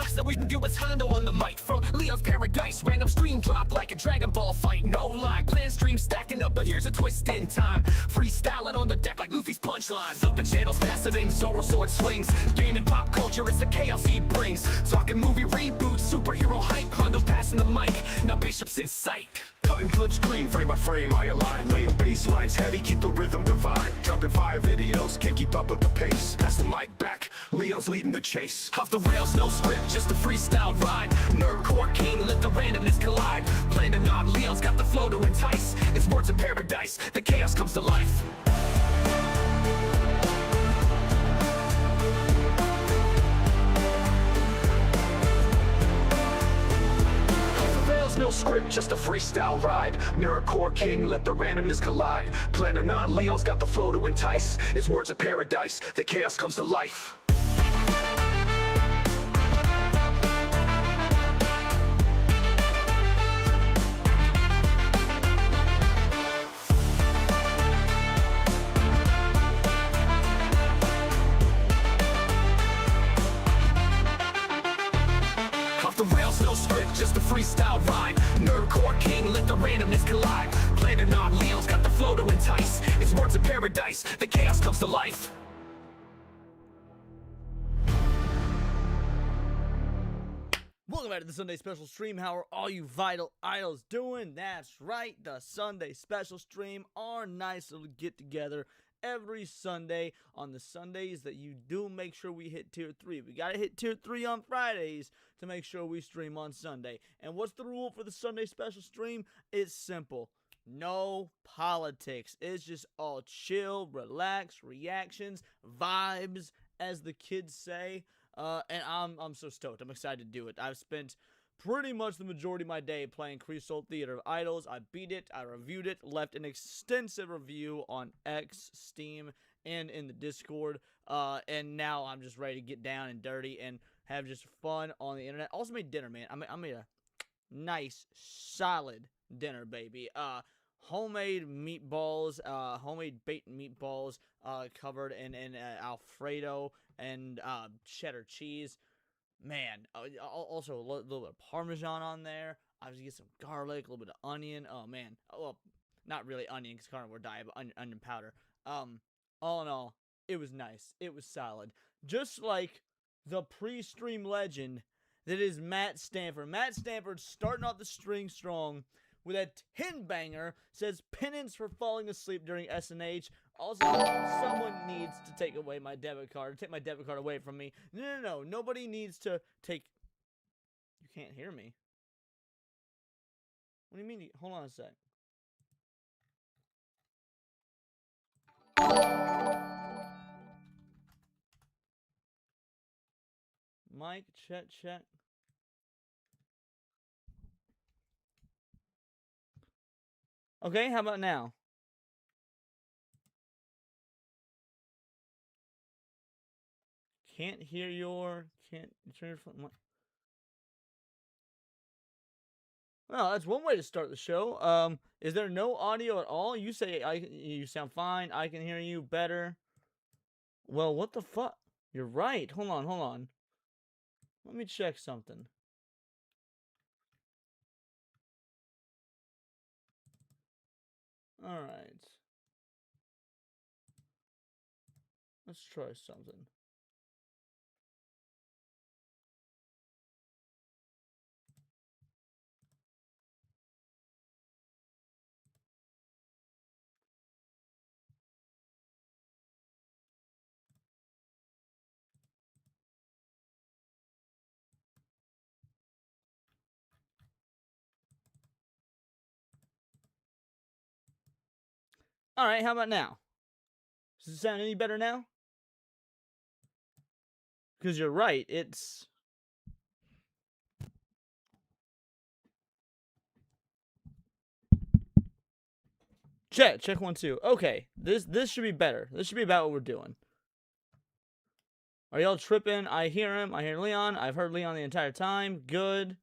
So we can do what's Hondo on the mic from Leo's Paradise. Random stream drop like a Dragon Ball fight. No lie, plan stream stacking up, but here's a twist in time. Freestyling on the deck like Luffy's punchlines. Up the channels faster than Zoro sword swings. Game and pop culture, it's the chaos he brings. Talking movie reboots, superhero hype. Hondo passing the mic, now Bishop's in sight. Cutting clips clean, frame by frame, I align. Laying bass lines heavy, keep the rhythm divine. Dropping fire videos, can't keep up with the pace. Pass the mic back, Leo's leading the chase. Off the rails, no script, just a freestyle ride. Nerdcore king, let the randomness collide. Playing a knob, Leo's got the flow to entice. It's words of paradise, the chaos comes to life. No script, just a freestyle ride. Nerdcore king, let the randomness collide. Planning on, Leo's got the flow to entice. It's words of paradise, the chaos comes to life. Off the rails, no script, just a freestyle ride. Nerdcore king, let the randomness collide. Planning on, Leo's got the flow to entice. It's words of paradise, the chaos comes to life. Welcome back to the Sunday Special Stream. How are all you vital idols doing? That's right, the Sunday Special Stream, our nice little get-together every Sunday on the Sundays that you do make sure we hit Tier 3. We gotta hit Tier 3 on Fridays to make sure we stream on Sunday. And what's the rule for the Sunday Special Stream? It's simple. No politics. It's just all chill, relax, reactions, vibes, as the kids say. And I'm so stoked. I'm excited to do it. I've spent pretty much the majority of my day playing Creasol Theater of Idols. I beat it, I reviewed it, left an extensive review on X, Steam, and in the Discord. And now I'm just ready to get down and dirty and have just fun on the internet. Also made dinner, man. I made a nice, solid dinner, baby. Homemade meatballs, homemade baked meatballs, covered in Alfredo and cheddar cheese. Man, also a little bit of Parmesan on there. I was gonna get some garlic, a little bit of onion. Oh man, well, not really onion because carnivore diet, but onion powder. All in all, it was nice. It was solid, just like the pre-stream legend that is Matt Stanford. Matt Stanford starting off the string strong with a 10-banger, says penance for falling asleep during SNH. Also, someone needs to take away my debit card. Take my debit card away from me. No. Nobody needs to take... You can't hear me. What do you mean? Hold on a sec. Mic, check. Okay, how about now? Can't hear your... Can't turn your phone... Well, that's one way to start the show. Is there no audio at all? You say you sound fine. I can hear you better. Well, what the fuck? You're right. Hold on. Let me check something. Alright. Let's try something. Alright, how about now? Does it sound any better now? Because you're right, it's... Check 1, 2. Okay, this should be better. This should be about what we're doing. Are y'all tripping? I hear him. I hear Leon. I've heard Leon the entire time. Good.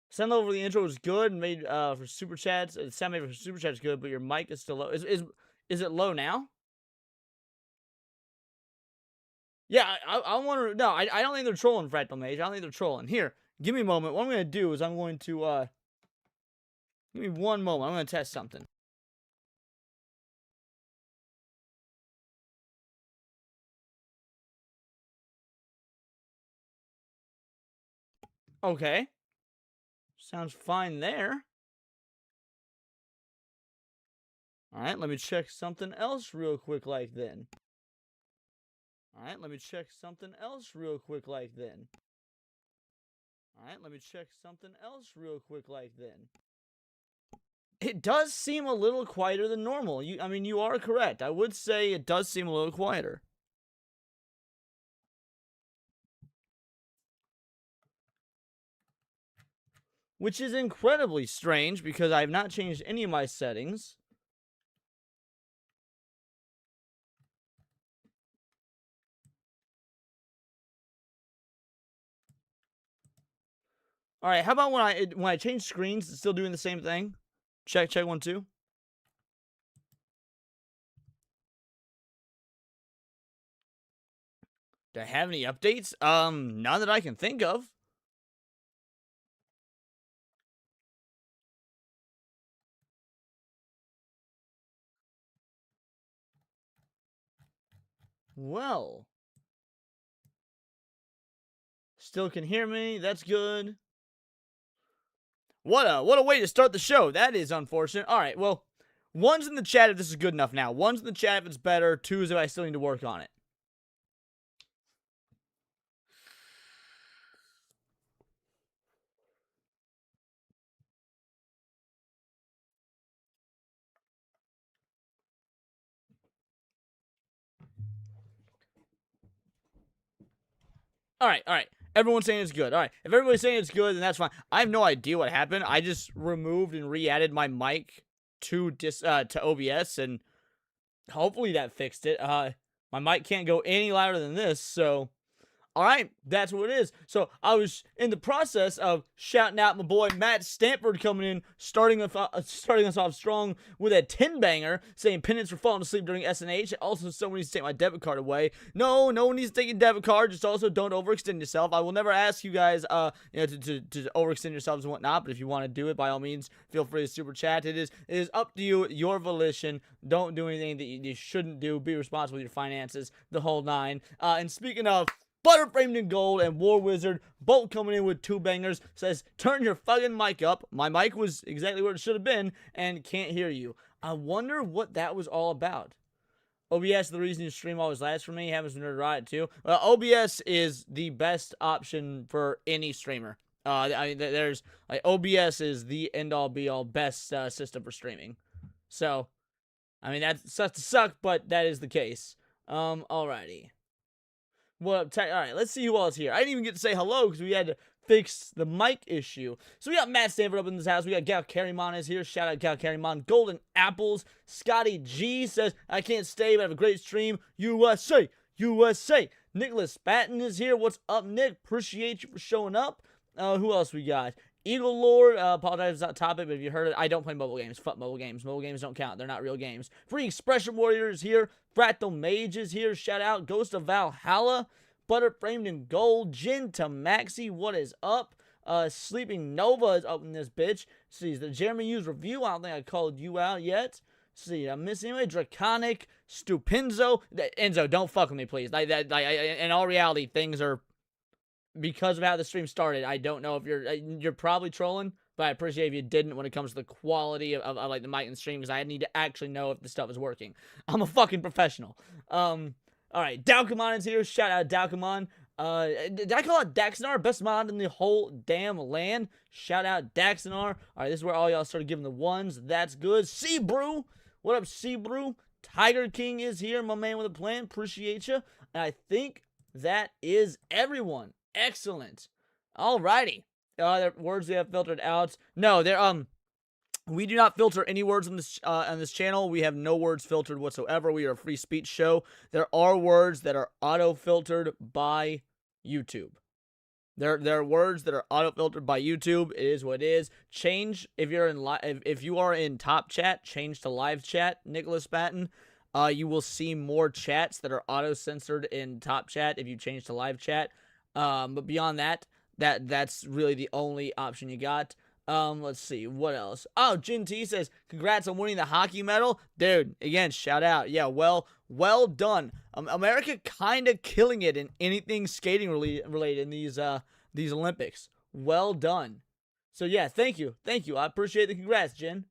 Sound level for the intro is good. Made for super chats. The sound made for super chats is good, but your mic is still low. Is it low now? Yeah, I wonder. No, I don't think they're trolling, Fractal Mage. I don't think they're trolling. Here, give me a moment. What I'm gonna do is I'm going to give me one moment. I'm gonna test something. Okay, sounds fine there. All right, let me check something else real quick like then. All right, let me check something else real quick like then. All right, let me check something else real quick like then. It does seem a little quieter than normal. I mean, you are correct. I would say it does seem a little quieter. Which is incredibly strange because I have not changed any of my settings. All right, how about when I change screens, it's still doing the same thing? Check 1 2. Do I have any updates? None that I can think of. Well, still can hear me. That's good. What a way to start the show. That is unfortunate. All right, well, one's in the chat if this is good enough now. One's in the chat if it's better. Two is if I still need to work on it. All right. Everyone's saying it's good. All right. If everybody's saying it's good, then that's fine. I have no idea what happened. I just removed and re-added my mic to OBS, and hopefully that fixed it. My mic can't go any louder than this, so all right, that's what it is. So I was in the process of shouting out my boy Matt Stanford coming in, starting us off strong with a 10-banger, saying penance for falling asleep during SNH. Also, someone needs to take my debit card away. No one needs to take your debit card. Just also don't overextend yourself. I will never ask you guys, to overextend yourselves and whatnot. But if you want to do it, by all means, feel free to super chat. It is up to you, your volition. Don't do anything that you shouldn't do. Be responsible with your finances, the whole nine. And speaking of Butter Framed in Gold and War Wizard, both coming in with 2 bangers, says, turn your fucking mic up. My mic was exactly where it should have been and can't hear you. I wonder what that was all about. OBS, the reason you stream always lasts for me, happens to Nerd Riot too. OBS is the best option for any streamer. There's like OBS is the end-all be-all best system for streaming. So, I mean, that sucks to suck, but that is the case. Alrighty. Well, all right, let's see who else here. I didn't even get to say hello because we had to fix the mic issue. So we got Matt Stanford up in this house. We got Gal Carrymon is here. Shout out Gal Carrymon. Golden Apples. Scotty G says, I can't stay, but I have a great stream. USA. USA. Nicholas Batten is here. What's up, Nick? Appreciate you for showing up. Who else we got? Eagle Lord, apologize for that topic, but if you heard it, I don't play mobile games. Fuck mobile games. Mobile games don't count. They're not real games. Free Expression Warrior is here. Fractal Mage is here. Shout out. Ghost of Valhalla. Butter Framed in Gold. Jin to Maxi. What is up? Sleeping Nova is up in this bitch. See, the Jeremy Hughes review. I don't think I called you out yet. See, I'm missing anyway. Draconic. Stupinzo. Enzo, don't fuck with me, please. In all reality, things are, because of how the stream started, I don't know if you're probably trolling, but I appreciate if you didn't when it comes to the quality of like the mic and stream, because I need to actually know if the stuff is working. I'm a fucking professional. All right, Dalkamon is here. Shout out Dalkamon. Did I call it Daxonar? Best mod in the whole damn land. Shout out Daxonar. All right, this is where all y'all started giving the ones. That's good. Seabrew. What up, Seabrew? Tiger King is here, my man with a plan. Appreciate you. And I think that is everyone. Excellent. Alrighty. There words we have filtered out. No, we do not filter any words on this channel. We have no words filtered whatsoever. We are a free speech show. There are words that are auto-filtered by YouTube. There are words that are auto-filtered by YouTube. It is what it is. Change if you are in top chat. Change to live chat. Nicholas Batten. you will see more chats that are auto-censored in top chat if you change to live chat. But beyond that, that's really the only option you got. Let's see, what else? Oh, Jin T says, congrats on winning the hockey medal. Dude, again, shout out. Yeah, well done. America kind of killing it in anything skating related in these Olympics. Well done. So yeah, thank you. I appreciate the congrats, Jin.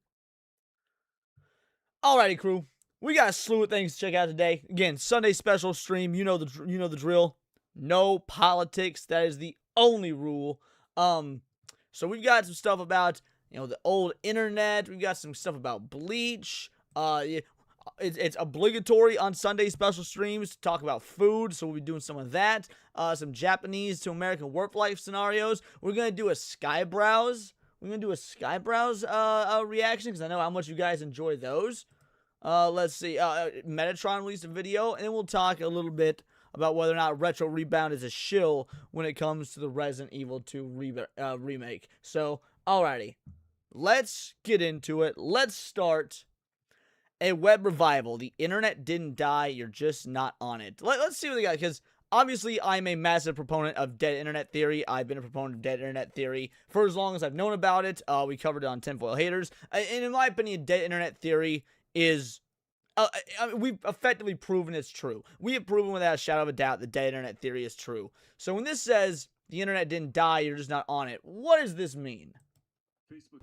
Alrighty, crew. We got a slew of things to check out today. Again, Sunday special stream. You know the drill. No politics. That is the only rule. So we've got some stuff about, the old internet. We've got some stuff about Bleach. It's obligatory on Sunday special streams to talk about food, so we'll be doing some of that. Some Japanese to American work life scenarios. We're gonna do a Skyebrows. Reaction, because I know how much you guys enjoy those. Let's see. Metatron released a video, and then we'll talk a little bit about whether or not Retro Rebound is a shill when it comes to the Resident Evil 2 remake. So, alrighty. Let's get into it. Let's start. A web revival. The internet didn't die. You're just not on it. Let's see what they got, because obviously I'm a massive proponent of dead internet theory. I've been a proponent of dead internet theory for as long as I've known about it. We covered it on Tinfoil Haters. And in my opinion, dead internet theory is... we've effectively proven it's true. We have proven without a shadow of a doubt that dead internet theory is true. So when this says the internet didn't die, you're just not on it, what does this mean?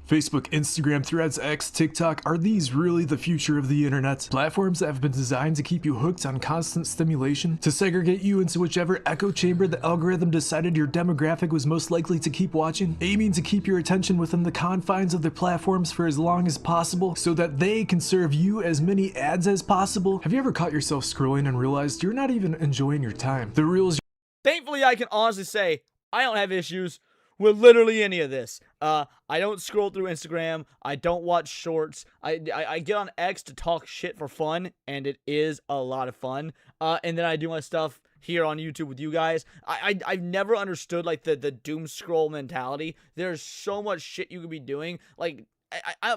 Facebook, Instagram, Threads, X, TikTok, are these really the future of the internet? Platforms that have been designed to keep you hooked on constant stimulation? To segregate you into whichever echo chamber the algorithm decided your demographic was most likely to keep watching? Aiming to keep your attention within the confines of their platforms for as long as possible so that they can serve you as many ads as possible? Have you ever caught yourself scrolling and realized you're not even enjoying your time? The real is... Thankfully, I can honestly say I don't have issues with literally any of this. I don't scroll through Instagram. I don't watch shorts. I get on X to talk shit for fun, and it is a lot of fun. And then I do my stuff here on YouTube with you guys. I've never understood, like, the doom scroll mentality. There's so much shit you could be doing. Like,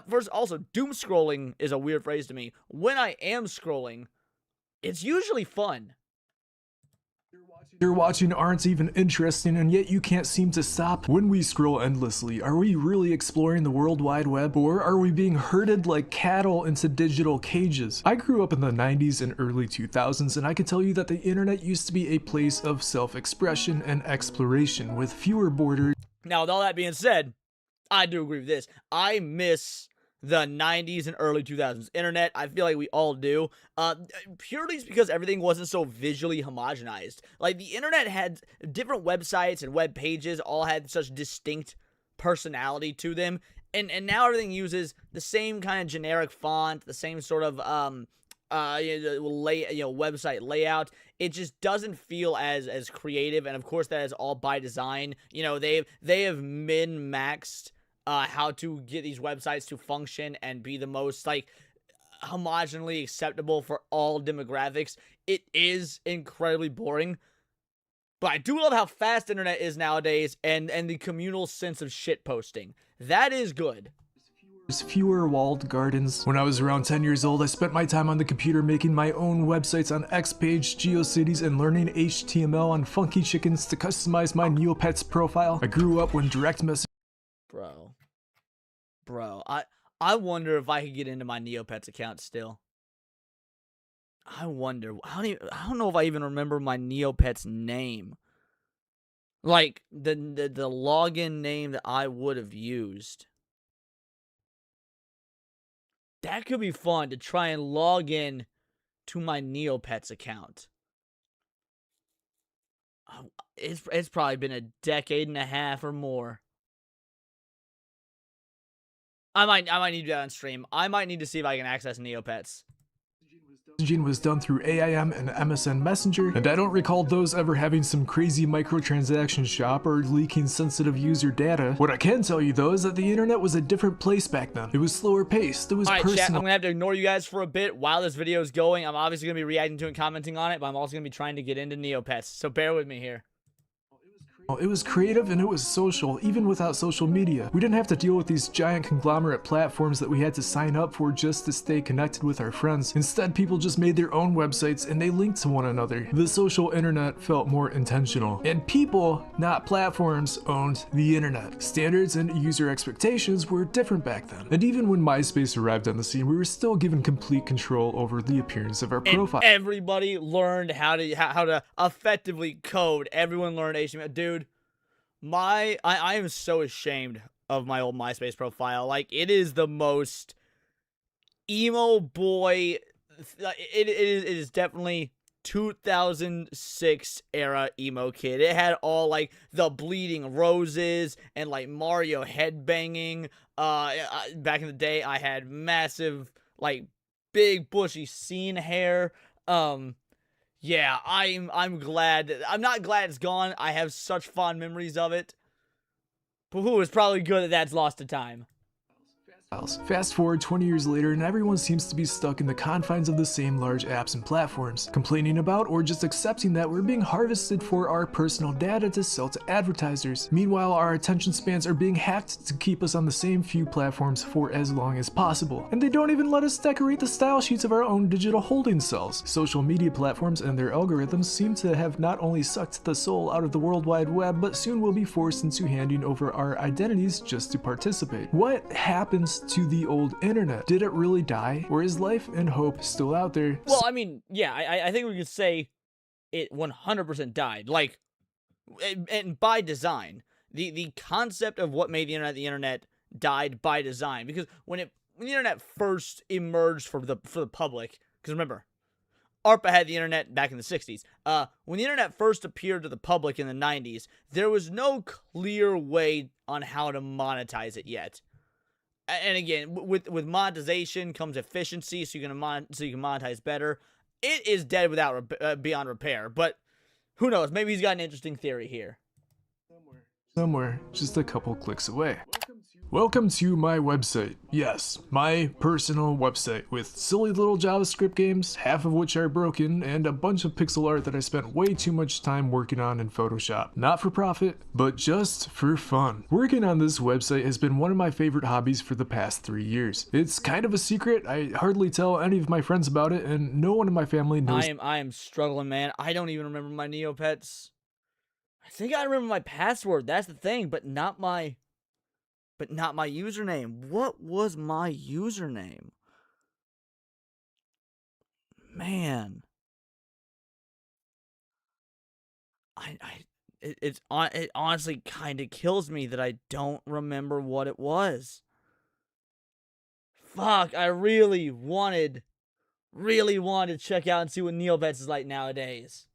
first, also, doom scrolling is a weird phrase to me. When I am scrolling, it's usually fun. You're watching aren't even interesting, and yet you can't seem to stop. When we scroll endlessly, are we really exploring the World Wide Web, or are we being herded like cattle into digital cages? I grew up in the 90s and early 2000s, and I can tell you that the internet used to be a place of self-expression and exploration with fewer borders. Now, with all that being said, I do agree with this. I miss the 90s and early 2000s internet. I feel like we all do. Purely because everything wasn't so visually homogenized. Like, the internet had different websites and web pages, all had such distinct personality to them. And now everything uses the same kind of generic font, the same sort of website layout. It just doesn't feel as creative, and of course that is all by design. They have min-maxed how to get these websites to function and be the most, like, homogeneously acceptable for all demographics. It is incredibly boring, but I do love how fast internet is nowadays, and the communal sense of shit posting. That is good. There's fewer walled gardens. When I was around 10 years old, I spent my time on the computer making my own websites on Xpage, GeoCities, and learning HTML on Funky Chickens to customize my Neopets profile. I grew up when direct message... Bro, I wonder if I could get into my Neopets account still. I wonder. I don't know if I even remember my Neopets name. Like, the login name that I would have used. That could be fun to try and log in to my Neopets account. It's probably been a decade and a half or more. I might need to do that on stream. I might need to see if I can access Neopets. Messaging was done through AIM and MSN Messenger, and I don't recall those ever having some crazy microtransaction shop or leaking sensitive user data. What I can tell you though is that the internet was a different place back then. It was slower paced, it was personal. Chat, I'm gonna have to ignore you guys for a bit while this video is going. I'm obviously gonna be reacting to and commenting on it, but I'm also gonna be trying to get into Neopets, so bear with me here. It was creative and it was social, even without social media. We didn't have to deal with these giant conglomerate platforms that we had to sign up for just to stay connected with our friends. Instead, people just made their own websites and they linked to one another. The social internet felt more intentional. And people, not platforms, owned the internet. Standards and user expectations were different back then. And even when MySpace arrived on the scene, we were still given complete control over the appearance of our profile. Everybody learned how to effectively code. Everyone learned HTML. Dude, I am so ashamed of my old MySpace profile. Like, it is the most emo boy. It is definitely 2006 era emo kid. It had all like the bleeding roses and like Mario headbanging. Back in the day, I had massive like big bushy scene hair. Yeah, I'm glad. I'm not glad it's gone. I have such fond memories of it. But who is probably good that that's lost to time. Fast forward 20 years later and everyone seems to be stuck in the confines of the same large apps and platforms, complaining about or just accepting that we're being harvested for our personal data to sell to advertisers. Meanwhile, our attention spans are being hacked to keep us on the same few platforms for as long as possible. And they don't even let us decorate the style sheets of our own digital holding cells. Social media platforms and their algorithms seem to have not only sucked the soul out of the World Wide Web, but soon will be forced into handing over our identities just to participate. What happens to the old internet? Did it really die? Or is life and hope still out there? Well, I mean, yeah, I think we could say it 100% died. Like, and by design. The concept of what made the internet died by design. Because when the internet first emerged for the public, because remember, ARPA had the internet back in the 60s. When the internet first appeared to the public in the 90s, there was no clear way on how to monetize it yet. And again, with monetization comes efficiency, so you can monetize better. It is dead without beyond repair, but who knows? Maybe he's got an interesting theory here. Somewhere, just a couple clicks away. Welcome to my website. Yes, my personal website with silly little JavaScript games, half of which are broken, and a bunch of pixel art that I spent way too much time working on in Photoshop. Not for profit, but just for fun. Working on this website has been one of my favorite hobbies for the past 3 years. It's kind of a secret. I hardly tell any of my friends about it, and no one in my family knows. I am struggling, man. I don't even remember my Neopets. I think I remember my password. That's the thing, but not my username. What was my username? Man. It honestly kind of kills me that I don't remember what it was. Fuck, I really wanted to check out and see what Neopets is like nowadays.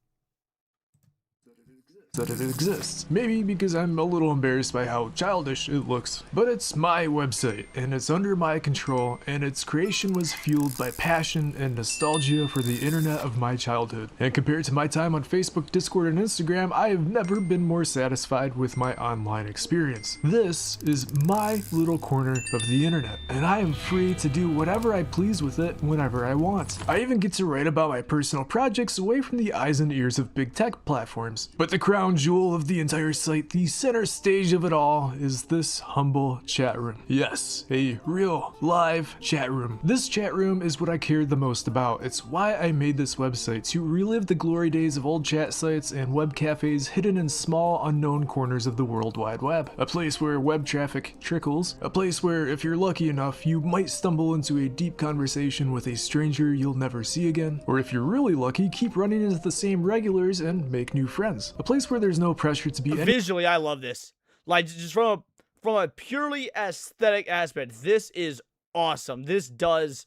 That it exists. Maybe because I'm a little embarrassed by how childish it looks. But it's my website, and it's under my control, and its creation was fueled by passion and nostalgia for the internet of my childhood. And compared to my time on Facebook, Discord, and Instagram, I have never been more satisfied with my online experience. This is my little corner of the internet, and I am free to do whatever I please with it whenever I want. I even get to write about my personal projects away from the eyes and ears of big tech platforms. But the crown jewel of the entire site, the center stage of it all, is this humble chat room. Yes, a real live chat room. This chat room is what I cared the most about. It's why I made this website, to relive the glory days of old chat sites and web cafes hidden in small unknown corners of the World Wide Web. A place where web traffic trickles. A place where, if you're lucky enough, you might stumble into a deep conversation with a stranger you'll never see again. Or if you're really lucky, keep running into the same regulars and make new friends. A place where there's no pressure to be visually. I love this. Like, just from a purely aesthetic aspect, this is awesome. This does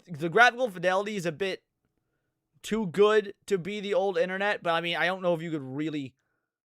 the graphical fidelity is a bit too good to be the old internet, but I mean, I don't know if you could really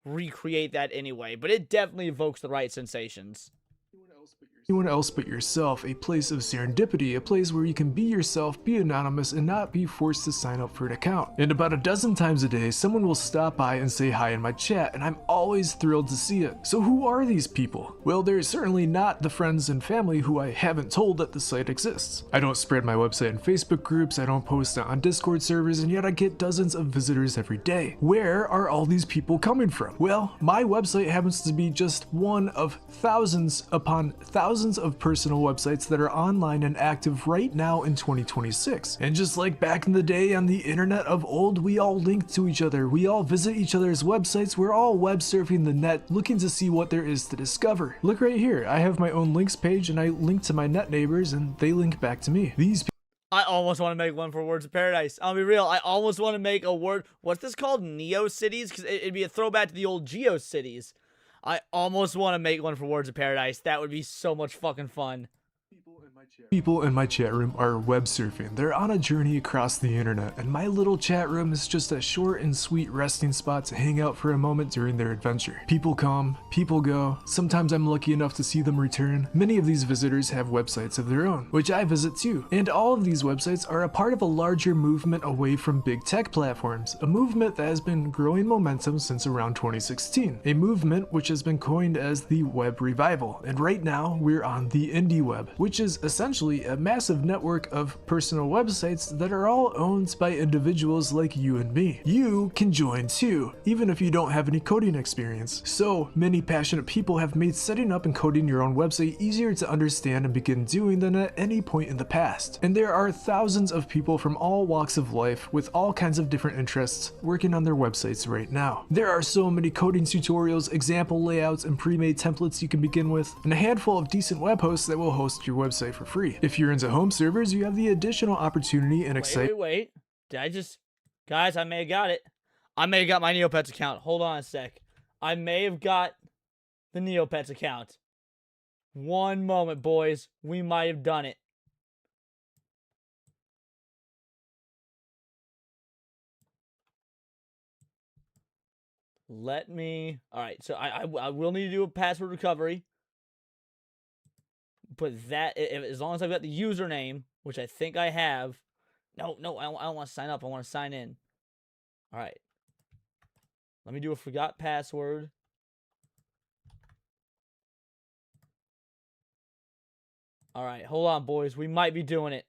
recreate that anyway, but it definitely evokes the right sensations. Anyone else but anyone else but yourself, a place of serendipity, a place where you can be yourself, be anonymous, and not be forced to sign up for an account. And about a dozen times a day, someone will stop by and say hi in my chat, and I'm always thrilled to see it. So who are these people? Well, they're certainly not the friends and family who I haven't told that the site exists. I don't spread my website in Facebook groups, I don't post it on Discord servers, and yet I get dozens of visitors every day. Where are all these people coming from? Well, my website happens to be just one of thousands upon thousands of personal websites that are online and active right now in 2026. And just like back in the day on the internet of old, we all link to each other, we all visit each other's websites, we're all web surfing the net looking to see what there is to discover. Look right here, I have my own links page and I link to my net neighbors and they link back to me. I almost want to make one for Words of Paradise. I'll be real. I almost want to make a word. What's this called? Neo Cities? Because it'd be a throwback to the old Geo Cities. I almost want to make one for Words of Paradise. That would be so much fucking fun. People in my chat room are web surfing. They're on a journey across the internet, and my little chat room is just a short and sweet resting spot to hang out for a moment during their adventure. People come, people go. Sometimes I'm lucky enough to see them return. Many of these visitors have websites of their own, which I visit too. And all of these websites are a part of a larger movement away from big tech platforms, a movement that has been growing momentum since around 2016, a movement which has been coined as the web revival. And right now, we're on the indie web, which is essentially a massive network of personal websites that are all owned by individuals like you and me. You can join too, even if you don't have any coding experience. So many passionate people have made setting up and coding your own website easier to understand and begin doing than at any point in the past. And there are thousands of people from all walks of life with all kinds of different interests working on their websites right now. There are so many coding tutorials, example layouts, and pre-made templates you can begin with, and a handful of decent web hosts that will host your website for free. If you're into home servers, you have the additional opportunity and excitement. Wait. Did I just... Guys, I may have got it. I may have got my Neopets account. Hold on a sec. I may have got the Neopets account. One moment, boys. We might have done it. Let me... Alright, so I will need to do a password recovery. But that, as long as I've got the username, which I think I have. No, I don't want to sign up. I want to sign in. All right. Let me do a forgot password. All right, hold on, boys. We might be doing it.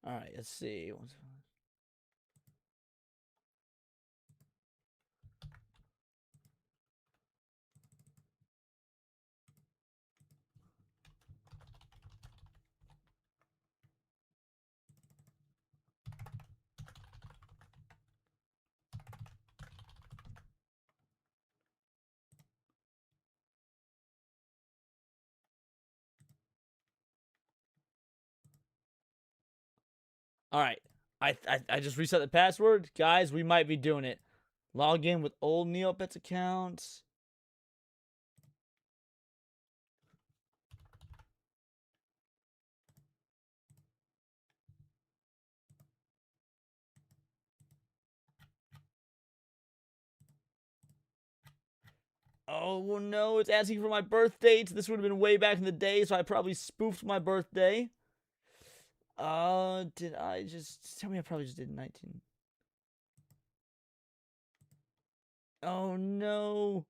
All right, let's see. All right. I just reset the password. Guys, we might be doing it. Log in with old Neopets accounts. Oh no, it's asking for my birth date. This would have been way back in the day, so I probably spoofed my birthday. Did I just... Tell me I probably just did 19. Oh no.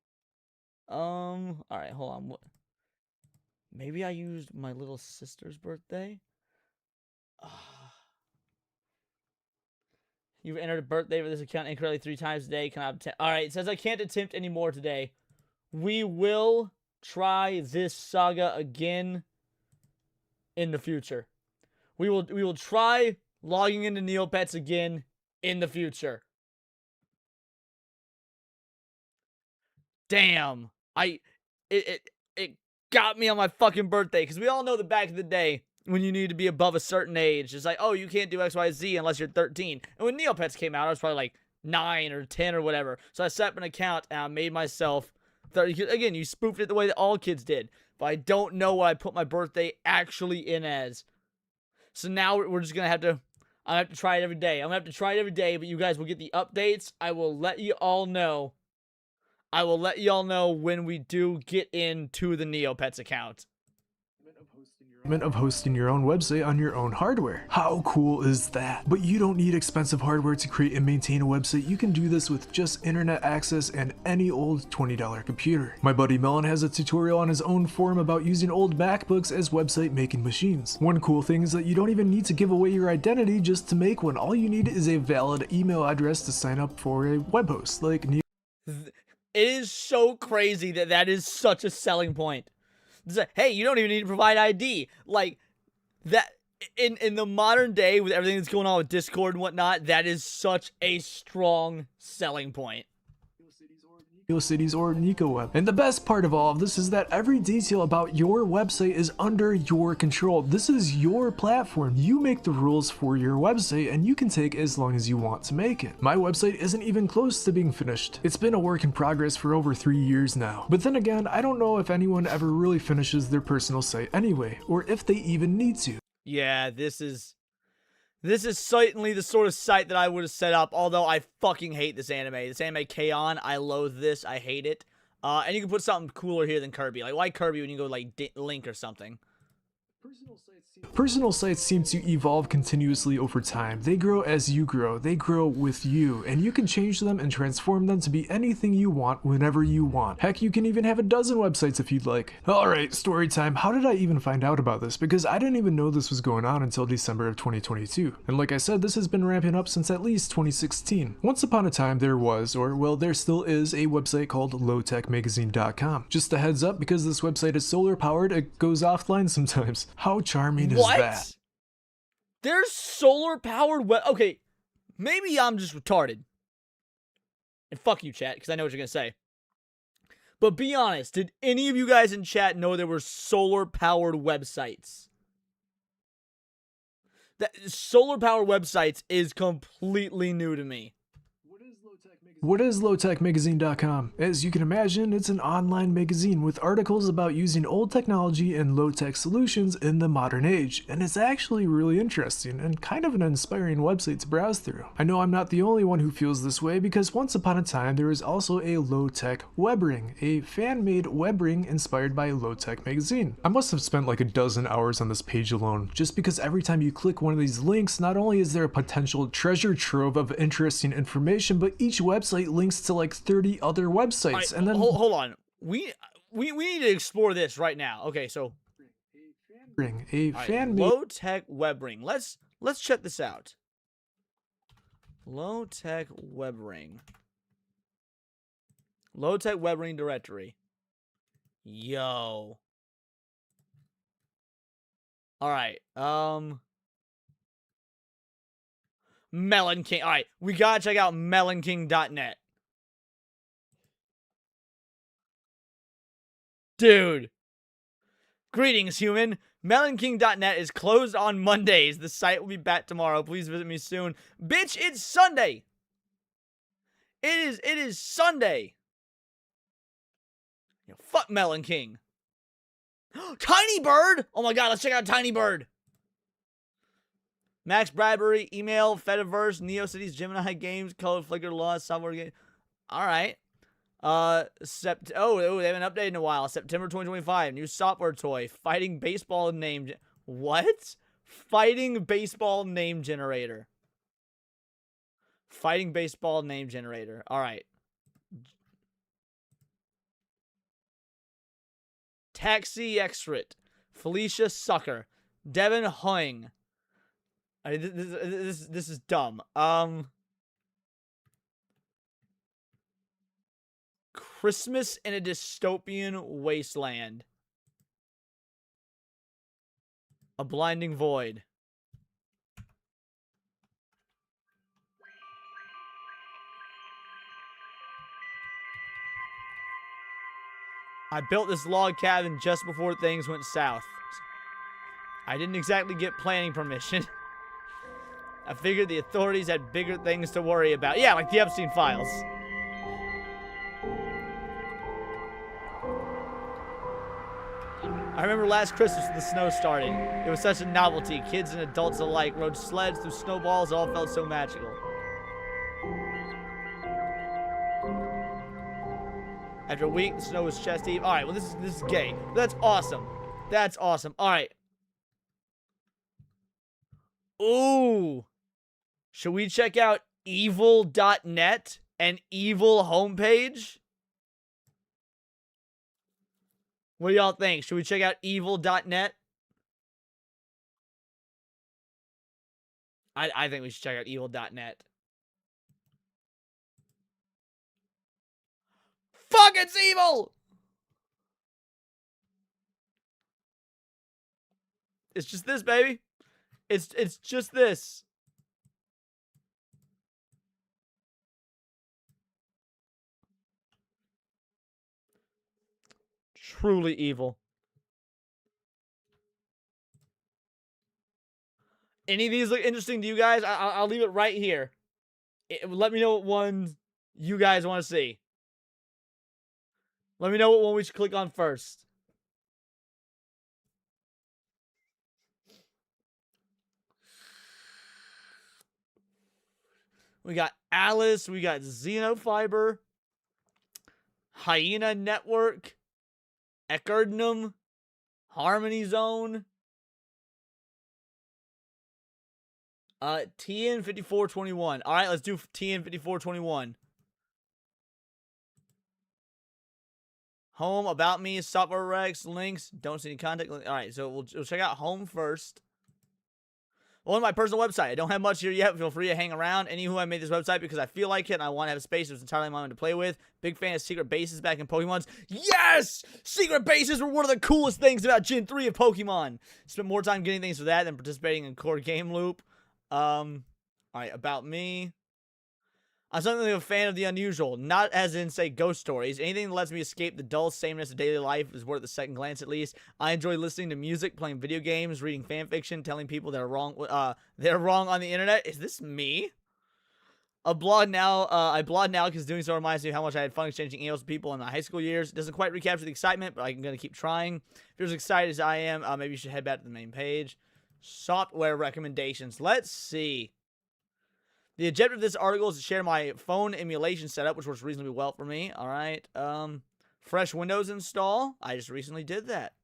Alright, hold on. What? Maybe I used my little sister's birthday? You've entered a birthday for this account incorrectly 3 times today. Can I attempt? Alright, it says I can't attempt anymore today. We will try this saga again in the future. We will try logging into Neopets again in the future. Damn. It got me on my fucking birthday, because we all know that back in the day, when you need to be above a certain age, it's like, oh, you can't do XYZ unless you're 13. And when Neopets came out, I was probably like 9 or 10 or whatever. So I set up an account and I made myself 30. Again, you spoofed it the way that all kids did. But I don't know what I put my birthday actually in as. So now we're just gonna have to. I have to try it every day. I'm gonna have to try it every day, but you guys will get the updates. I will let you all know. I will let y'all know when we do get into the Neopets account. Of hosting your own website on your own hardware. How cool is that? But you don't need expensive hardware to create and maintain a website. You can do this with just internet access and any old $20 computer. My buddy Melon has a tutorial on his own forum about using old MacBooks as website making machines. One cool thing is that you don't even need to give away your identity just to make one. All you need is a valid email address to sign up for a web host like Neo. It is so crazy that that is such a selling point. Hey, you don't even need to provide ID. Like, that, in the modern day, with everything that's going on with Discord and whatnot, that is such a strong selling point. Cities or NicoWeb. And the best part of all of this is that every detail about your website is under your control. This is your platform. You make the rules for your website and you can take as long as you want to make it. My website isn't even close to being finished. It's been a work in progress for over 3 years now. But then again, I don't know if anyone ever really finishes their personal site anyway, or if they even need to. Yeah, this is certainly the sort of site that I would have set up, although I fucking hate this anime. This anime, K-On!, I loathe this. I hate it. And you can put something cooler here than Kirby. Like, why Kirby when you go, like, Link or something? Personal sites seem to evolve continuously over time. They grow as you grow. They grow with you, and you can change them and transform them to be anything you want whenever you want. Heck, you can even have a dozen websites if you'd like. Alright, story time. How did I even find out about this? Because I didn't even know this was going on until December of 2022. And like I said, this has been ramping up since at least 2016. Once upon a time there was, or well, there still is, a website called lowtechmagazine.com. Just a heads up, because this website is solar powered, it goes offline sometimes. How charming is that? There's solar powered okay, maybe I'm just retarded. And fuck you, chat, because I know what you're gonna say. But be honest, did any of you guys in chat know there were solar powered websites? That solar powered websites is completely new to me. What is lowtechmagazine.com? As you can imagine, it's an online magazine with articles about using old technology and low-tech solutions in the modern age, and it's actually really interesting and kind of an inspiring website to browse through. I know I'm not the only one who feels this way, because once upon a time there was also a low-tech web ring, a fan-made web ring inspired by Low-Tech magazine. I must have spent like a dozen hours on this page alone, just because every time you click one of these links, not only is there a potential treasure trove of interesting information, but each website links to like 30 other websites. Right, and then hold on, we need to explore this right now. Okay, so low-tech web ring. Let's check this out. Low-tech web ring. Low-tech web ring directory. Yo. All right. Melon King. All right, we gotta check out melonking.net. Dude. Greetings, human. melonking.net is closed on Mondays. The site will be back tomorrow. Please visit me soon. Bitch, it's Sunday. It is Sunday. Yo, fuck Melon King. Tiny Bird. Oh my god, let's check out Tiny Bird. Max Bradbury, email, Fediverse, NeoCities, Gemini Games, Code, Flickr, Lost, Software Game. Alright. They haven't updated in a while. September 2025, new software toy. Fighting baseball name. What? Fighting baseball name generator. Fighting baseball name generator. Alright. Taxi Exrit. Felicia Sucker. Devin Hoing. This is dumb. Christmas in a dystopian wasteland. A blinding void. I built this log cabin just before things went south. I didn't exactly get planning permission. I figured the authorities had bigger things to worry about. Yeah, like the Epstein files. I remember last Christmas when the snow started. It was such a novelty. Kids and adults alike rode sleds through snowballs. It all felt so magical. After a week, the snow was chest deep. All right, well, this is gay. That's awesome. That's awesome. All right. Ooh. Should we check out evil.net, an evil homepage? What do y'all think? Should we check out evil.net? I think we should check out evil.net. Fuck, it's evil! It's just this, baby. It's just this. Truly evil. Any of these look interesting to you guys? I'll leave it right here. Let me know what one you guys want to see. Let me know what one we should click on first. We got Alice. We got Xenofiber. Hyena Network. Echardnum. Harmony Zone. TN5421. All right, let's do TN5421. Home, about me, software Rex, links, don't see any contact. All right, so we'll check out home first. On my personal website. I don't have much here yet. Feel free to hang around. Anywho, I made this website because I feel like it and I want to have a space that's entirely mine to play with. Big fan of secret bases back in Pokemon's. Yes! Secret bases were one of the coolest things about Gen 3 of Pokemon. Spent more time getting things for that than participating in core game loop. Alright, about me. I'm something of a fan of the unusual, not as in, say, ghost stories. Anything that lets me escape the dull sameness of daily life is worth a second glance at least. I enjoy listening to music, playing video games, reading fan fiction, telling people they're wrong on the internet. Is this me? I blog now because doing so reminds me of how much I had fun exchanging emails with people in my high school years. It doesn't quite recapture the excitement, but I'm going to keep trying. If you're as excited as I am, maybe you should head back to the main page. Software recommendations. Let's see. The objective of this article is to share my phone emulation setup, which works reasonably well for me. All right. Fresh Windows install. I just recently did that.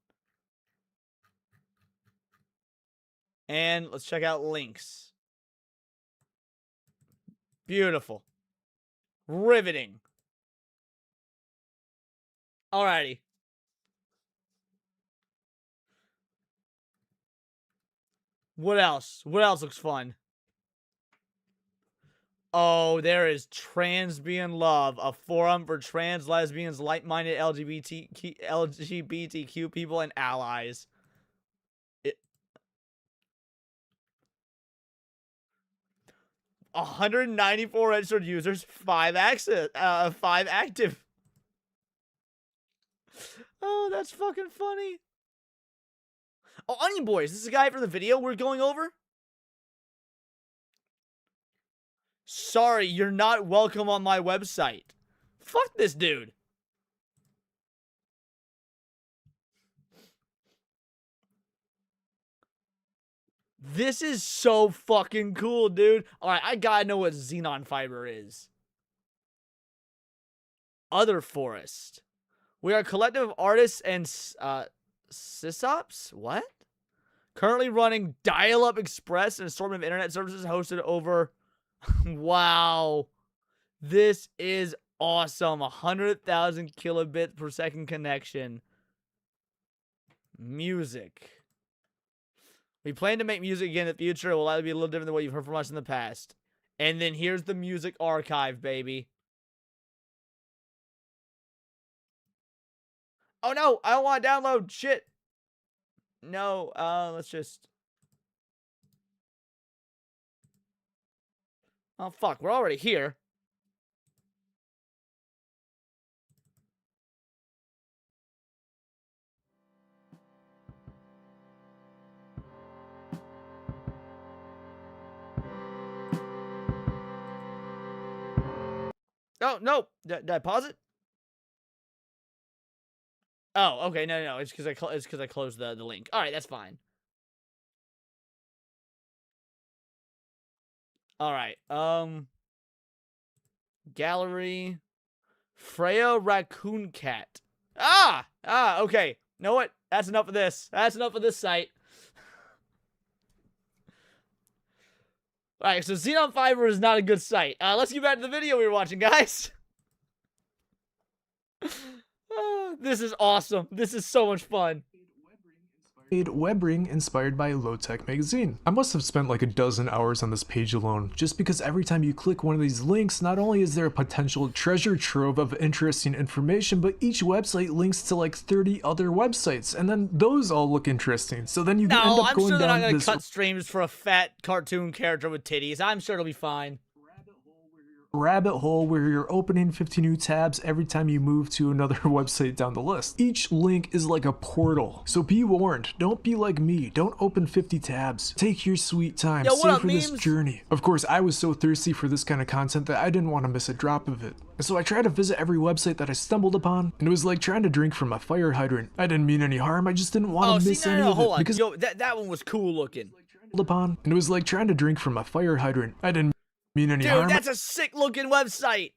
And let's check out links. Beautiful. Riveting. Alrighty. What else? What else looks fun? Oh, there is Transbian Love, a forum for trans, lesbians, like-minded LGBTQ people and allies. 194 registered users, 5 active. Oh, that's fucking funny. Oh, Onion Boys, this is a guy from the video we're going over? Sorry, you're not welcome on my website. Fuck this dude. This is so fucking cool, dude. Alright, I gotta know what Xenon Fiber is. Other Forest. We are a collective of artists and sysops? What? Currently running Dial-Up Express, an assortment of internet services hosted over... Wow. This is awesome. 100,000 kilobits per second connection. Music. We plan to make music again in the future. It will likely be a little different than what you've heard from us in the past. And then here's the music archive, baby. Oh no, I don't want to download shit. No, let's just... Oh, fuck. We're already here. Oh, no. Did I pause it? Oh, okay, no, it's because I closed the link. All right, that's fine. All right, gallery, Freya Raccoon Cat. Okay. Know what? That's enough of this. That's enough of this site. All right, so Xenon Fiber is not a good site. Let's get back to the video we were watching, guys. This is awesome. This is so much fun. Webring inspired by Low Tech Magazine. I must have spent like a dozen hours on this page alone, just because every time you click one of these links, not only is there a potential treasure trove of interesting information, but each website links to like 30 other websites, and then those all look interesting. So then you end No, up I'm going sure they're not down gonna this cut streams for a fat cartoon character with titties. I'm sure it'll be fine. rabbit hole where you're opening 50 new tabs every time you move to another website down the list. Each link is like a portal, so be warned. Don't be like me. Don't open 50 tabs. Take your sweet time. Yo, what up, Savor this memes? journey. Of course, I was so thirsty for this kind of content that I didn't want to miss a drop of it. So I tried to visit every website that I stumbled upon, and it was like trying to drink from a fire hydrant. I didn't mean any harm. I just didn't want to miss any of hold it on. because Yo, that one was cool looking. upon, and it was like trying to drink from a fire hydrant. I didn't mean any Dude, harm. that's a sick looking website.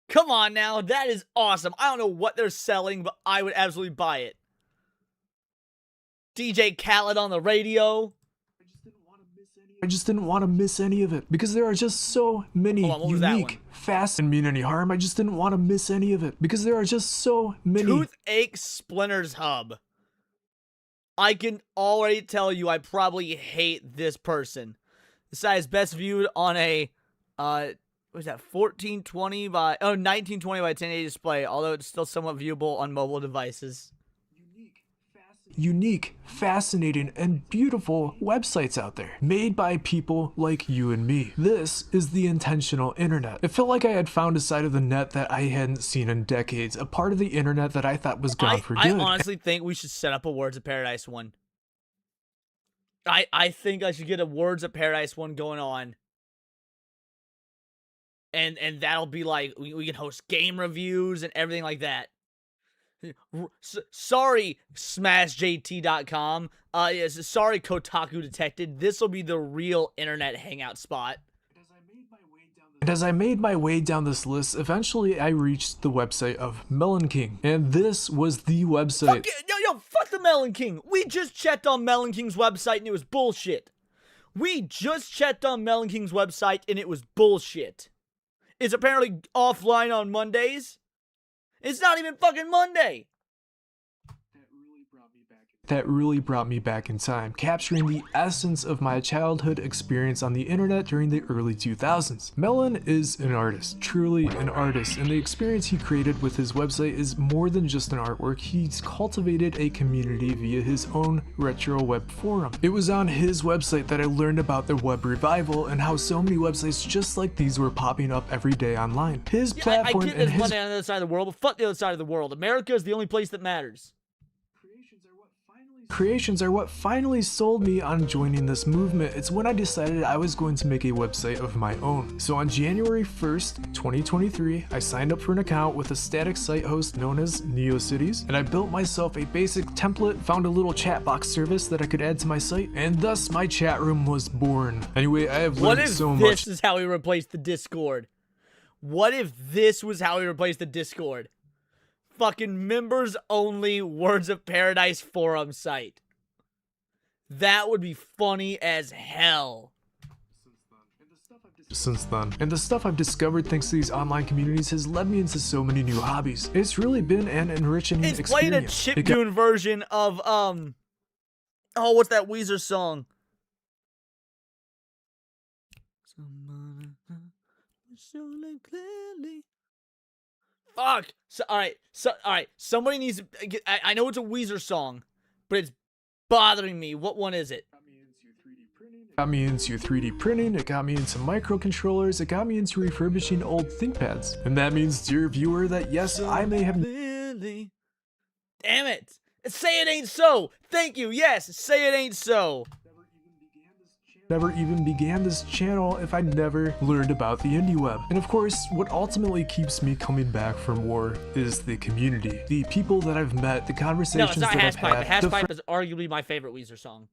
Come on now, that is awesome. I don't know what they're selling, but I would absolutely buy it. DJ Khaled on the radio. I just didn't want to miss any of it because there are just so many Hold on, what was that unique, fast, and mean any harm. I just didn't want to miss any of it because there are just so many. Toothache Splinters Hub. I can already tell you I probably hate this person. The site is best viewed on a, what is that, 1920 by 1080 display, although it's still somewhat viewable on mobile devices. Unique, fascinating, and beautiful websites out there, made by people like you and me. This is the intentional internet. It felt like I had found a side of the net that I hadn't seen in decades, a part of the internet that I thought was gone for I good. honestly think we should set up a Words of Paradise one. I think I should get a Words of Paradise one going on. And that'll be like, we can host game reviews and everything like that. Sorry, SmashJT.com. Yes, sorry, Kotaku Detected. This will be the real internet hangout spot. And as I made my way down this list, eventually I reached the website of Melon King. And this was the website. Fuck the Melon King. We just checked on Melon King's website and it was bullshit. We just checked on Melon King's website and it was bullshit. It's apparently offline on Mondays. It's not even fucking Monday. That really brought me back in time, capturing the essence of my childhood experience on the internet during the early 2000s. Melon is an artist, truly an artist, and the experience he created with his website is more than just an artwork. He's cultivated a community via his own retro web forum. It was on his website that I learned about the web revival and how so many websites just like these were popping up every day online. His platform I get and there's his money on the other side of the world, but fuck the other side of the world. America is the only place that matters. creations are what finally sold me on joining this movement. It's when I decided I was going to make a website of my own. So on January 1st, 2023, I signed up for an account with a static site host known as NeoCities, and I built myself a basic template, found a little chat box service that I could add to my site, and thus my chat room was born. Anyway, I have learned so much. What if this is how we replaced the Discord? What if this was how we replaced the Discord? Fucking members only Words of Paradise forum site. That would be funny as hell. Since then, and the stuff I've discovered thanks to these online communities has led me into so many new hobbies. It's really been an enriching It's experience. playing a chiptune version of oh, what's that Weezer song? Fuck. So, all right. Somebody needs to get, I know it's a Weezer song, but it's bothering me. What one is it? It got me into 3D printing, it got me into microcontrollers, it got me into refurbishing old ThinkPads. And that means, dear viewer, that yes, I may have... Damn it. Say it ain't so. Thank you. Yes, say it ain't so. never even began this channel if I never learned about the indie web. And of course, what ultimately keeps me coming back for more is the community, the people that I've met, the No, conversations it's not that I've Hashpipe. had, The the Hashpipe is arguably my favorite Weezer song.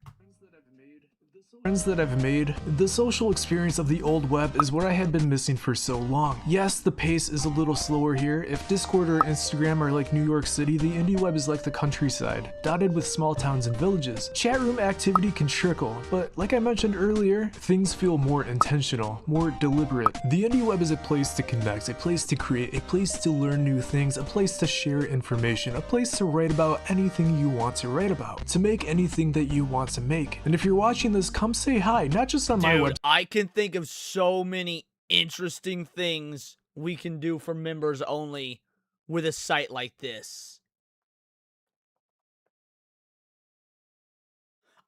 friends that I've made. The social experience of the old web is what I had been missing for so long. Yes, the pace is a little slower here. If Discord or Instagram are like New York City, the indie web is like the countryside, dotted with small towns and villages. Chat room activity can trickle, but like I mentioned earlier, things feel more intentional, more deliberate. The indie web is a place to connect, a place to create, a place to learn new things, a place to share information, a place to write about anything you want to write about, to make anything that you want to make. And if you're watching this, come say hi, not just on my website. Dude, I can think of so many interesting things we can do for members only with a site like this.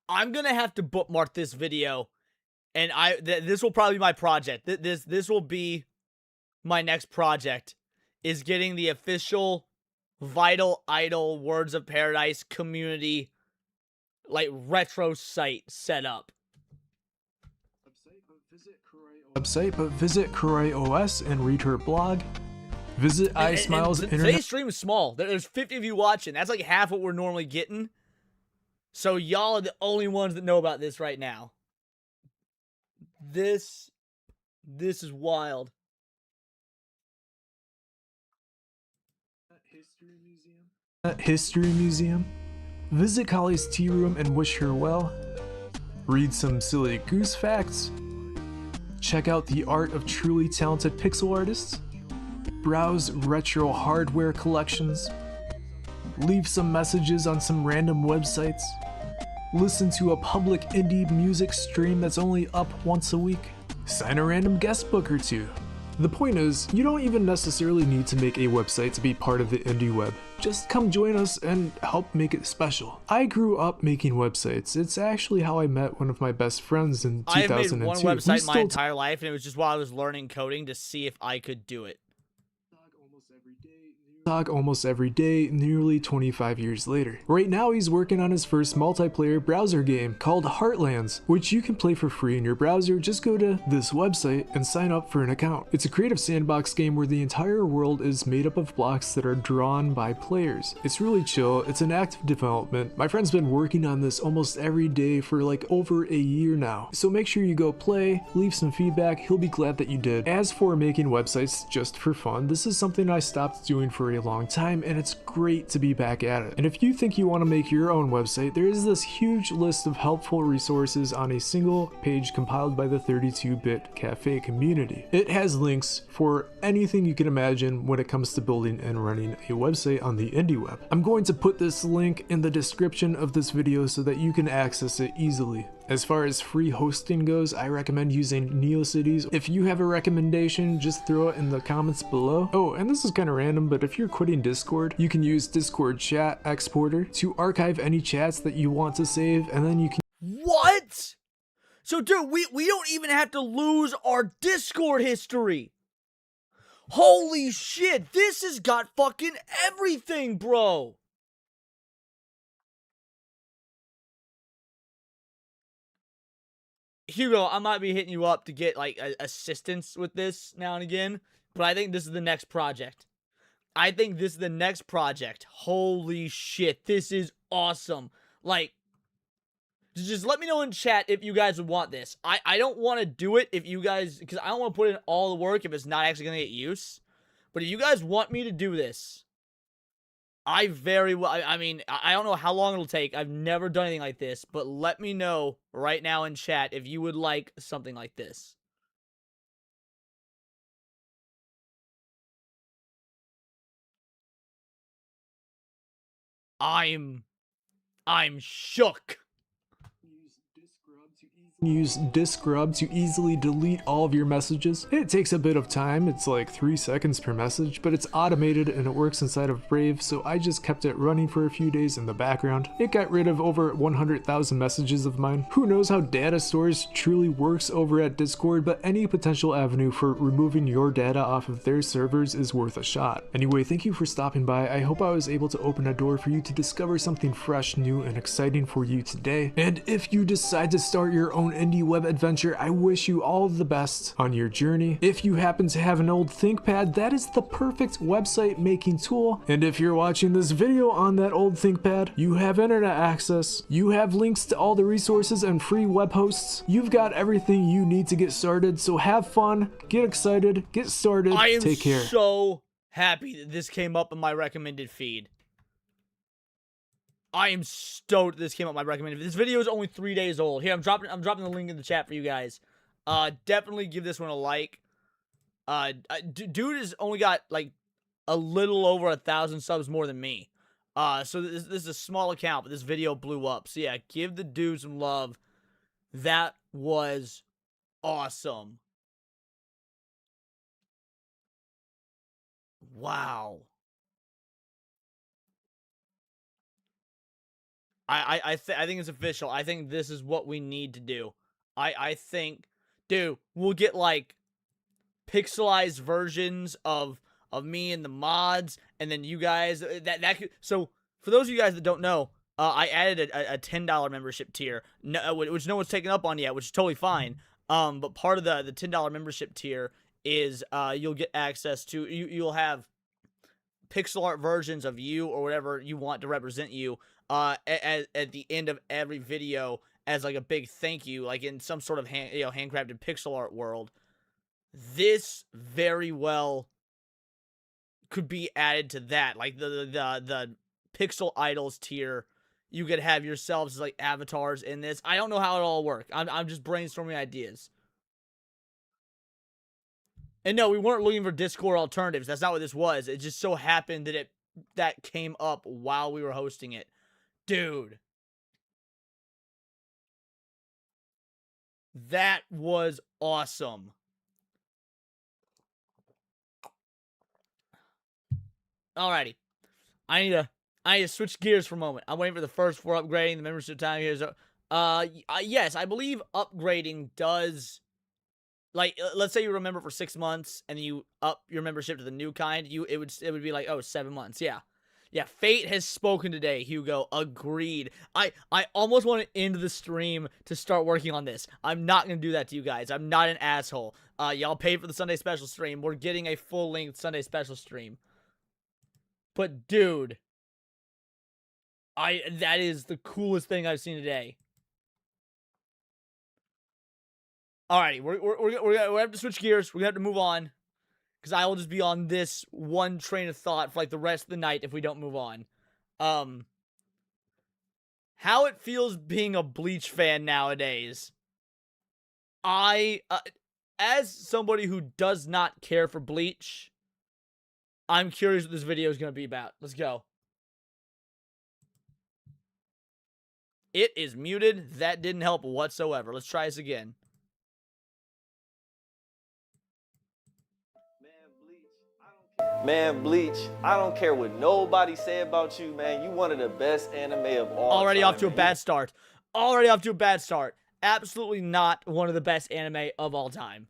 I'm gonna have to bookmark this video, and this will probably be my project. This will be my next project, is getting the official Vital Idol Words of Paradise community, like, retro site set up. Website, but visit Kuroi OS and read her blog. Visit iSmiles Internet. Today's stream is small. There's 50 of you watching. That's like half what we're normally getting. So y'all are the only ones that know about this right now. This is wild. History Museum. Visit Kali's tea room and wish her well. Read some silly goose facts. Check out the art of truly talented pixel artists. Browse retro hardware collections. Leave some messages on some random websites. Listen to a public indie music stream that's only up once a week. Sign a random guest book or two. The point is, you don't even necessarily need to make a website to be part of the indie web. Just come join us and help make it special. I grew up making websites. It's actually how I met one of my best friends in 2002. I have made one website my entire life, and it was just while I was learning coding to see if I could do it. Almost every day, nearly 25 years later. Right now he's working on his first multiplayer browser game called Heartlands, which you can play for free in your browser. Just go to this website and sign up for an account. It's a creative sandbox game where the entire world is made up of blocks that are drawn by players. It's really chill, it's an active development. My friend's been working on this almost every day for like over a year now. So make sure you go play, leave some feedback, he'll be glad that you did. As for making websites just for fun, this is something I stopped doing for a long time, and it's great to be back at it. And if you think you want to make your own website, there is this huge list of helpful resources on a single page compiled by the 32-bit cafe community. It has links for anything you can imagine when it comes to building and running a website on the indie web. I'm going to put this link in the description of this video so that you can access it easily. As far as free hosting goes, I recommend using NeoCities. If you have a recommendation, just throw it in the comments below. Oh, and this is kind of random, but if you're quitting Discord, you can use Discord Chat Exporter to archive any chats that you want to save, and then you can... What? So, dude, we don't even have to lose our Discord history. Holy shit, this has got fucking everything, bro. Hugo, I might be hitting you up to get, like, assistance with this now and again, but I think this is the next project. Holy shit, this is awesome. Like, just let me know in chat if you guys would want this. I don't want to do it if you guys, because I don't want to put in all the work if it's not actually going to get use. But if you guys want me to do this, I mean, I don't know how long it'll take. I've never done anything like this, but let me know right now in chat if you would like something like this. I'm shook. Use Discrub to easily delete all of your messages. It takes a bit of time, it's like 3 seconds per message, but it's automated and it works inside of Brave, so I just kept it running for a few days in the background. It got rid of over 100,000 messages of mine. Who knows how data storage truly works over at Discord, but any potential avenue for removing your data off of their servers is worth a shot. Anyway, thank you for stopping by. I hope I was able to open a door for you to discover something fresh, new, and exciting for you today. And if you you decide to start your own indie web adventure, I wish you all the best on your journey. If you happen to have an old ThinkPad, that is the perfect website making tool. And if you're watching this video on that old ThinkPad, you have internet access. You have links to all the resources and free web hosts. You've got everything you need to get started. So have fun, get excited, get started, take care. I am so happy that this came up in my recommended feed. I am stoked this came up in my recommended feed. This video is only 3 days old. Here, I'm dropping the link in the chat for you guys. Definitely give this one a like. Dude has only got like a little over 1,000 subs more than me. So this is a small account, but this video blew up. So yeah, give the dude some love. That was awesome. Wow. I think it's official. I think this is what we need to do. I think, dude, we'll get like pixelized versions of me and the mods, and then you guys that could, so for those of you guys that don't know, I added a $10 membership tier, which no one's taken up on yet, which is totally fine. But part of the $10 membership tier is you'll get access to, you'll have pixel art versions of you or whatever you want to represent you at the end of every video as like a big thank you, like in some sort of handcrafted pixel art world. This very well could be added to that, like the pixel idols tier. You could have yourselves as like avatars in this. I don't know how it all work. I'm just brainstorming ideas. And no, we weren't looking for Discord alternatives. That's not what this was. It just so happened that that came up while we were hosting it. Dude. That was awesome. Alrighty. I need to switch gears for a moment. I'm waiting for the first 4 upgrading. The membership time here is yes, I believe upgrading does, like, let's say you remember for 6 months and you up your membership to the new kind, it would be like, oh, 7 months. Yeah, fate has spoken today, Hugo. Agreed. I almost want to end the stream to start working on this. I'm not going to do that to you guys. I'm not an asshole. Y'all paid for the Sunday special stream. We're getting a full-length Sunday special stream. But, dude, that is the coolest thing I've seen today. Alrighty, we're gonna have to switch gears. We're gonna have to move on, because I will just be on this one train of thought for like the rest of the night if we don't move on. How it feels being a Bleach fan nowadays. As somebody who does not care for Bleach, I'm curious what this video is gonna be about. Let's go. It is muted. That didn't help whatsoever. Let's try this again. Man, Bleach, I don't care what nobody say about you, man. You one of the best anime of all Already time, off to a man. bad start. Already off to a bad start. Absolutely not one of the best anime of all time.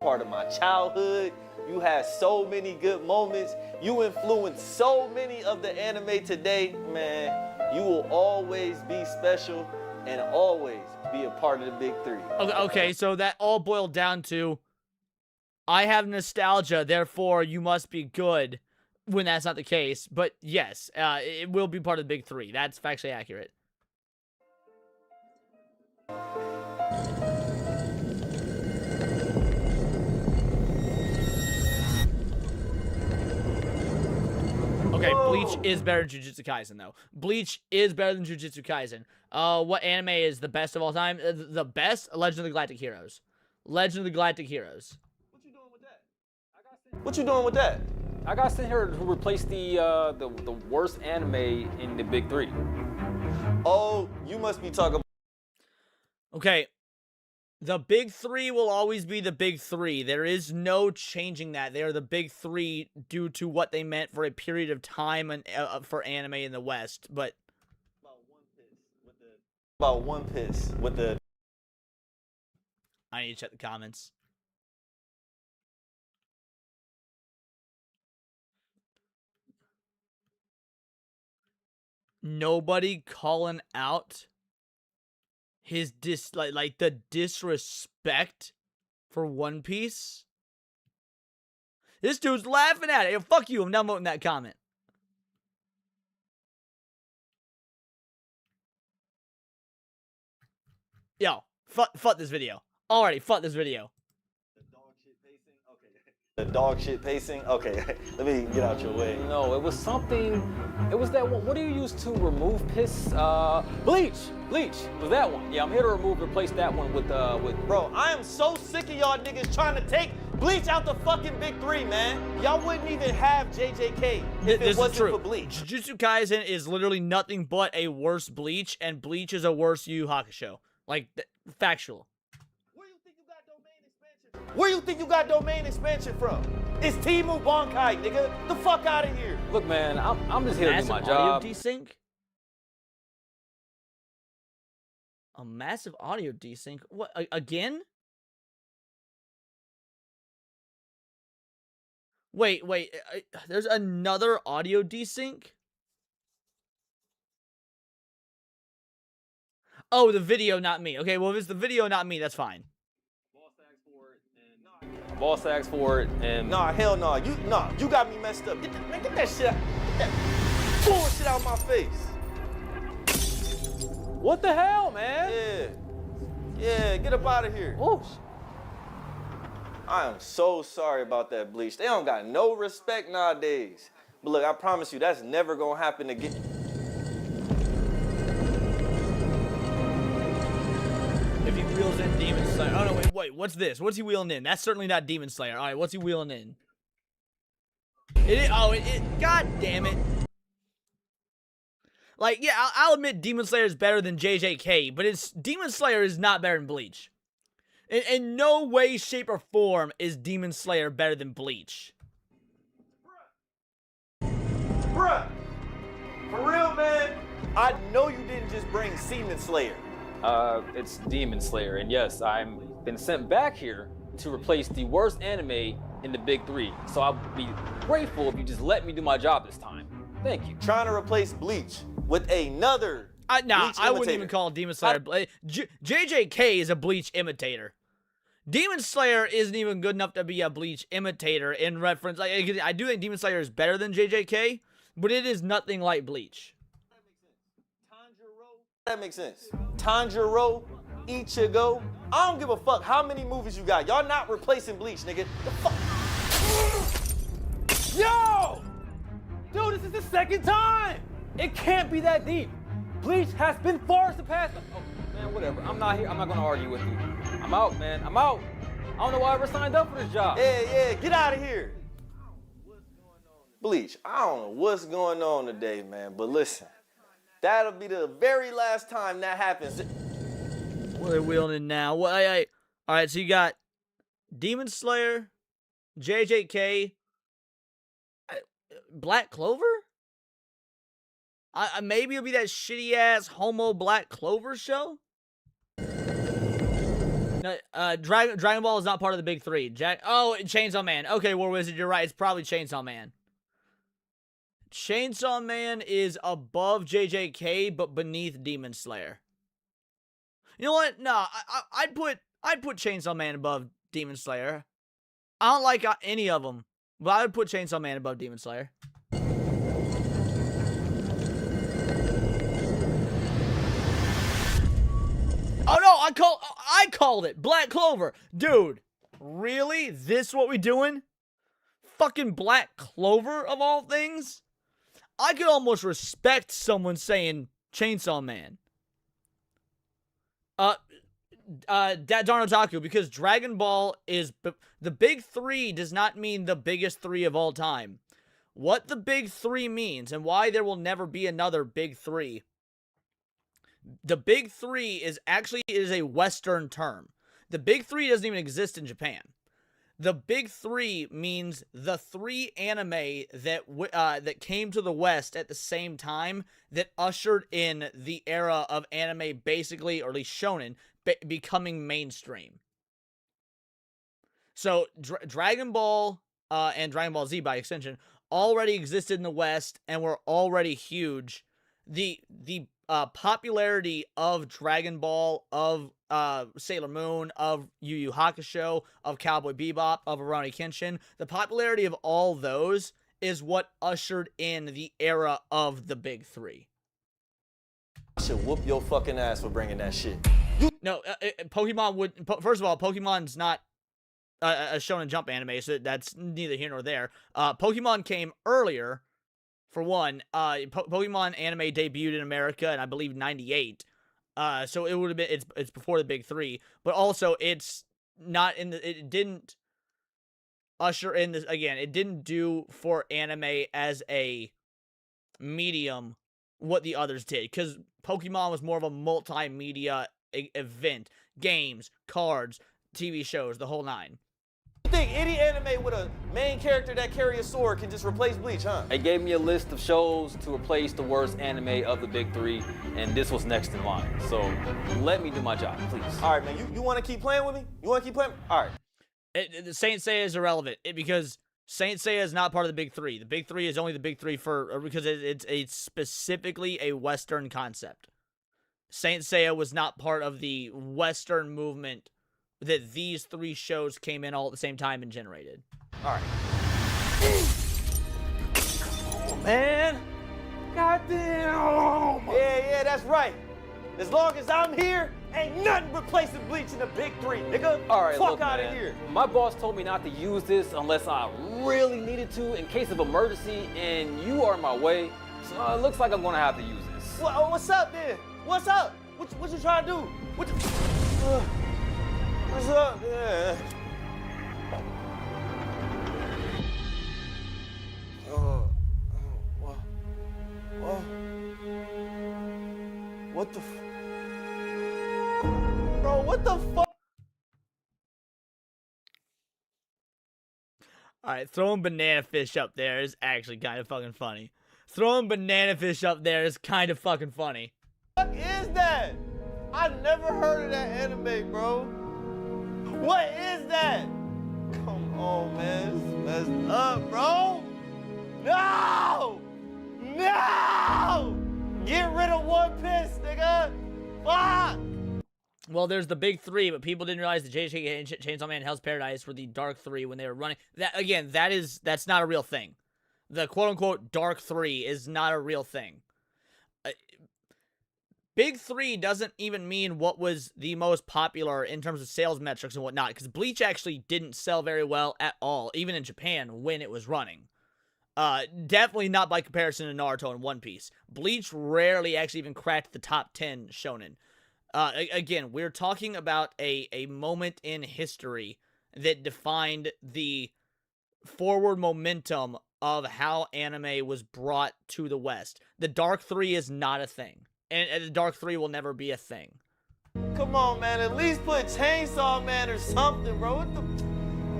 Part of my childhood. You had so many good moments. You influenced so many of the anime today, man. You will always be special and always be a part of the big three. Okay, so that all boiled down to, I have nostalgia, therefore you must be good, when that's not the case. But yes, it will be part of the big three. That's factually accurate. Okay, Bleach is better than Jujutsu Kaisen, though. Bleach is better than Jujutsu Kaisen. What anime is the best of all time? The best? Legend of the Galactic Heroes. Legend of the Galactic Heroes. What you doing with that? I got sent here to replace the worst anime in the big three. Oh, you must be talking about. Okay. The big three will always be the big three. There is no changing that. They are the big three due to what they meant for a period of time and for anime in the West. But About One Piece with the. I need to check the comments. Nobody calling out his like the disrespect for One Piece. This dude's laughing at it. Yo, fuck you. I'm not voting that comment. Yo, fuck this video. Already, fuck this video. The dog shit pacing? Okay, let me get out your way. No, it was something. It was that one. What do you use to remove piss? Bleach. Bleach was that one. Yeah, I'm here to replace that one with. Bro, I am so sick of y'all niggas trying to take Bleach out the fucking big three, man. Y'all wouldn't even have JJK if it wasn't for Bleach. Jujutsu Kaisen is literally nothing but a worse Bleach, and Bleach is a worse Yu Yu Hakusho. Like, factual. Where you think you got domain expansion from? It's Timu Bonkai, nigga. The fuck out of here. Look, man, I'm just here to do my Massive job. audio desync? A massive audio desync? What, again? Wait, there's another audio desync? Oh, the video, not me. Okay, well, if it's the video, not me, that's fine. Boss asked for it, and Nah, hell no. You got me messed up. Get that shit out. Get that bullshit out of my face. What the hell, man? Yeah, get up out of here. Ooh. I am so sorry about that Bleach. They don't got no respect nowadays. But look, I promise you, that's never gonna happen again. If he wheels in Demon Slayer. Oh, no, wait, what's this? What's he wheeling in? That's certainly not Demon Slayer. All right, what's he wheeling in? God damn it. Like, yeah, I'll admit Demon Slayer is better than JJK, but Demon Slayer is not better than Bleach. In no way, shape, or form is Demon Slayer better than Bleach. Bruh, for real, man, I know you didn't just bring Seaman Slayer. It's Demon Slayer, and yes, I'm been sent back here to replace the worst anime in the big three. So I'll be grateful if you just let me do my job this time. Thank you. Trying to replace Bleach with another Bleach I wouldn't imitator. even call Demon Slayer. JJK is a Bleach imitator. Demon Slayer isn't even good enough to be a Bleach imitator in reference. I do think Demon Slayer is better than JJK, but it is nothing like Bleach. That makes sense. Tanjiro, Ichigo. I don't give a fuck how many movies you got. Y'all not replacing Bleach, nigga. The fuck? Yo! Dude, this is the second time! It can't be that deep. Bleach has been far surpassed. Oh, man, whatever. I'm not here. I'm not gonna argue with you. I'm out, man. I'm out. I don't know why I ever signed up for this job. Yeah, get out of here. Bleach, I don't know what's going on today, man, but listen. That'll be the very last time that happens. What are they wheeling in now? All right, so you got Demon Slayer, JJK, Black Clover? Maybe it'll be that shitty ass homo Black Clover show. No, Dragon Ball is not part of the big three. Chainsaw Man. Okay, War Wizard, you're right. It's probably Chainsaw Man. Chainsaw Man is above JJK, but beneath Demon Slayer. You know what? No, I'd put Chainsaw Man above Demon Slayer. I don't like any of them, but I would put Chainsaw Man above Demon Slayer. Oh no, I called it. Black Clover. Dude, really? This what we doing? Fucking Black Clover of all things? I could almost respect someone saying Chainsaw Man. Darn Otaku, because Dragon Ball is... The big three does not mean the biggest three of all time. What the big three means, and why there will never be another big three. The big three is a Western term. The big three doesn't even exist in Japan. The big three means the three anime that came to the West at the same time that ushered in the era of anime basically, or at least shonen, becoming mainstream. So Dragon Ball and Dragon Ball Z by extension already existed in the West and were already huge. The popularity of Dragon Ball, of Sailor Moon, of Yu Yu Hakusho, of Cowboy Bebop, of Rurouni Kenshin, the popularity of all those is what ushered in the era of the big three. I should whoop your fucking ass for bringing that shit. No, Pokemon would. First of all, Pokemon's not a Shonen Jump anime, so that's neither here nor there. Pokemon came earlier, for one. Pokemon anime debuted in America in, I believe, '98. So it would have been it's before the big three, but also it's not in the. It didn't usher in this again. It didn't do for anime as a medium what the others did, because Pokemon was more of a multimedia event, games, cards, TV shows, the whole nine. You think any anime with a main character that carry a sword can just replace Bleach, huh? They gave me a list of shows to replace the worst anime of the big three, and this was next in line. So let me do my job, please. All right, man. You want to keep playing with me? You want to keep playing? All right. The Saint Seiya is irrelevant because Saint Seiya is not part of the big three. The big three is only the big three because it's specifically a Western concept. Saint Seiya was not part of the Western movement that these three shows came in all at the same time and generated. All right. Oh, man. Goddamn. Yeah, that's right. As long as I'm here, ain't nothing replacing Bleach in the big three, nigga. All right, fuck look, out of man. here. My boss told me not to use this unless I really needed to in case of emergency, and you are in my way, so it looks like I'm gonna have to use this. What's up, then? What's up? What you trying to do? What's up, man? What the Bro, what the fuck? Alright, throwing banana fish up there is actually kind of fucking funny. Throwing banana fish up there is kind of fucking funny. What is that? I never heard of that anime, bro. What is that? Come on, man. This is messed up, bro. No! No! Get rid of One Piece, nigga. Fuck! Well, there's the big three, but people didn't realize that JJK and Chainsaw Man and Hell's Paradise were the Dark Three when they were running. That again, that's not a real thing. The quote-unquote Dark Three is not a real thing. Big Three doesn't even mean what was the most popular in terms of sales metrics and whatnot, because Bleach actually didn't sell very well at all, even in Japan when it was running. Definitely not by comparison to Naruto and One Piece. Bleach rarely actually even cracked the top 10 shonen. Again, we're talking about a moment in history that defined the forward momentum of how anime was brought to the West. The Dark Three is not a thing. And the Dark Three will never be a thing. Come on, man. At least put Chainsaw Man or something, bro. What the...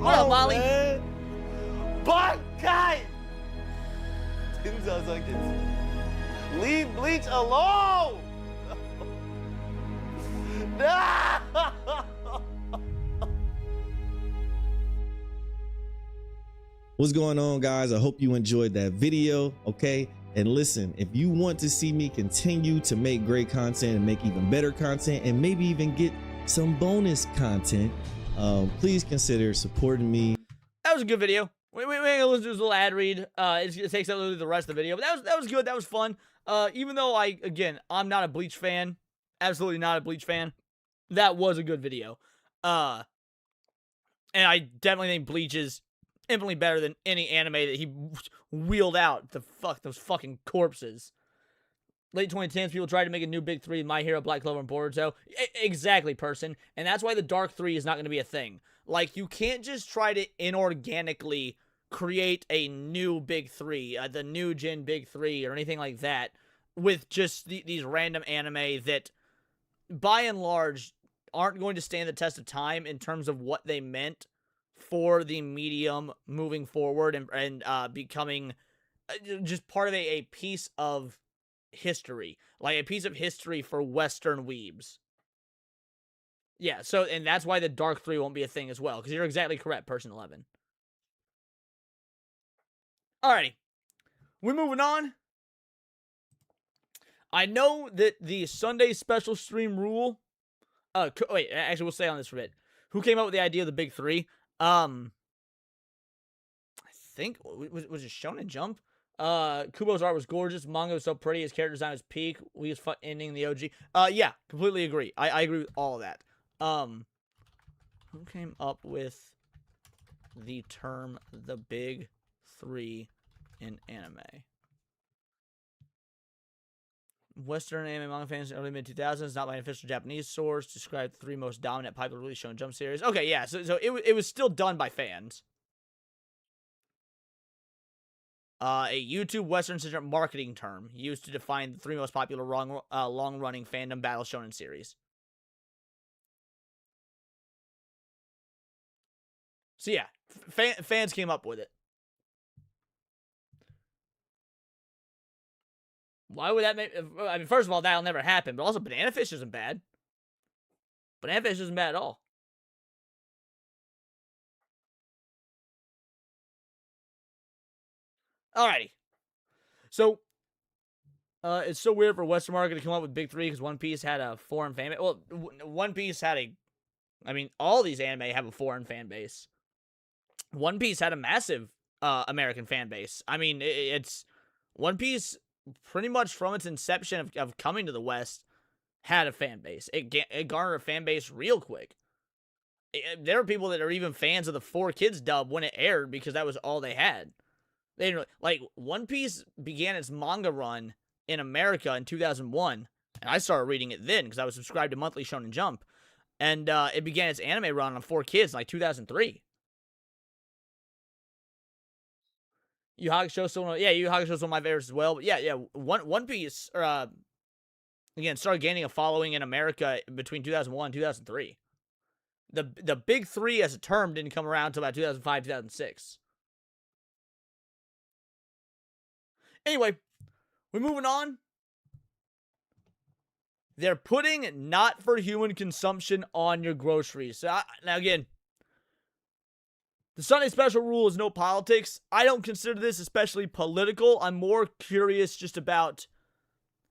What up, Molly? Man. But, guys! Leave Bleach alone! No! What's going on, guys? I hope you enjoyed that video, okay? And listen, if you want to see me continue to make great content and make even better content and maybe even get some bonus content, please consider supporting me. That was a good video. We ain't gonna listen to this little ad read. It takes up the rest of the video, but that was good. That was fun. Even though I'm not a Bleach fan, absolutely not a Bleach fan. That was a good video. And I definitely think Bleach is infinitely better than any anime that he wheeled out. Those fucking corpses. Late 2010s, people tried to make a new big three: My Hero, Black Clover, and Boruto. Exactly, person. And that's why the Dark Three is not going to be a thing. Like, you can't just try to inorganically create a new big three, the new gen big three, or anything like that, with just these random anime that, by and large, aren't going to stand the test of time in terms of what they meant for the medium moving forward and becoming just part of a piece of history, like a piece of history for Western weebs. Yeah, so, and that's why the Dark Three won't be a thing as well, because you're exactly correct, Person 11. Alrighty, we're moving on. I know that the Sunday special stream rule. Wait, actually, we'll stay on this for a bit. Who came up with the idea of the big three? I think was it Shonen Jump? Kubo's art was gorgeous. Manga was so pretty. His character design was peak. We was ending the OG. Yeah, completely agree. I agree with all of that. Who came up with the term the big three in anime? Western anime manga fans in the early mid-2000s, not by an official Japanese source, described the three most dominant popularly shown Jump series. Okay, yeah, so it was still done by fans. A YouTube Western-centric marketing term used to define the three most popular long-running fandom battle shonen series. So yeah, fans came up with it. Why would that make... I mean, first of all, that'll never happen, but also Banana Fish isn't bad. Banana Fish isn't bad at all. Alrighty. So, it's so weird for Western market to come up with big three because One Piece had a foreign fan base. Well, One Piece had a... I mean, all these anime have a foreign fan base. One Piece had a massive American fan base. I mean, it's... One Piece, pretty much from its inception of coming to the West, had a fan base. It garnered a fan base real quick. There are people that are even fans of the 4Kids dub when it aired because that was all they had. They didn't like One Piece began its manga run in America in 2001, and I started reading it then because I was subscribed to Monthly Shonen Jump, and it began its anime run on 4Kids in like 2003. Yu Hakusho is one of my favorites as well. But yeah, One Piece again started gaining a following in America between 2001 and 2003. The big three as a term didn't come around until about 2005, 2006. Anyway, we're moving on. They're putting not for human consumption on your groceries. So now again, the Sunday special rule is no politics. I don't consider this especially political. I'm more curious just about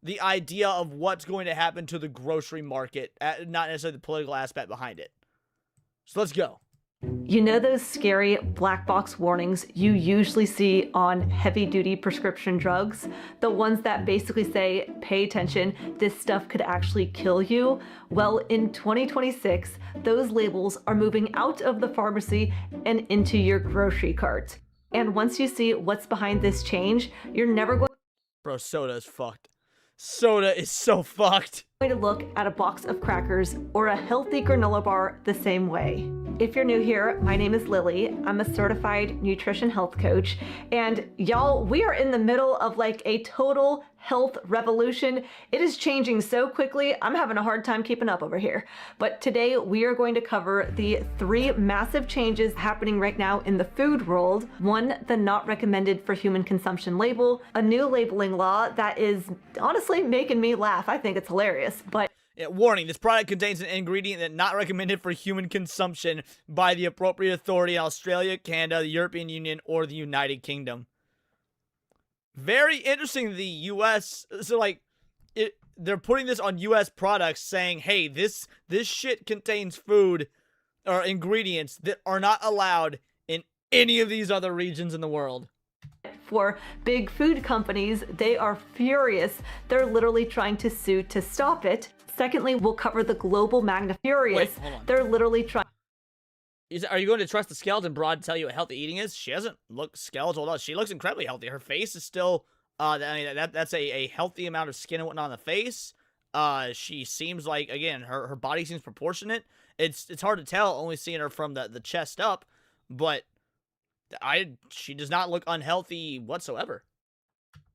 the idea of what's going to happen to the grocery market, not necessarily the political aspect behind it. So let's go. You know those scary black box warnings you usually see on heavy-duty prescription drugs? The ones that basically say, pay attention, this stuff could actually kill you? Well, in 2026, those labels are moving out of the pharmacy and into your grocery cart. And once you see what's behind this change, you're never going Bro, soda is fucked. Soda is so fucked. to look at a box of crackers or a healthy granola bar the same way. If you're new here, my name is Lily. I'm a certified nutrition health coach, and y'all, we are in the middle of like a total health revolution. It is changing so quickly, I'm having a hard time keeping up over here. But today we are going to cover the 3 massive changes happening right now in the food world. 1, the not recommended for human consumption label, a new labeling law that is honestly making me laugh. I think it's hilarious, but Yeah, warning, this product contains an ingredient that not recommended for human consumption by the appropriate authority in Australia, Canada, the European Union, or the United Kingdom. Very interesting, the US, so like, they're putting this on US products saying, hey, this shit contains food or ingredients that are not allowed in any of these other regions in the world. for big food companies, they are furious. They're literally trying to sue to stop it. Secondly, we'll cover the global furious. Wait, hold on. They're literally trying. Are you going to trust the skeleton broad to tell you what healthy eating is? She doesn't look skeletal at all. She looks incredibly healthy. Her face is still, I mean, that's a healthy amount of skin and whatnot on the face. She seems like, again, her body seems proportionate. It's hard to tell only seeing her from the chest up, but she does not look unhealthy whatsoever.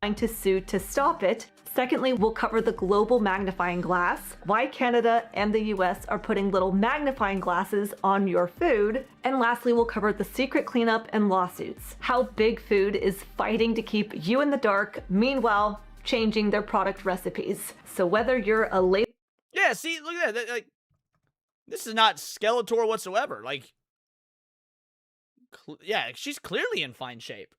Trying to sue to stop it. Secondly, we'll cover the global magnifying glass, why Canada and the US are putting little magnifying glasses on your food. And lastly, we'll cover the secret cleanup and lawsuits, how big food is fighting to keep you in the dark, meanwhile changing their product recipes. So whether you're a label... Yeah, see, look at that. Like, this is not Skeletor whatsoever. Like, yeah, she's clearly in fine shape.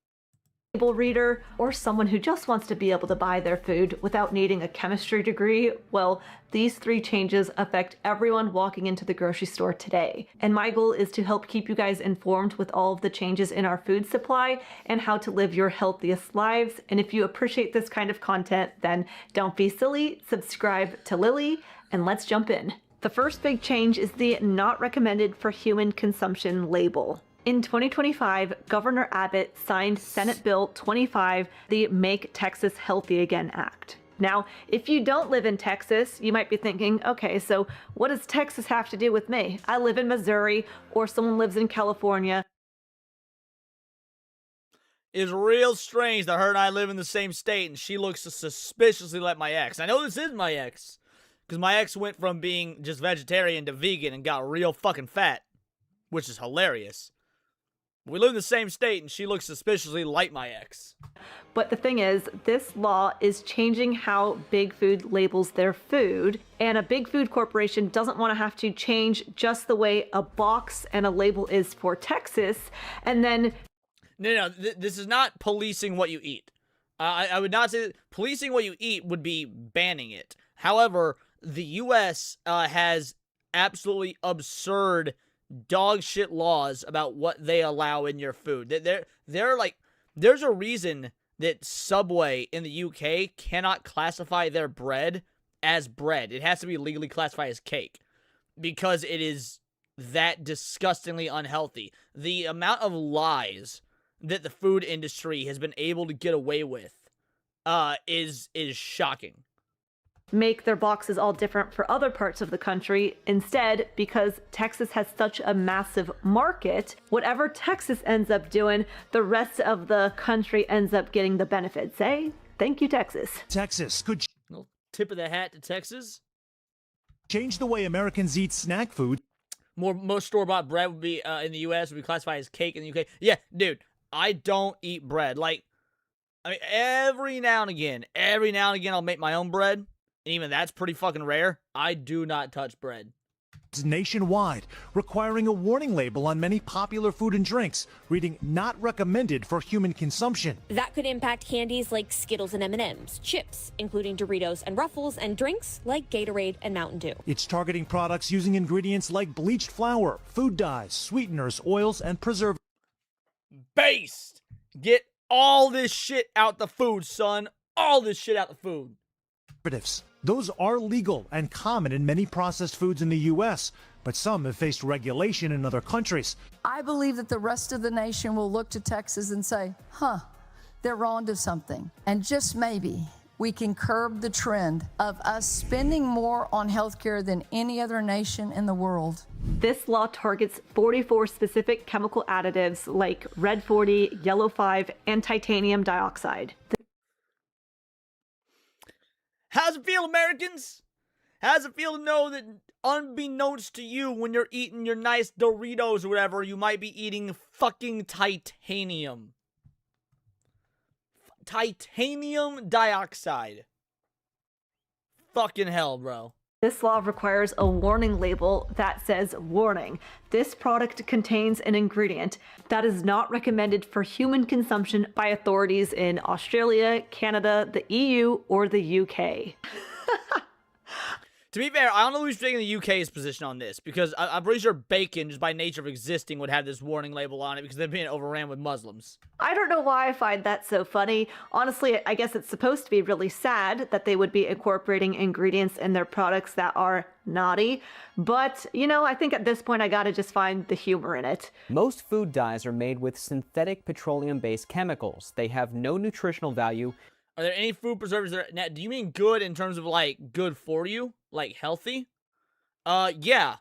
label reader, or someone who just wants to be able to buy their food without needing a chemistry degree, well, these 3 changes affect everyone walking into the grocery store today. And my goal is to help keep you guys informed with all of the changes in our food supply and how to live your healthiest lives. And if you appreciate this kind of content, then don't be silly, subscribe to Lily, and let's jump in. The first big change is the not recommended for human consumption label. In 2025, Governor Abbott signed Senate Bill 25, the Make Texas Healthy Again Act. Now, if you don't live in Texas, you might be thinking, okay, so what does Texas have to do with me? I live in Missouri, or someone lives in California. It's real strange that her and I live in the same state and she looks suspiciously like my ex. I know this is my ex, because my ex went from being just vegetarian to vegan and got real fucking fat, which is hilarious. We live in the same state and she looks suspiciously like my ex. But the thing is, this law is changing how Big Food labels their food, and a big food corporation doesn't want to have to change just the way a box and a label is for Texas, and then... No, this is not policing what you eat. I would not say that policing what you eat would be banning it. However, the U.S. Has absolutely absurd dog shit laws about what they allow in your food. They're like, there's a reason that Subway in the UK cannot classify their bread as bread. It has to be legally classified as cake because it is that disgustingly unhealthy. The amount of lies that the food industry has been able to get away with is shocking. Make their boxes all different for other parts of the country. Instead, because Texas has such a massive market, whatever Texas ends up doing, the rest of the country ends up getting the benefits, eh? Thank you, Texas. Texas could Little tip of the hat to Texas. change the way Americans eat snack food. Most store-bought bread would be in the U.S. would be classified as cake in the UK. Yeah, dude, I don't eat bread. Like, I mean, every now and again, I'll make my own bread. And even that's pretty fucking rare. I do not touch bread. Nationwide, requiring a warning label on many popular food and drinks, reading not recommended for human consumption. That could impact candies like Skittles and M&Ms, chips, including Doritos and Ruffles, and drinks like Gatorade and Mountain Dew. It's targeting products using ingredients like bleached flour, food dyes, sweeteners, oils, and preservatives. Based! Get all this shit out the food, son. All this shit out the food. Those are legal and common in many processed foods in the U.S., but some have faced regulation in other countries. I believe that the rest of the nation will look to Texas and say, they're onto something. And just maybe we can curb the trend of us spending more on healthcare than any other nation in the world. This law targets 44 specific chemical additives like Red 40, Yellow 5, and titanium dioxide. How's it feel, Americans? How's it feel to know that unbeknownst to you, when you're eating your nice Doritos or whatever, you might be eating fucking titanium? Titanium dioxide. Fucking hell, bro. This law requires a warning label that says, warning, this product contains an ingredient that is not recommended for human consumption by authorities in Australia, Canada, the EU, or the UK. To be fair, I don't know who's taking the UK's position on this, because I'm pretty sure bacon, just by nature of existing, would have this warning label on it because they're being overran with Muslims. I don't know why I find that so funny. Honestly, I guess it's supposed to be really sad that they would be incorporating ingredients in their products that are naughty. But, you know, I think at this point I gotta just find the humor in it. Most food dyes are made with synthetic petroleum-based chemicals. They have no nutritional value. Are there any food preservatives that are... Now, do you mean good in terms of, like, good for you? Like, healthy? Yeah.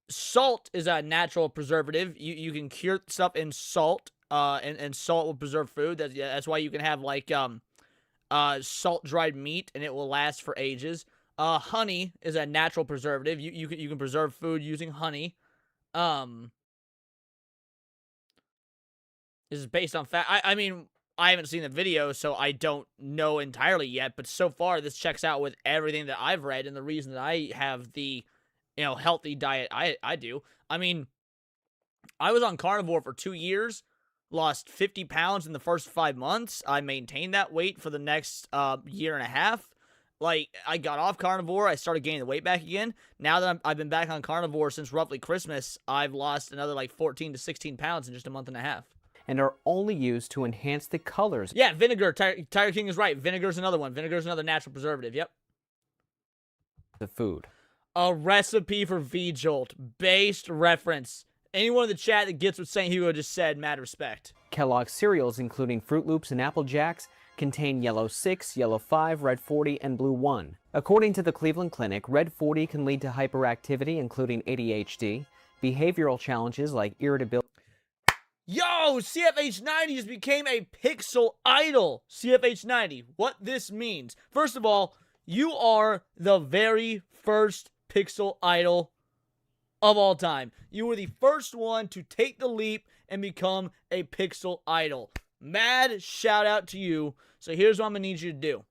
Salt is a natural preservative. You can cure stuff in salt, and salt will preserve food. That's why you can have, like, salt-dried meat, and it will last for ages. Honey is a natural preservative. You can preserve food using honey. This is based on fact. I mean... I haven't seen the video, so I don't know entirely yet, but so far this checks out with everything that I've read and the reason that I have the, you know, healthy diet I do. I mean, I was on carnivore for 2 years. lost 50 pounds in the first 5 months. I maintained that weight for the next year and a half. Like, I got off carnivore. I started gaining the weight back again. Now that I've been back on carnivore since roughly Christmas, I've lost another like 14 to 16 pounds in just a month and a half. And are only used to enhance the colors. Yeah, vinegar. Tiger King is right. Vinegar's another one. Vinegar's another natural preservative. Yep. The food. A recipe for V-Jolt. Based reference. Anyone in the chat that gets what St. Hugo just said, mad respect. Kellogg's cereals, including Fruit Loops and Apple Jacks, contain yellow 6, yellow 5, red 40, and blue 1. According to the Cleveland Clinic, red 40 can lead to hyperactivity, including ADHD, behavioral challenges like irritability. Yo, CFH90 just became a pixel idol. CFH90, what this means. First of all, you are the very first pixel idol of all time. You were the first one to take the leap and become a pixel idol. Mad shout out to you. So here's what I'm going to need you to do.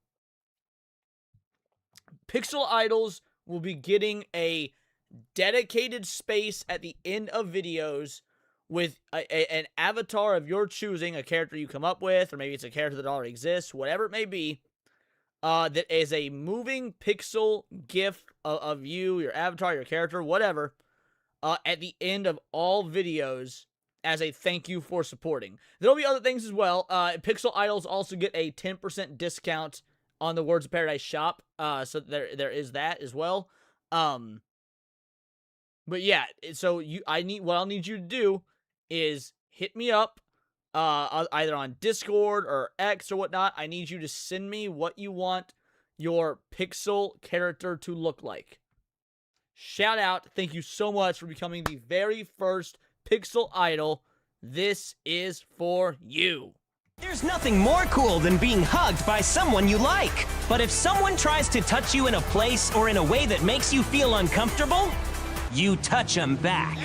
Pixel idols will be getting a dedicated space at the end of videos with an avatar of your choosing, a character you come up with, or maybe it's a character that already exists, whatever it may be, that is a moving pixel GIF of you, your avatar, your character, whatever, at the end of all videos as a thank you for supporting. There'll be other things as well. Pixel idols also get a 10% discount on the Words of Paradise shop, so there is that as well. But yeah, so what I'll need you to do is hit me up, either on Discord or X or whatnot. I need you to send me what you want your pixel character to look like. Shout out. Thank you so much for becoming the very first pixel idol. This is for you. There's nothing more cool than being hugged by someone you like. But if someone tries to touch you in a place or in a way that makes you feel uncomfortable, you touch them back.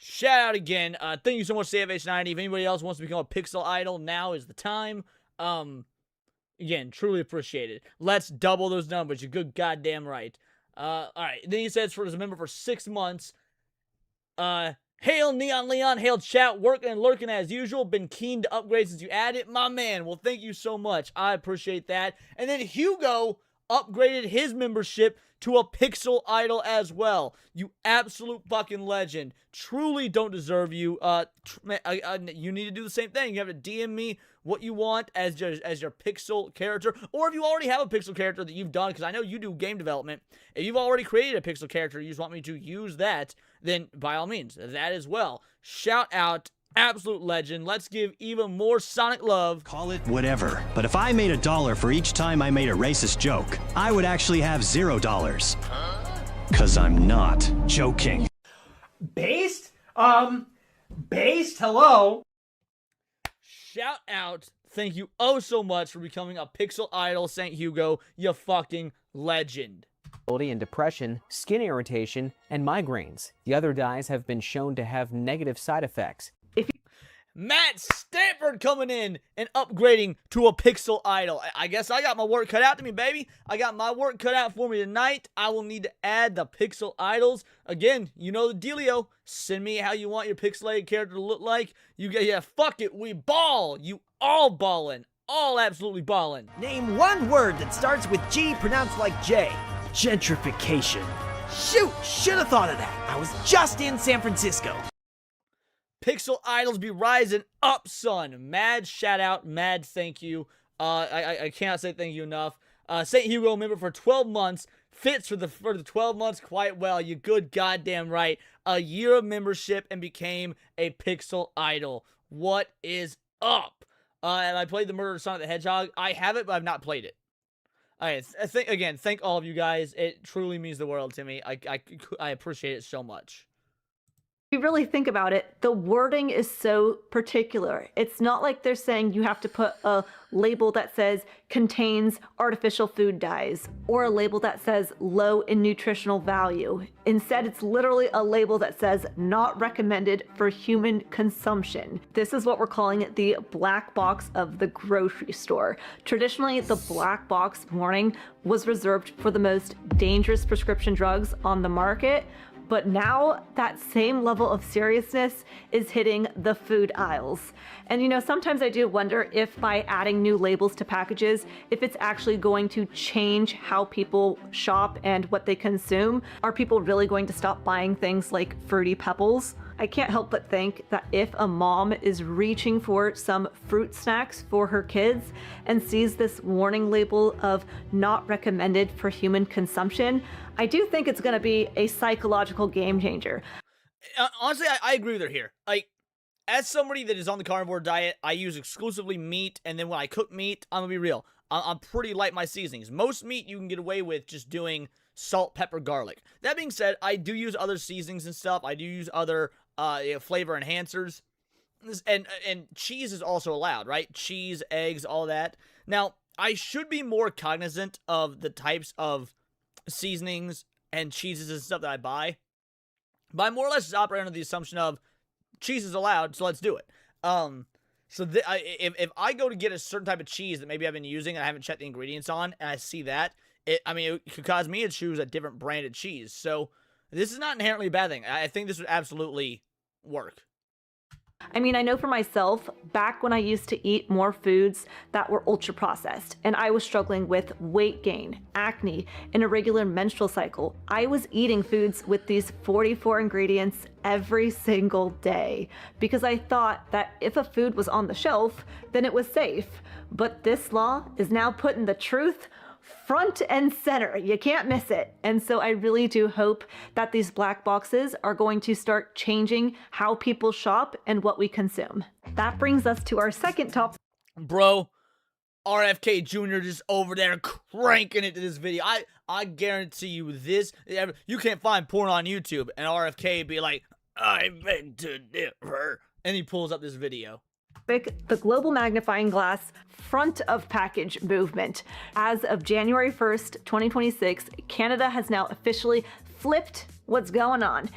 Shout out again. Thank you so much, CFH90. If anybody else wants to become a pixel idol, now is the time. Again, truly appreciate it. Let's double those numbers. You're good goddamn right. Alright. Then he says, as a member for 6 months. Hail Neon Leon, hail chat, working and lurking as usual. Been keen to upgrade since you added. My man, well, thank you so much. I appreciate that. And then Hugo upgraded his membership to a pixel idol as well. You absolute fucking legend. Truly don't deserve you. You need to do the same thing. You have to DM me what you want as your pixel character, or if you already have a pixel character that you've done, because I know you do game development. If you've already created a pixel character, you just want me to use that, then by all means, that as well. Shout out, absolute legend. Let's give even more Sonic love. Call it whatever, but if I made $1 for each time I made a racist joke, I would actually have $0. 'Cause I'm not joking. Based? Based? Hello? Shout out. Thank you oh so much for becoming a pixel idol, St. Hugo. You fucking legend. And depression, skin irritation, and migraines. The other dyes have been shown to have negative side effects. Matt Stanford coming in and upgrading to a pixel idol. I guess I got my work cut out to me, baby. I got my work cut out for me tonight. I will need to add the pixel idols. Again, you know the dealio. Send me how you want your pixelated character to look like. You get, yeah, fuck it, we ball. You all ballin'. All absolutely ballin'. Name one word that starts with G pronounced like J. Gentrification. Shoot, should have thought of that. I was just in San Francisco. Pixel idols be rising up, son. Mad shout out, mad thank you. I cannot say thank you enough. St. Hugo member for 12 months. Fits for the 12 months quite well. You good goddamn right. A year of membership and became a pixel idol. What is up? And I played the Murder of Sonic the Hedgehog. I have it, but I've not played it. Again, thank all of you guys. It truly means the world to me. I appreciate it so much. If you really think about it, the wording is so particular. It's not like they're saying you have to put a label that says contains artificial food dyes or a label that says low in nutritional value. Instead, it's literally a label that says not recommended for human consumption. This is what we're calling it, the black box of the grocery store. Traditionally, the black box warning was reserved for the most dangerous prescription drugs on the market. But now that same level of seriousness is hitting the food aisles. And you know, sometimes I do wonder if by adding new labels to packages, if it's actually going to change how people shop and what they consume. Are people really going to stop buying things like Fruity Pebbles? I can't help but think that if a mom is reaching for some fruit snacks for her kids and sees this warning label of not recommended for human consumption, I do think it's going to be a psychological game changer. Honestly, I agree with her here. Like, as somebody that is on the carnivore diet, I use exclusively meat, and then when I cook meat, I'm gonna be real, I'm pretty light my seasonings. Most meat you can get away with just doing salt, pepper, garlic. That being said, I do use other seasonings and stuff. I do use other flavor enhancers, and cheese is also allowed, right? Cheese, eggs, all that. Now, I should be more cognizant of the types of seasonings and cheeses and stuff that I buy, but I more or less just operate under the assumption of cheese is allowed, so let's do it. So if I go to get a certain type of cheese that maybe I've been using and I haven't checked the ingredients on, and I see that, it could cause me to choose a different branded cheese. So this is not inherently a bad thing. I think this would absolutely work. I mean, I know for myself, back when I used to eat more foods that were ultra processed and I was struggling with weight gain, acne, and irregular menstrual cycle, I was eating foods with these 44 ingredients every single day because I thought that if a food was on the shelf, then it was safe. But this law is now putting the truth front and center. You can't miss it. And so I really do hope that these black boxes are going to start changing how people shop and what we consume. That brings us to our second topic. Bro, RFK Jr. just over there cranking it to this video. I guarantee you this, you can't find porn on YouTube and RFK be like, I beg to differ. And he pulls up this video. The global magnifying glass front of package movement. As of January 1st, 2026, Canada has now officially flipped what's going on.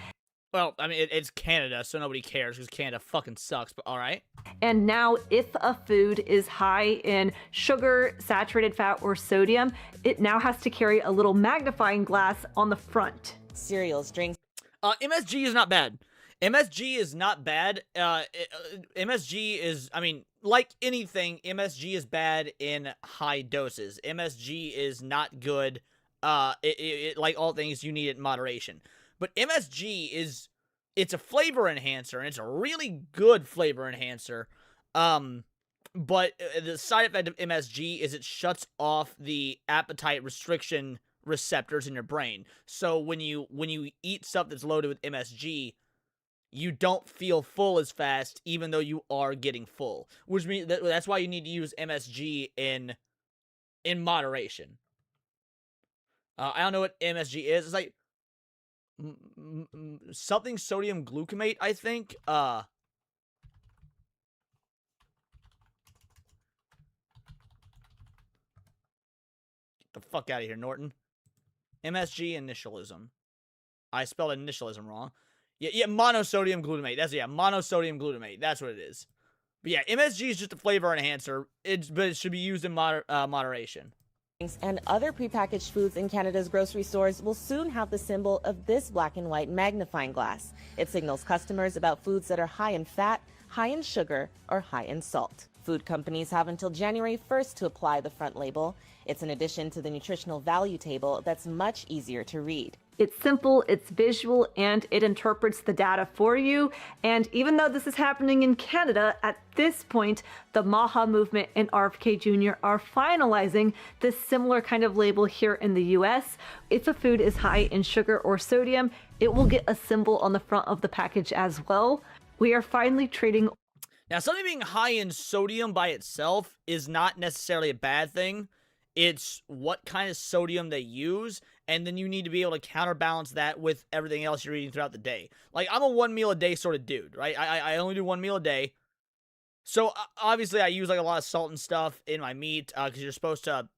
Well, I mean, it's Canada, so nobody cares because Canada fucking sucks, but all right. And now if a food is high in sugar, saturated fat, or sodium, it now has to carry a little magnifying glass on the front. Cereals, drinks. MSG is not bad. MSG is not bad. MSG is, I mean, like anything, MSG is bad in high doses. MSG is not good. Like all things, you need it in moderation. But MSG it's a flavor enhancer, and it's a really good flavor enhancer. But the side effect of MSG is it shuts off the appetite restriction receptors in your brain. So when you eat stuff that's loaded with MSG, you don't feel full as fast, even though you are getting full. Which means that's why you need to use MSG in moderation. I don't know what MSG is. It's like something sodium glutamate, I think. Get the fuck out of here, Norton. MSG initialism. I spelled initialism wrong. Yeah, monosodium glutamate. Monosodium glutamate. That's what it is. But yeah, MSG is just a flavor enhancer. But it should be used in moderation. And other prepackaged foods in Canada's grocery stores will soon have the symbol of this black and white magnifying glass. It signals customers about foods that are high in fat, high in sugar, or high in salt. Food companies have until January 1st to apply the front label. It's an addition to the nutritional value table that's much easier to read. It's simple, it's visual, and it interprets the data for you. And even though this is happening in Canada, at this point, the MAHA movement and RFK Jr. are finalizing this similar kind of label here in the US. If a food is high in sugar or sodium, it will get a symbol on the front of the package as well. We are finally treating... Now, something being high in sodium by itself is not necessarily a bad thing. It's what kind of sodium they use, and then you need to be able to counterbalance that with everything else you're eating throughout the day. Like, I'm a 1 meal a day sort of dude, right? I only do 1 meal a day. So, obviously, I use, like, a lot of salt and stuff in my meat, because you're supposed to...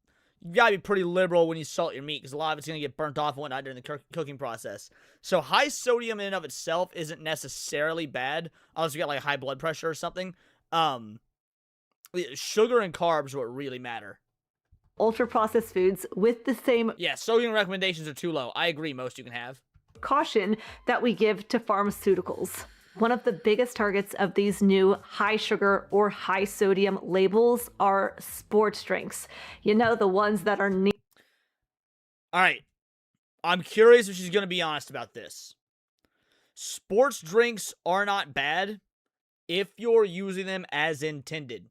You gotta be pretty liberal when you salt your meat, because a lot of it's gonna get burnt off and whatnot during the cooking process. So, high sodium in and of itself isn't necessarily bad, unless you got, like, high blood pressure or something. Sugar and carbs are what really matter. Ultra-processed foods with the same... Yeah, sodium recommendations are too low. I agree, most you can have. caution that we give to pharmaceuticals. One of the biggest targets of these new high sugar or high sodium labels are sports drinks. You know, the ones that are All right. I'm curious if she's going to be honest about this. Sports drinks are not bad if you're using them as intended.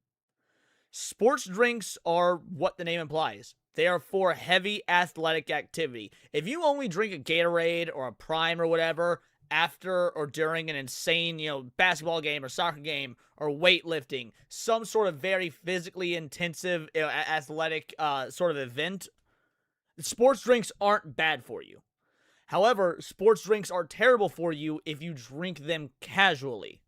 Sports drinks are what the name implies. They are for heavy athletic activity. If you only drink a Gatorade or a Prime or whatever after or during an insane, basketball game or soccer game or weightlifting, some sort of very physically intensive, athletic sort of event, sports drinks aren't bad for you. However, sports drinks are terrible for you if you drink them casually.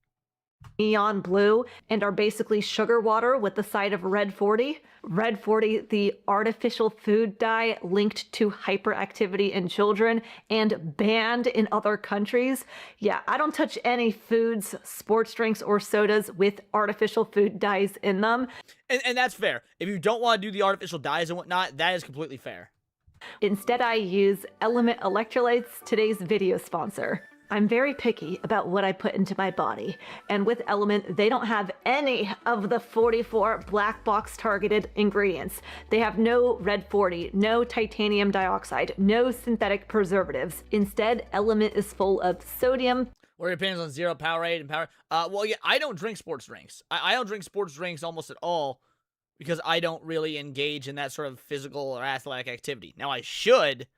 Neon blue and are basically sugar water with the side of Red 40. Red 40, the artificial food dye linked to hyperactivity in children and banned in other countries. Yeah, I don't touch any foods, sports drinks, or sodas with artificial food dyes in them. And that's fair. If you don't want to do the artificial dyes and whatnot, that is completely fair. Instead, I use Element Electrolytes, today's video sponsor. I'm very picky about what I put into my body, and with Element, they don't have any of the 44 black box targeted ingredients. They have no Red 40, no titanium dioxide, no synthetic preservatives. Instead, Element is full of sodium. Or it depends on zero Powerade and power. Well, yeah, I don't drink sports drinks. I don't drink sports drinks almost at all because I don't really engage in that sort of physical or athletic activity. Now, I should.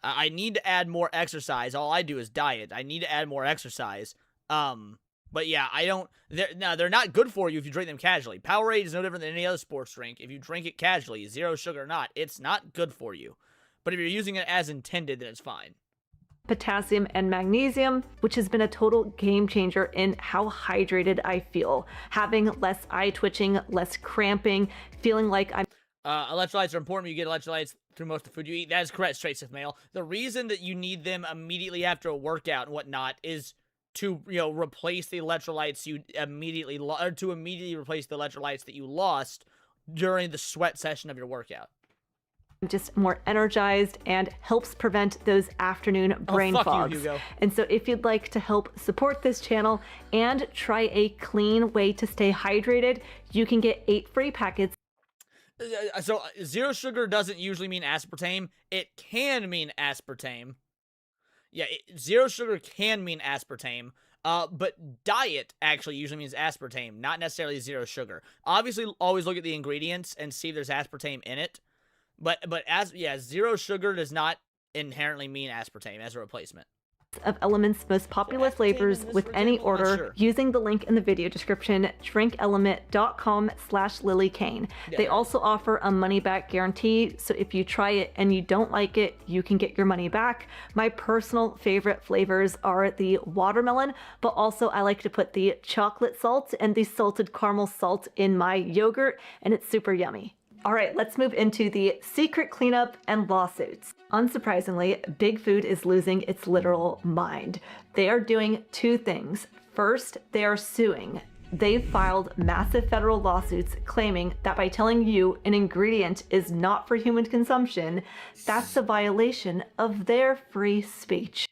I need to add more exercise. All I do is diet. I need to add more exercise. But yeah, I don't. They're not good for you if you drink them casually. Powerade is no different than any other sports drink. If you drink it casually, zero sugar or not, it's not good for you. But if you're using it as intended, then it's fine. Potassium and magnesium, which has been a total game changer in how hydrated I feel. Having less eye twitching, less cramping, feeling like I'm... Electrolytes are important. You get electrolytes through most of the food you eat. That is correct, Straight Sith Mail. The reason that you need them immediately after a workout and whatnot is to, replace the electrolytes you immediately replace the electrolytes that you lost during the sweat session of your workout. Just more energized and helps prevent those afternoon brain fogs. You, Hugo. And so if you'd like to help support this channel and try a clean way to stay hydrated, you can get 8 free packets. So zero sugar doesn't usually mean aspartame. It can mean aspartame. Yeah, zero sugar can mean aspartame. But diet actually usually means aspartame, not necessarily zero sugar. Obviously, always look at the ingredients and see if there's aspartame in it. But zero sugar does not inherently mean aspartame as a replacement. Of Element's most popular flavors with any order using the link in the video description, drinkelement.com/LilyKane. They also offer a money-back guarantee, so if you try it and you don't like it, you can get your money back. My personal favorite flavors are the watermelon, but also I like to put the chocolate salt and the salted caramel salt in my yogurt, and it's super yummy. All right, let's move into the secret cleanup and lawsuits. Unsurprisingly, Big Food is losing its literal mind. They are doing 2 things. First, they are suing. They've filed massive federal lawsuits claiming that by telling you an ingredient is not for human consumption, that's a violation of their free speech.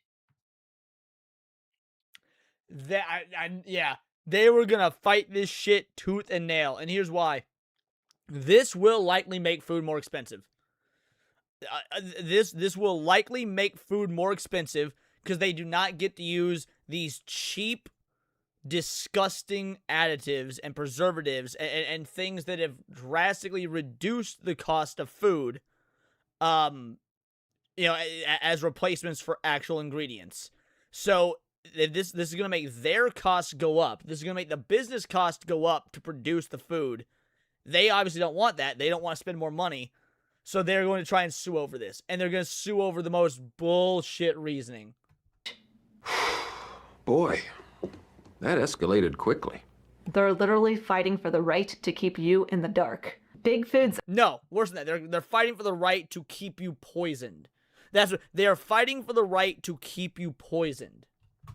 They were gonna fight this shit tooth and nail, and here's why. This will likely make food more expensive. This will likely make food more expensive because they do not get to use these cheap, disgusting additives and preservatives and things that have drastically reduced the cost of food, as replacements for actual ingredients. So this is going to make their costs go up. This is going to make the business cost go up to produce the food. They obviously don't want that. They don't want to spend more money. So they're going to try and sue over this. And they're going to sue over the most bullshit reasoning. Boy, that escalated quickly. They're literally fighting for the right to keep you in the dark. Big Food's... No, worse than that. They're fighting for the right to keep you poisoned. That's what... They are fighting for the right to keep you poisoned.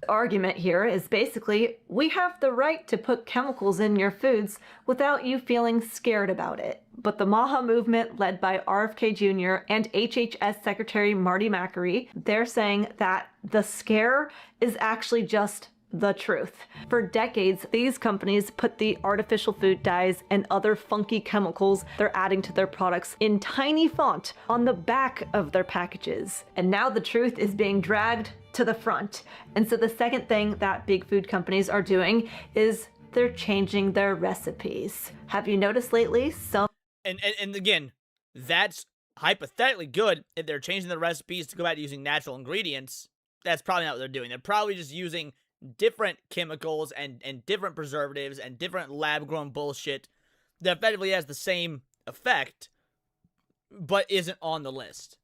Argument here is basically we have the right to put chemicals in your foods without you feeling scared about it. But the MAHA movement, led by RFK Jr. and HHS Secretary Marty Makary, they're saying that the scare is actually just the truth. For decades, these companies put the artificial food dyes and other funky chemicals they're adding to their products in tiny font on the back of their packages. And now the truth is being dragged to the front. And so the second thing that big food companies are doing is they're changing their recipes. Have you noticed lately some... And again, that's hypothetically good if they're changing the recipes to go back to using natural ingredients. That's probably not what they're doing. They're probably just using different chemicals and different preservatives and different lab-grown bullshit that effectively has the same effect, but isn't on the list.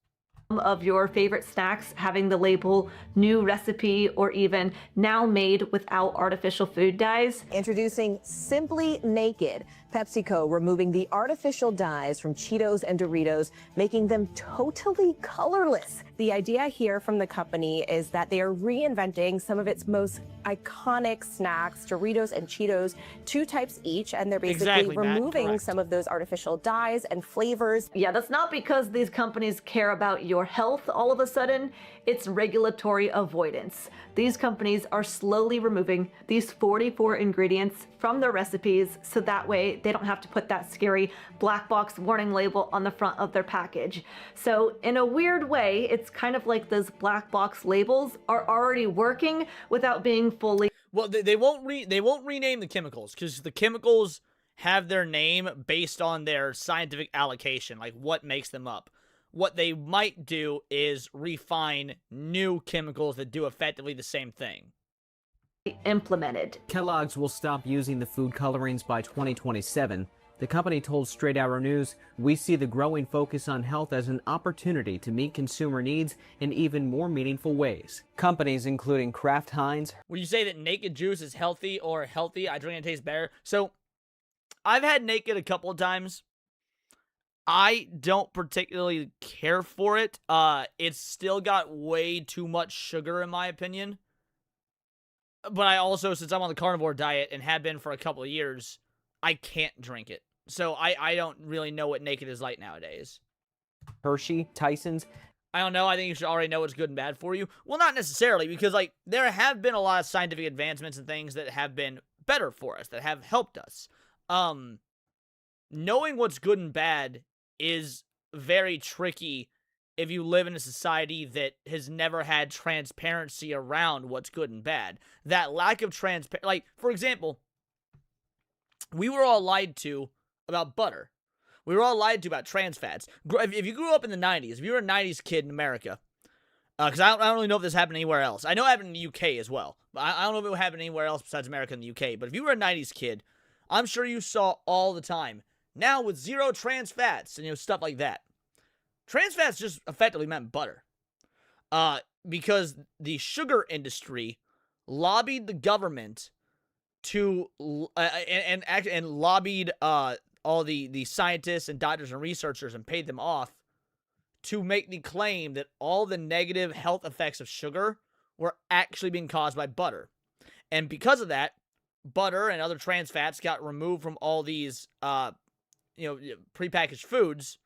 Of your favorite snacks having the label new recipe or even now made without artificial food dyes. Introducing Simply Naked. PepsiCo removing the artificial dyes from Cheetos and Doritos, making them totally colorless. The idea here from the company is that they are reinventing some of its most iconic snacks, Doritos and Cheetos, 2 types each, and they're basically removing some of those artificial dyes and flavors. Yeah, that's not because these companies care about your health all of a sudden. It's regulatory avoidance. These companies are slowly removing these 44 ingredients from their recipes so that way they don't have to put that scary black box warning label on the front of their package. So in a weird way, it's kind of like those black box labels are already working without being fully... Well, they won't rename the chemicals because the chemicals have their name based on their scientific allocation, like what makes them up. What they might do is refine new chemicals that do effectively the same thing. Implemented. Kellogg's will stop using the food colorings by 2027. The company told Straight Hour News, "We see the growing focus on health as an opportunity to meet consumer needs in even more meaningful ways." Companies including Kraft Heinz... Would you say that Naked Juice is healthy or healthy? I drink and it tastes better. So, I've had Naked a couple of times. I don't particularly care for it. It's still got way too much sugar in my opinion. But I also, since I'm on the carnivore diet and have been for a couple of years, I can't drink it. So I don't really know what Naked is like nowadays. Hershey, Tyson's. I don't know. I think you should already know what's good and bad for you. Well, not necessarily, because like there have been a lot of scientific advancements and things that have been better for us, that have helped us. Knowing what's good and bad is very tricky if you live in a society that has never had transparency around what's good and bad. That lack of transparency, like, for example, we were all lied to about butter. We were all lied to about trans fats. If you grew up in the 90s, if you were a 90s kid in America, because I don't really know if this happened anywhere else. I know it happened in the UK as well. But I don't know if it happened anywhere else besides America and the UK. But if you were a 90s kid, I'm sure you saw all the time. Now with zero trans fats and stuff like that. Trans fats just effectively meant butter. Because the sugar industry lobbied the government to and lobbied all the scientists and doctors and researchers and paid them off to make the claim that all the negative health effects of sugar were actually being caused by butter. And because of that, butter and other trans fats got removed from all these prepackaged foods,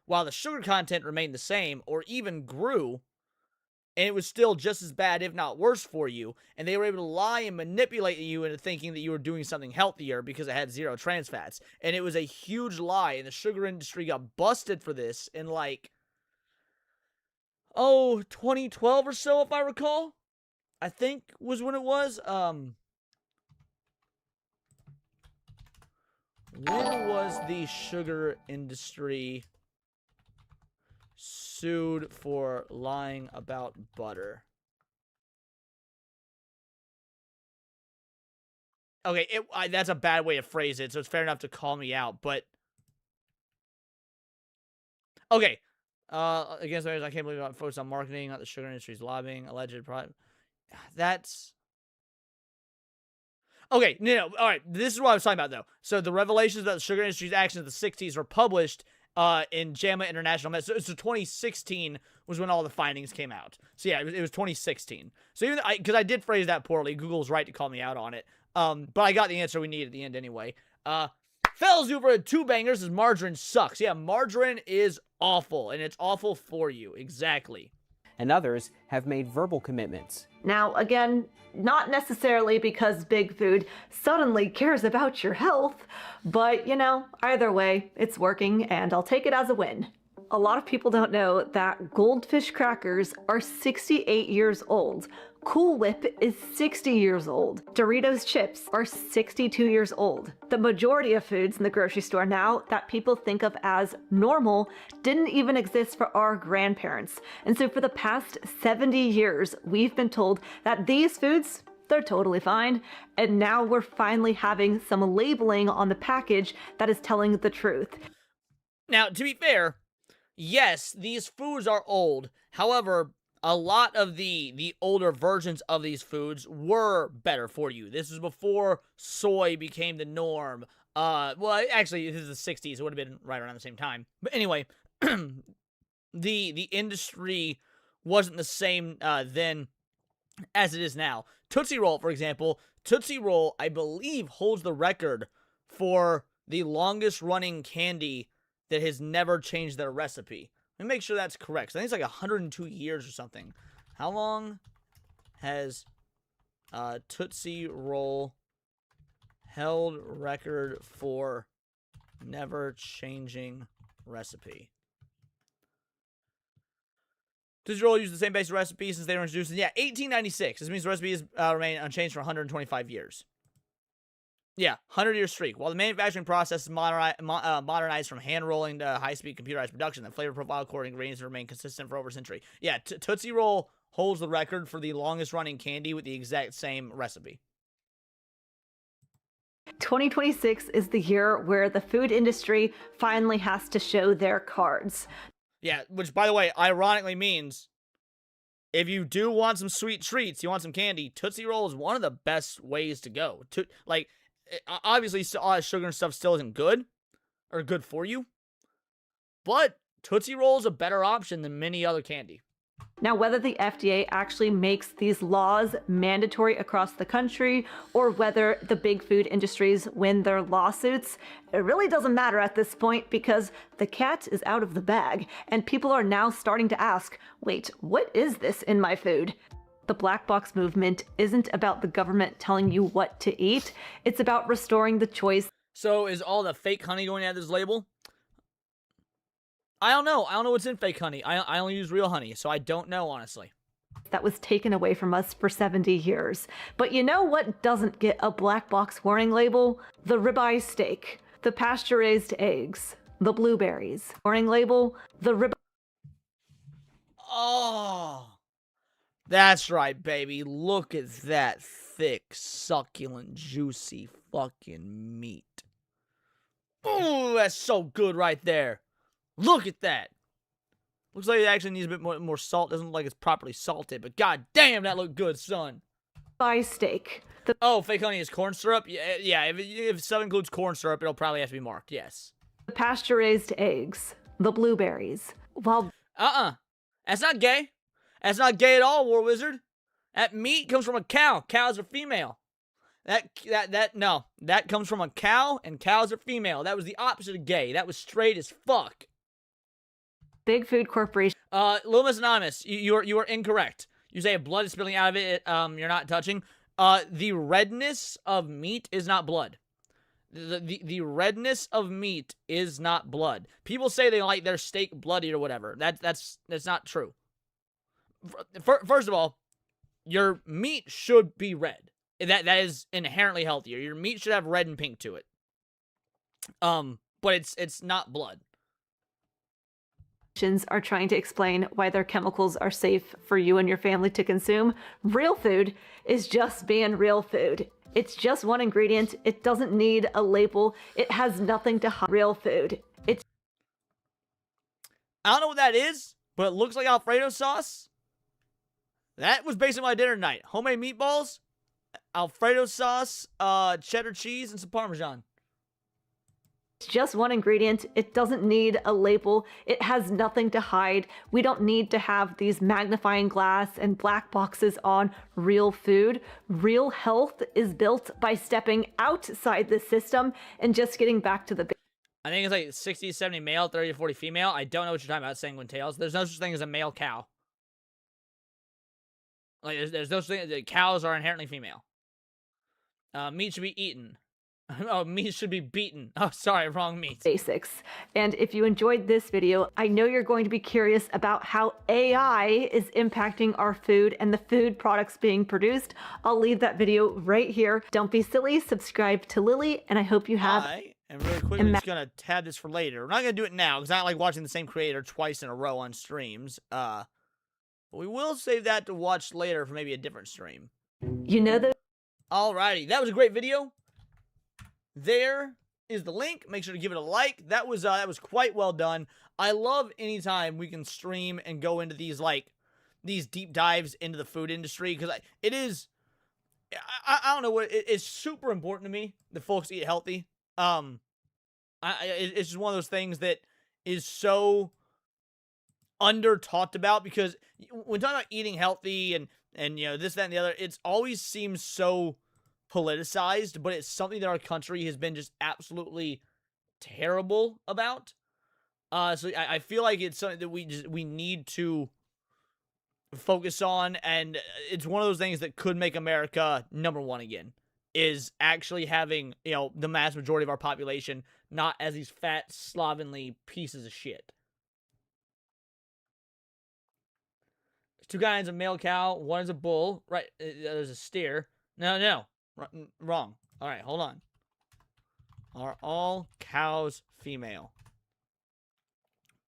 while the sugar content remained the same or even grew, and it was still just as bad, if not worse, for you. And they were able to lie and manipulate you into thinking that you were doing something healthier because it had zero trans fats. And it was a huge lie, and the sugar industry got busted for this in 2012 or so, if I recall. I think was when it was. When was the sugar industry sued for lying about butter? Okay, that's a bad way to phrase it, so it's fair enough to call me out, but... Okay. Against I can't believe I'm focused on marketing, not the sugar industry's lobbying, alleged product. That's... Okay, no, all right, this is what I was talking about, though. So the revelations about the sugar industry's actions in the 60s were published in JAMA International Med. So 2016 was when all the findings came out. So yeah, it was 2016. So even because I did phrase that poorly, Google's right to call me out on it. But I got the answer we needed at the end anyway. Fellas, over 2 bangers is margarine sucks. Yeah, margarine is awful, and it's awful for you. Exactly. And others have made verbal commitments. Now, again, not necessarily because Big Food suddenly cares about your health, but you know, either way, it's working and I'll take it as a win. A lot of people don't know that Goldfish crackers are 68 years old. Cool Whip is 60 years old. Doritos chips are 62 years old. The majority of foods in the grocery store now that people think of as normal didn't even exist for our grandparents. And so for the past 70 years, we've been told that these foods, they're totally fine. And now we're finally having some labeling on the package that is telling the truth. Now, to be fair, yes, these foods are old. However, a lot of the older versions of these foods were better for you. This was before soy became the norm. Well, actually, this is the 60s. It would have been right around the same time. But anyway, the industry wasn't the same then as it is now. Tootsie Roll, for example, Tootsie Roll, I believe, holds the record for the longest running candy that has never changed their recipe. Let me make sure that's correct. I think it's like 102 years or something. How long has Tootsie Roll held record for never changing recipe? Tootsie Roll used the same basic recipe since they were introduced in, 1896. This means the recipe has remained unchanged for 125 years. Yeah, 100-year streak. While the manufacturing process is modernized from hand-rolling to high-speed computerized production, the flavor profile, core ingredients remain consistent for over a century. Yeah, Tootsie Roll holds the record for the longest-running candy with the exact same recipe. 2026 is the year where the food industry finally has to show their cards. Yeah, which, by the way, ironically means if you do want some sweet treats, you want some candy, Tootsie Roll is one of the best ways to go. Obviously, all that sugar and stuff still isn't good, or good for you, but Tootsie Roll is a better option than many other candy. Now, whether the FDA actually makes these laws mandatory across the country, or whether the big food industries win their lawsuits, it really doesn't matter at this point because the cat is out of the bag, and people are now starting to ask, wait, what is this in my food? The black box movement isn't about the government telling you what to eat. It's about restoring the choice. So is all the fake honey going to have this label? I don't know. I don't know what's in fake honey. I only use real honey, so I don't know, honestly. That was taken away from us for 70 years. But you know what doesn't get a black box warning label? The ribeye steak, the pasture-raised eggs, the blueberries. Warning label, the ribeye. Oh. That's right, baby. Look at that thick, succulent, juicy fucking meat. Ooh, that's so good right there. Look at that. Looks like it actually needs a bit more salt. Doesn't look like it's properly salted, but god damn, that looked good, son. Ribeye steak. Oh, fake honey is corn syrup? Yeah, if stuff includes corn syrup, it'll probably have to be marked, yes. The pasture-raised eggs, the blueberries. Well, That's not gay. That's not gay at all, War Wizard. That meat comes from a cow. Cows are female. No. That comes from a cow, and cows are female. That was the opposite of gay. That was straight as fuck. Big Food Corporation. Little Miss Anonymous, you are incorrect. You say if blood is spilling out of it, you're not touching. The redness of meat is not blood. The redness of meat is not blood. People say they like their steak bloody or whatever. That's not true. First of all, your meat should be red. That is inherently healthier. Your meat should have red and pink to it. But it's not blood. Are trying to explain why their chemicals are safe for you and your family to consume. Real food is just being real food. It's just one ingredient. It doesn't need a label. It has nothing to hide. Real food. I don't know what that is, but it looks like Alfredo sauce. That was basically my dinner tonight. Homemade meatballs, Alfredo sauce, cheddar cheese, and some Parmesan. just one ingredient. It doesn't need a label. It has nothing to hide. We don't need to have these magnifying glass and black boxes on real food. Real health is built by stepping outside the system and just getting back to the I think it's like 60 to 70 male, 30 to 40 female. I don't know what you're talking about, Sanguine Tails. There's no such thing as a male cow. Like, there's no such thing. Cows are inherently female. Meat should be eaten. Oh, meat should be beaten. Oh, sorry, wrong meat. Basics. And if you enjoyed this video, I know you're going to be curious about how AI is impacting our food and the food products being produced. I'll leave that video right here. Don't be silly. Subscribe to Lily, and I hope you have... And really quickly, I'm just going to tab this for later. We're not going to do it now, because I don't like watching the same creator twice in a row on streams. But we will save that to watch later for maybe a different stream. You know the... Alrighty, that was a great video. There is the link. Make sure to give it a like. That was quite well done. I love anytime we can stream and go into these deep dives into the food industry, because it is... I don't know what... It's super important to me that folks eat healthy. It's just one of those things that is so under talked about, because when talking about eating healthy and you know, this, that, and the other, it always seems so politicized, but it's something that our country has been just absolutely terrible about. So I feel like it's something that we need to focus on, and it's one of those things that could make America #1 again. Is actually having, you know, the mass majority of our population not as these fat, slovenly pieces of shit. There's 2 kinds of male cow. One is a bull. Right, there's a steer. No. Wrong. All right, hold on. Are all cows female?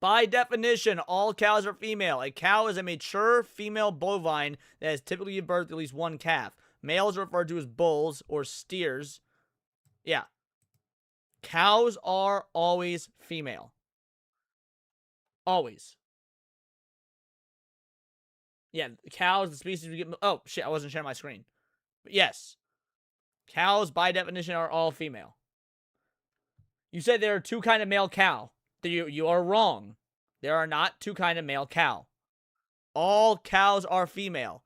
By definition, all cows are female. A cow is a mature female bovine that has typically given birth to at least 1 calf. Males are referred to as bulls or steers. Yeah. Cows are always female. Always. Yeah, cows, the species we get... Oh, shit, I wasn't sharing my screen. But yes. Cows, by definition, are all female. You said there are 2 kinds of male cow. You are wrong. There are not 2 kinds of male cow. All cows are female.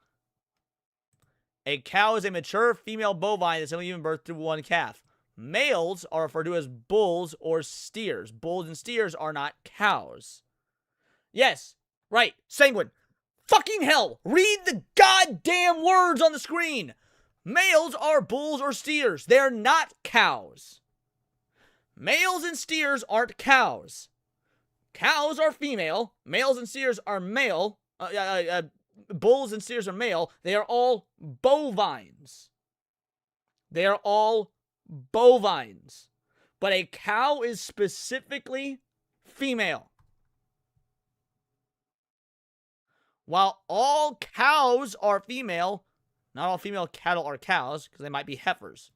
A cow is a mature female bovine that's only given birth to 1 calf. Males are referred to as bulls or steers. Bulls and steers are not cows. Yes, right, Sanguine. Fucking hell, read the goddamn words on the screen. Males are bulls or steers. They're not cows. Males and steers aren't cows. Cows are female. Males and steers are male. Bulls and steers are male. They are all bovines. They are all bovines. But a cow is specifically female. While all cows are female, not all female cattle are cows, because they might be heifers.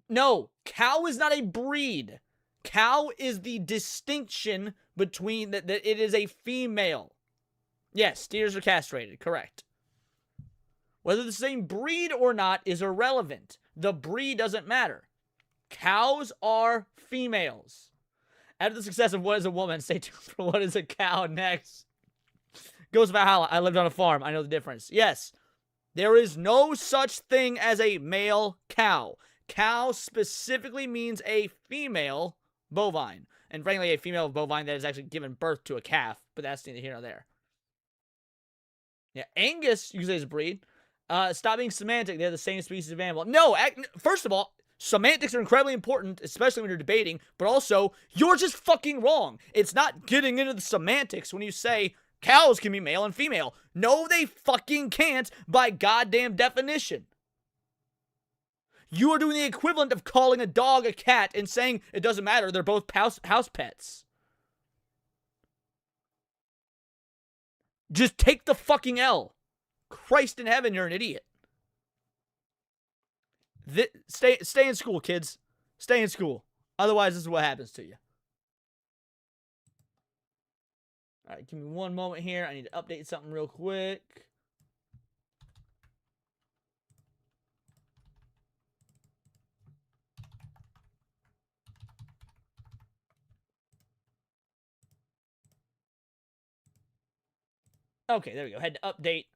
No, cow is not a breed. Cow is the distinction between that it is a female. Yes, steers are castrated, correct. Whether the same breed or not is irrelevant. The breed doesn't matter. Cows are females. After the success of What is a Woman, stay tuned for What is a Cow next. Goes Valhalla. I lived on a farm. I know the difference. Yes, there is no such thing as a male cow. Cow specifically means a female bovine. And frankly, a female bovine that has actually given birth to a calf. But that's neither here nor there. Yeah, Angus, you can say, is a breed. Stop being semantic. They're the same species of animal. No, first of all, semantics are incredibly important, especially when you're debating. But also, you're just fucking wrong. It's not getting into the semantics when you say cows can be male and female. No, they fucking can't by goddamn definition. You are doing the equivalent of calling a dog a cat and saying it doesn't matter, they're both house pets. Just take the fucking L. Christ in heaven, you're an idiot. Stay in school, kids. Stay in school. Otherwise, this is what happens to you. Alright, give me one moment here. I need to update something real quick. Okay, there we go. Had to update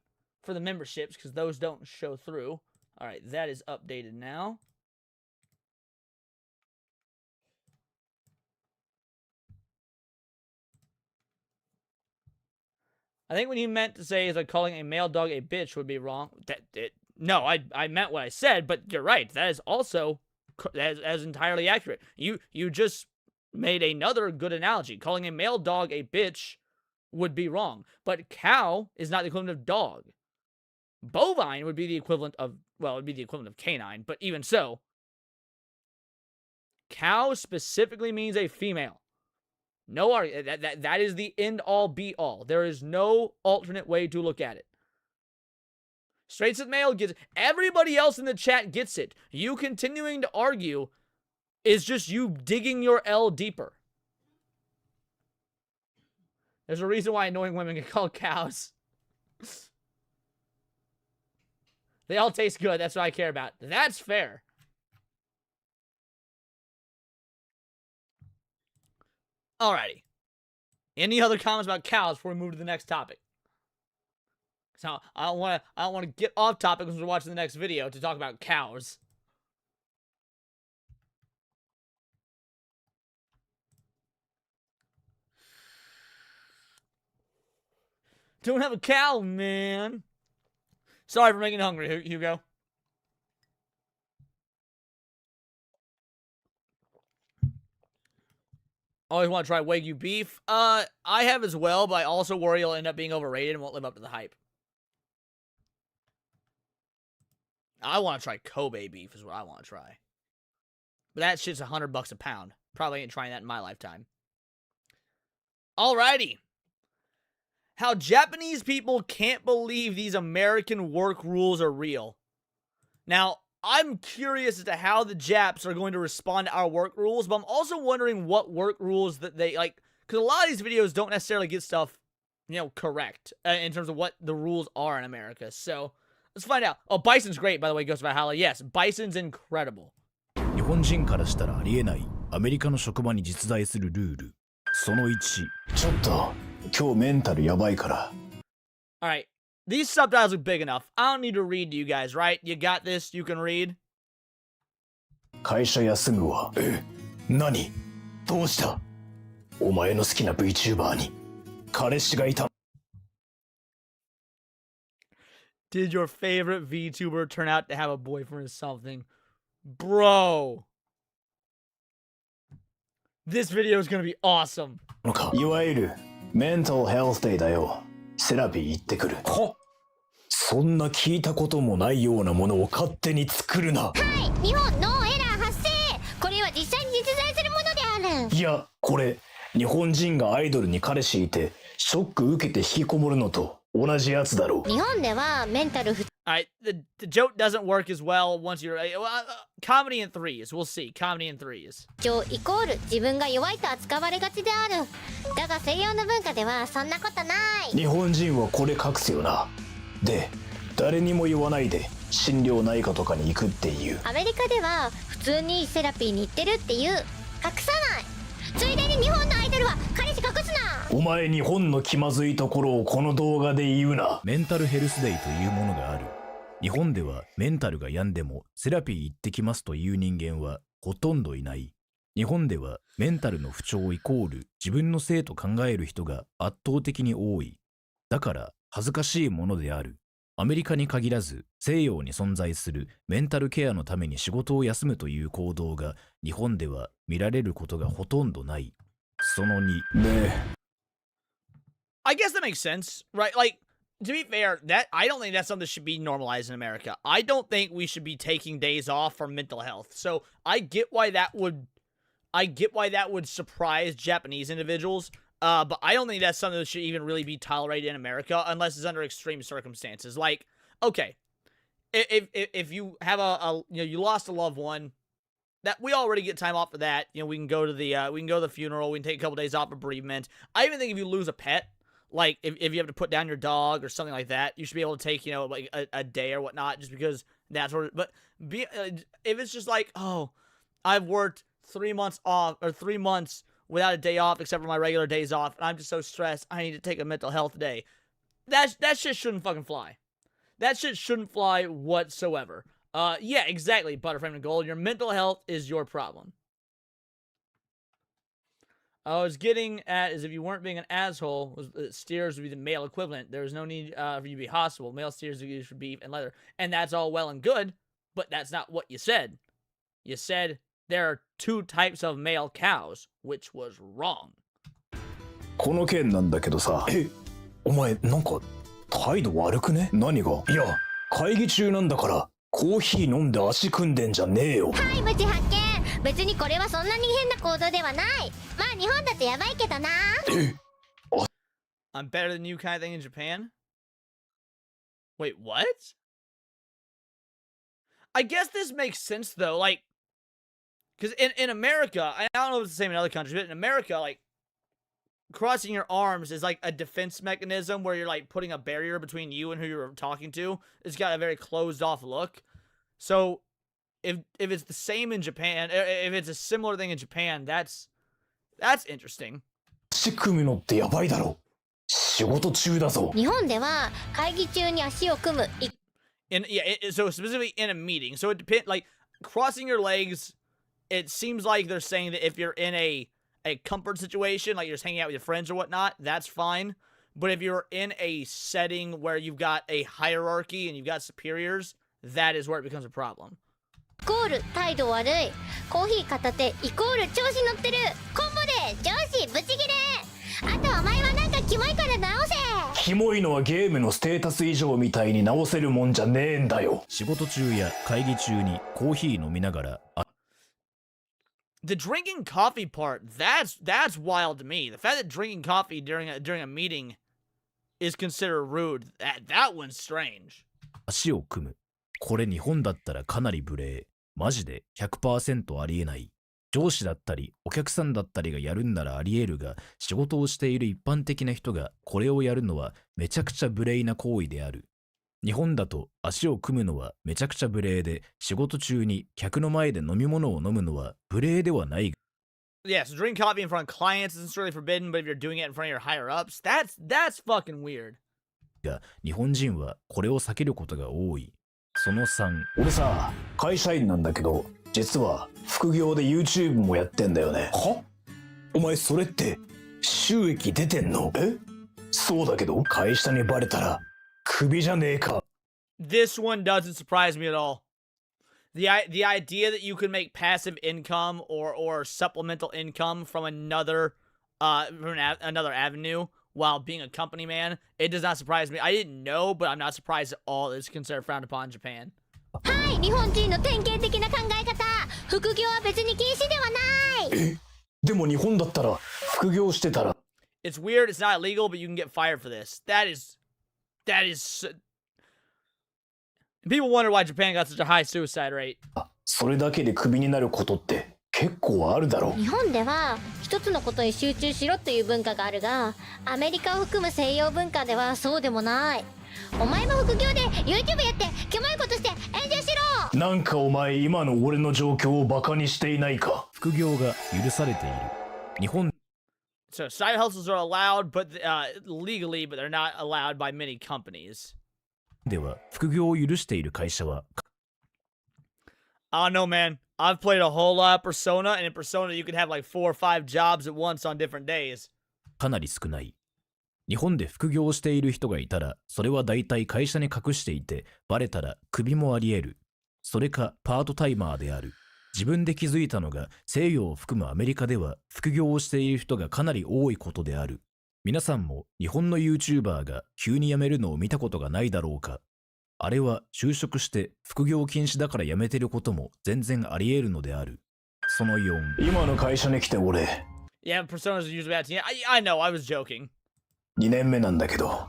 for the memberships because those don't show through. All right, that is updated now. I think what he meant to say is like calling a male dog a bitch would be wrong. No, I meant what I said, but you're right. That is also as entirely accurate. You just made another good analogy. Calling a male dog a bitch would be wrong, but cow is not the equivalent of dog. Bovine would be the equivalent of, well, it would be the equivalent of canine, but even so, cow specifically means a female. No, that is the end all be all. There is no alternate way to look at it. Straight cis male gets it. Everybody else in the chat gets it. You continuing to argue is just you digging your L deeper. There's a reason why annoying women get called cows. They all taste good. That's what I care about. That's fair. Alrighty. Any other comments about cows before we move to the next topic? So I don't want to get off topic because we're watching the next video to talk about cows. Don't have a cow, man. Sorry for making you hungry, Hugo. Always want to try Wagyu beef. I have as well, but I also worry it'll end up being overrated and won't live up to the hype. I want to try Kobe beef is what I want to try. But that shit's $100 a pound. Probably ain't trying that in my lifetime. Alrighty. How Japanese people can't believe these American work rules are real. Now, I'm curious as to how the Japs are going to respond to our work rules, but I'm also wondering what work rules that they, like, because a lot of these videos don't necessarily get stuff, you know, correct in terms of what the rules are in America. So, let's find out. Oh, Bison's great, by the way, Ghost Valhalla. Yes, Bison's incredible. 日本人からしたらありえないアメリカの職場に実在するルール。その1、ちょっと今日メンタルやばいから。Alright, these subtitles are big enough. I don't need to read to you guys, right? You got this? You can read? 会社休むわ。何？どうした？お前の好きな VTuber に彼氏がいた。Did your favorite VTuber turn out to have a boyfriend or something? Bro. This video is gonna be awesome. いわゆるメンタルヘルスデーだよ。セラピー行ってくる。そんな聞いたこともないようなものを勝手に作るな。はい、日本ノーエラー発生。これは実際に実在するものである。いや、これ日本人がアイドルに彼氏いてショック受けて引きこもるのと同じやつだろう。日本ではメンタル Alright, the joke doesn't work as well once you're... comedy in threes. We'll see. Comedy in threes. イコール自分が弱いと扱われがちである。だが西洋の文化ではそんなことない。日本人はこれ隠すよな。で、誰にも言わないで心療内科とかに行くっていう。アメリカでは普通にセラピーに行ってるっていう。隠さない。ついでに日本のアイドルは彼氏隠すな。お前日本の気まずいところをこの動画で言うな。メンタルヘルスデイというものがある。日本ではメンタルが病んでもセラピー行ってきますという人間はほとんどいない。日本ではメンタルの不調イコール自分のせいと考える人が圧倒的に多い。だから恥ずかしいものである。アメリカに限らず西洋に存在するメンタルケアのために仕事を休むという行動が日本では見られることがほとんどない。その2ね。I guess that makes sense, right? Like, to be fair, that I don't think that's something that should be normalized in America. I don't think we should be taking days off for mental health. So I get why that would surprise Japanese individuals. But I don't think that's something that should even really be tolerated in America unless it's under extreme circumstances. Like, okay, if you have you lost a loved one, that we already get time off for that. You know, we can go to the funeral. We can take a couple days off for bereavement. I even think if you lose a pet, like if you have to put down your dog or something like that, you should be able to take, you know, like a day or whatnot, just because that's where. But if it's just like, oh, I've worked 3 months off or 3 months without a day off except for my regular days off, and I'm just so stressed, I need to take a mental health day. that shit shouldn't fucking fly. That shit shouldn't fly whatsoever. Yeah, exactly, Butterframe and Gold. Your mental health is your problem. I was getting at is if you weren't being an asshole, steers would be the male equivalent. There was no need for you to be hostile. Male steers are used for beef and leather. And that's all well and good, but that's not what you said. You said there are 2 types of male cows, which was wrong. この件なんだけどさ。お前なんか態度悪くね？何が？いや、会議中なんだからコーヒー飲んで足組んでんじゃねえよ。はい、無知発見。別にこれはそんなに変な行動ではない。まあ日本だとやばいけどな。I'm better than you kind of thing in Japan? Wait, what? I guess this makes sense though, like, because in America, I don't know if it's the same in other countries, but in America, like, crossing your arms is like a defense mechanism where you're like putting a barrier between you and who you're talking to. It's got a very closed off look. So if it's the same in Japan, if it's a similar thing in Japan, that's interesting. 足組むのってやばいだろ。仕事中だぞ。日本では会議中に足を組む。So specifically in a meeting. So it depends, like, crossing your legs, it seems like they're saying that if you're in a comfort situation, like you're just hanging out with your friends or whatnot, that's fine. But if you're in a setting where you've got a hierarchy and you've got superiors, that is where it becomes a problem. イコール態度悪い。コーヒー片手イコール調子乗ってる。コンボで上司ブチギレ。あとお前はなんかキモいから直せ。キモいのはゲームのステータス以上みたいに直せるもんじゃねえんだよ。仕事中や会議中にコーヒー飲みながら。The drinking coffee part, that's wild to me. The fact that drinking coffee during a meeting is considered rude, that one's strange. 足を組む。これ日本だったらかなり無礼。マジで 100% ありえない。上司だったりお客さんだったりがやるんならありえるが、仕事をしている一般的な人がこれをやるのはめちゃくちゃ無礼な行為である。日本だと足を組むのはめちゃくちゃ無礼で、仕事中に客の前で飲み物を飲むのは無礼ではない。Yeah, so drinking coffee in front of clients isn't really forbidden, but if you're doing it in front of your higher ups, that's fucking weird. が、日本人はこれを避けることが多い。その3、俺さ、会社員なんだけど、実は副業で YouTube もやってんだよね。は？お前それって収益出てんの？え？そうだけど会社にバレたらクビじゃねえか。This one doesn't surprise me at all. The idea that you could make passive income or supplemental income from another avenue while being a company man, it does not surprise me. I didn't know, but I'm not surprised at all it's considered frowned upon in Japan. はい、日本人の典型的な考え方。副業は別に禁止ではない。え？でも日本だったら副業してたら。It's weird, it's not illegal, but you can get fired for this. That is... People wonder why Japan got such a high suicide rate. それだけでクビになることって結構あるだろ。日本では一つのことに集中しろという文化があるが、アメリカを含む西洋文化ではそうでもない。お前も副業で YouTube やってキモいことして炎上しろ。なんかお前今の俺の状況をバカにしていないか。副業が許されている。日本 So side hustles are allowed, but legally, but they're not allowed by many companies. では副業を許している会社は I don't know, man. I've played a whole lot of Persona, and in Persona you can have like 4 or 5 jobs at once on different days. かなり少ない。日本で副業をしている人がいたら、それは大体会社に隠していて、バレたらクビもあり得る。それかパートタイマーである。自分で気づいたのが西洋を含むアメリカでは副業をしている人がかなり多いことである。皆さんも日本の YouTuber が急に辞めるのを見たことがないだろうか。あれは就職して副業禁止だから辞めてることも全然あり得るのである。その4、今の会社に来て俺。Yeah, Personas are usually bad. I know, I was joking. 2年目なんだけど、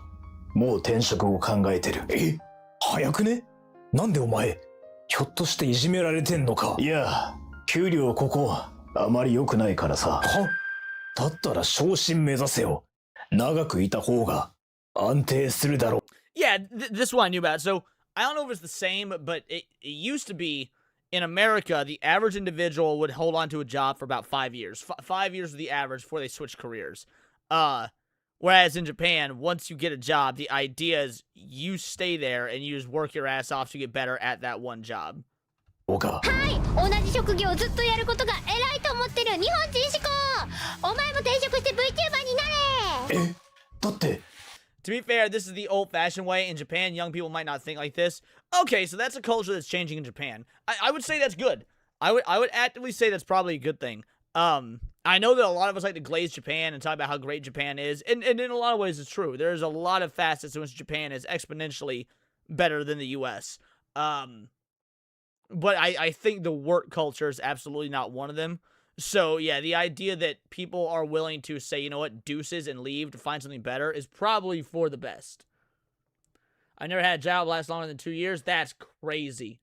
もう転職を考えてる。え？早くね？なんでお前、ひょっとしていじめられてんのか？いや、給料ここあまり良くないからさ。は？だったら昇進目指せよ。長くいた方が安定するだろう。Yeah, this one I knew about. So, I don't know if it's the same, but it used to be, in America, the average individual would hold on to a job for about 5 years. 5 years was the average before they switched careers. Whereas in Japan, once you get a job, the idea is you stay there and you just work your ass off to get better at that one job. はい、同じ職業をずっとやることが偉いと思ってる日本人志向。お前も転職して VTuber になれ。だって。To be fair, this is the old-fashioned way. In Japan, young people might not think like this. Okay, so that's a culture that's changing in Japan. I would say that's good. I would actively say that's probably a good thing. I know that a lot of us like to glaze Japan and talk about how great Japan is, and in a lot of ways it's true. There's a lot of facets in which Japan is exponentially better than the U.S. But I think the work culture is absolutely not one of them. So, yeah, the idea that people are willing to say, you know what, deuces and leave to find something better is probably for the best. I never had a job last longer than 2 years. That's crazy.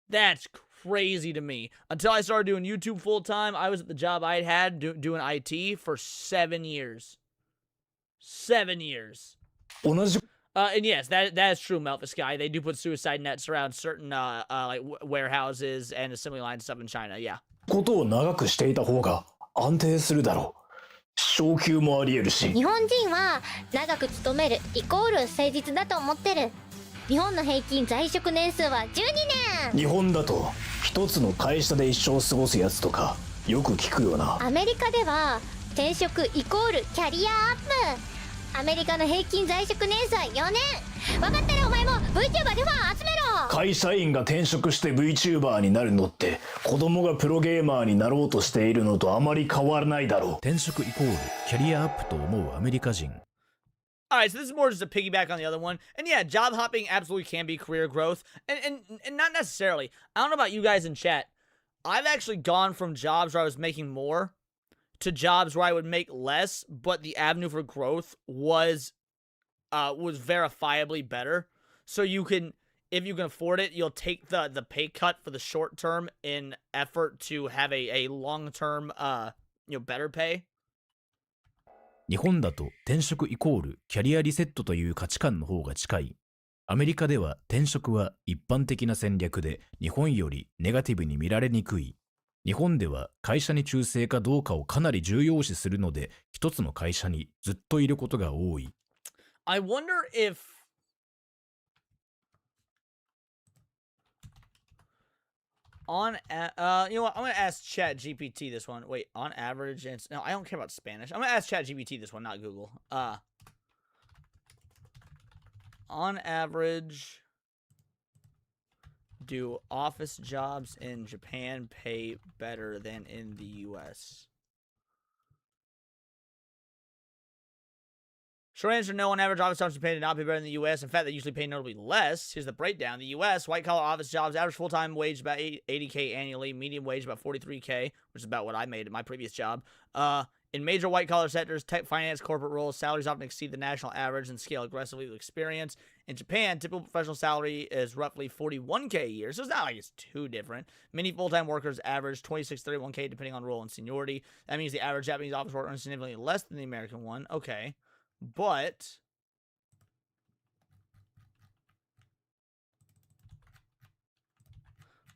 That's crazy to me. Until I started doing YouTube full-time, I was at the job I had doing IT for 7 years. 7 years. And yes, that is true, Melphis Sky. They do put suicide nets around certain like warehouses and assembly lines and stuff in China, yeah. ことを長くしていた方が安定するだろう。昇給もあり得るし。日本人は長く勤めるイコール誠実だと思ってる。日本の平均在職年数は12年。日本だと一つの会社で一生過ごすやつとかよく聞くよな。アメリカでは転職イコールキャリアアップ。アメリカの平均在職年数は4年。分かったらお前も VTuber でファン集めろ。会社員が転職して VTuber になるのって子供がプロゲーマーになろうとしているのとあまり変わらないだろう。転職イコールキャリアアップと思うアメリカ人。Alright, so this is more just a piggyback on the other one. And yeah, job hopping absolutely can be career growth. And not necessarily. I don't know about you guys in chat. I've actually gone from jobs where I was making more to jobs where I would make less, but the avenue for growth was verifiably better. So you can, if you can afford it, you'll take the pay cut for the short term in effort to have a long-term, better pay. 日本だと転職イコールキャリアリセットという価値観の方が近い。アメリカでは転職は一般的な戦略で日本よりネガティブに見られにくい。日本では会社に忠誠かどうかをかなり重要視するので、一つの会社にずっといることが多い。I wonder if on you know what, I'm gonna ask ChatGPT this one. Wait, on average, no, I don't care about Spanish. I'm gonna ask ChatGPT this one, not Google. On average, do office jobs in Japan pay better than in the US? Short answer, no. On average, office jobs in Japan do not pay better than the U.S. In fact, they usually pay notably less. Here's the breakdown. The U.S., white-collar office jobs, average full-time wage about $80K annually, medium wage about $43K, which is about what I made at my previous job. In major white-collar sectors, tech, finance, corporate roles, salaries often exceed the national average and scale aggressively with experience. In Japan, typical professional salary is roughly $41K a year, so it's not like it's too different. Many full-time workers average $26 to $31K depending on role and seniority. That means the average Japanese office worker earns significantly less than the American one. Okay. But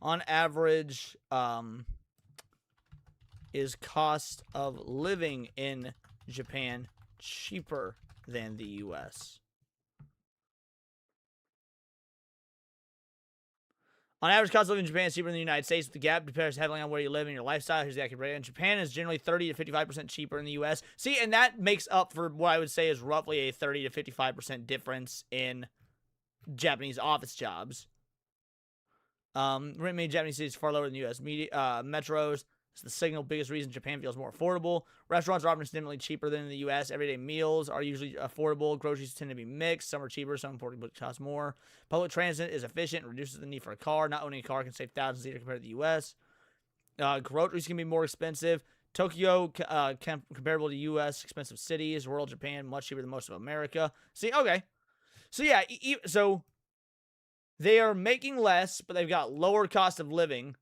on average, is cost of living in Japan cheaper than the US? On average, cost of living in Japan is cheaper than the United States. The gap depends heavily on where you live and your lifestyle. Here's the accurate rate. In Japan is generally 30 to 55% cheaper than the U.S. See, and that makes up for what I would say is roughly a 30 to 55% difference in Japanese office jobs. Rent in Japanese cities far lower than the U.S. Metros. It's the single biggest reason Japan feels more affordable. Restaurants are often significantly cheaper than in the U.S. Everyday meals are usually affordable. Groceries tend to be mixed. Some are cheaper, some important but cost more. Public transit is efficient and reduces the need for a car. Not owning a car can save thousands a year compared to the U.S. Groceries can be more expensive. Tokyo, comparable to U.S. expensive cities. Rural Japan, much cheaper than most of America. See, okay. So, yeah, so they are making less, but they've got lower cost of living.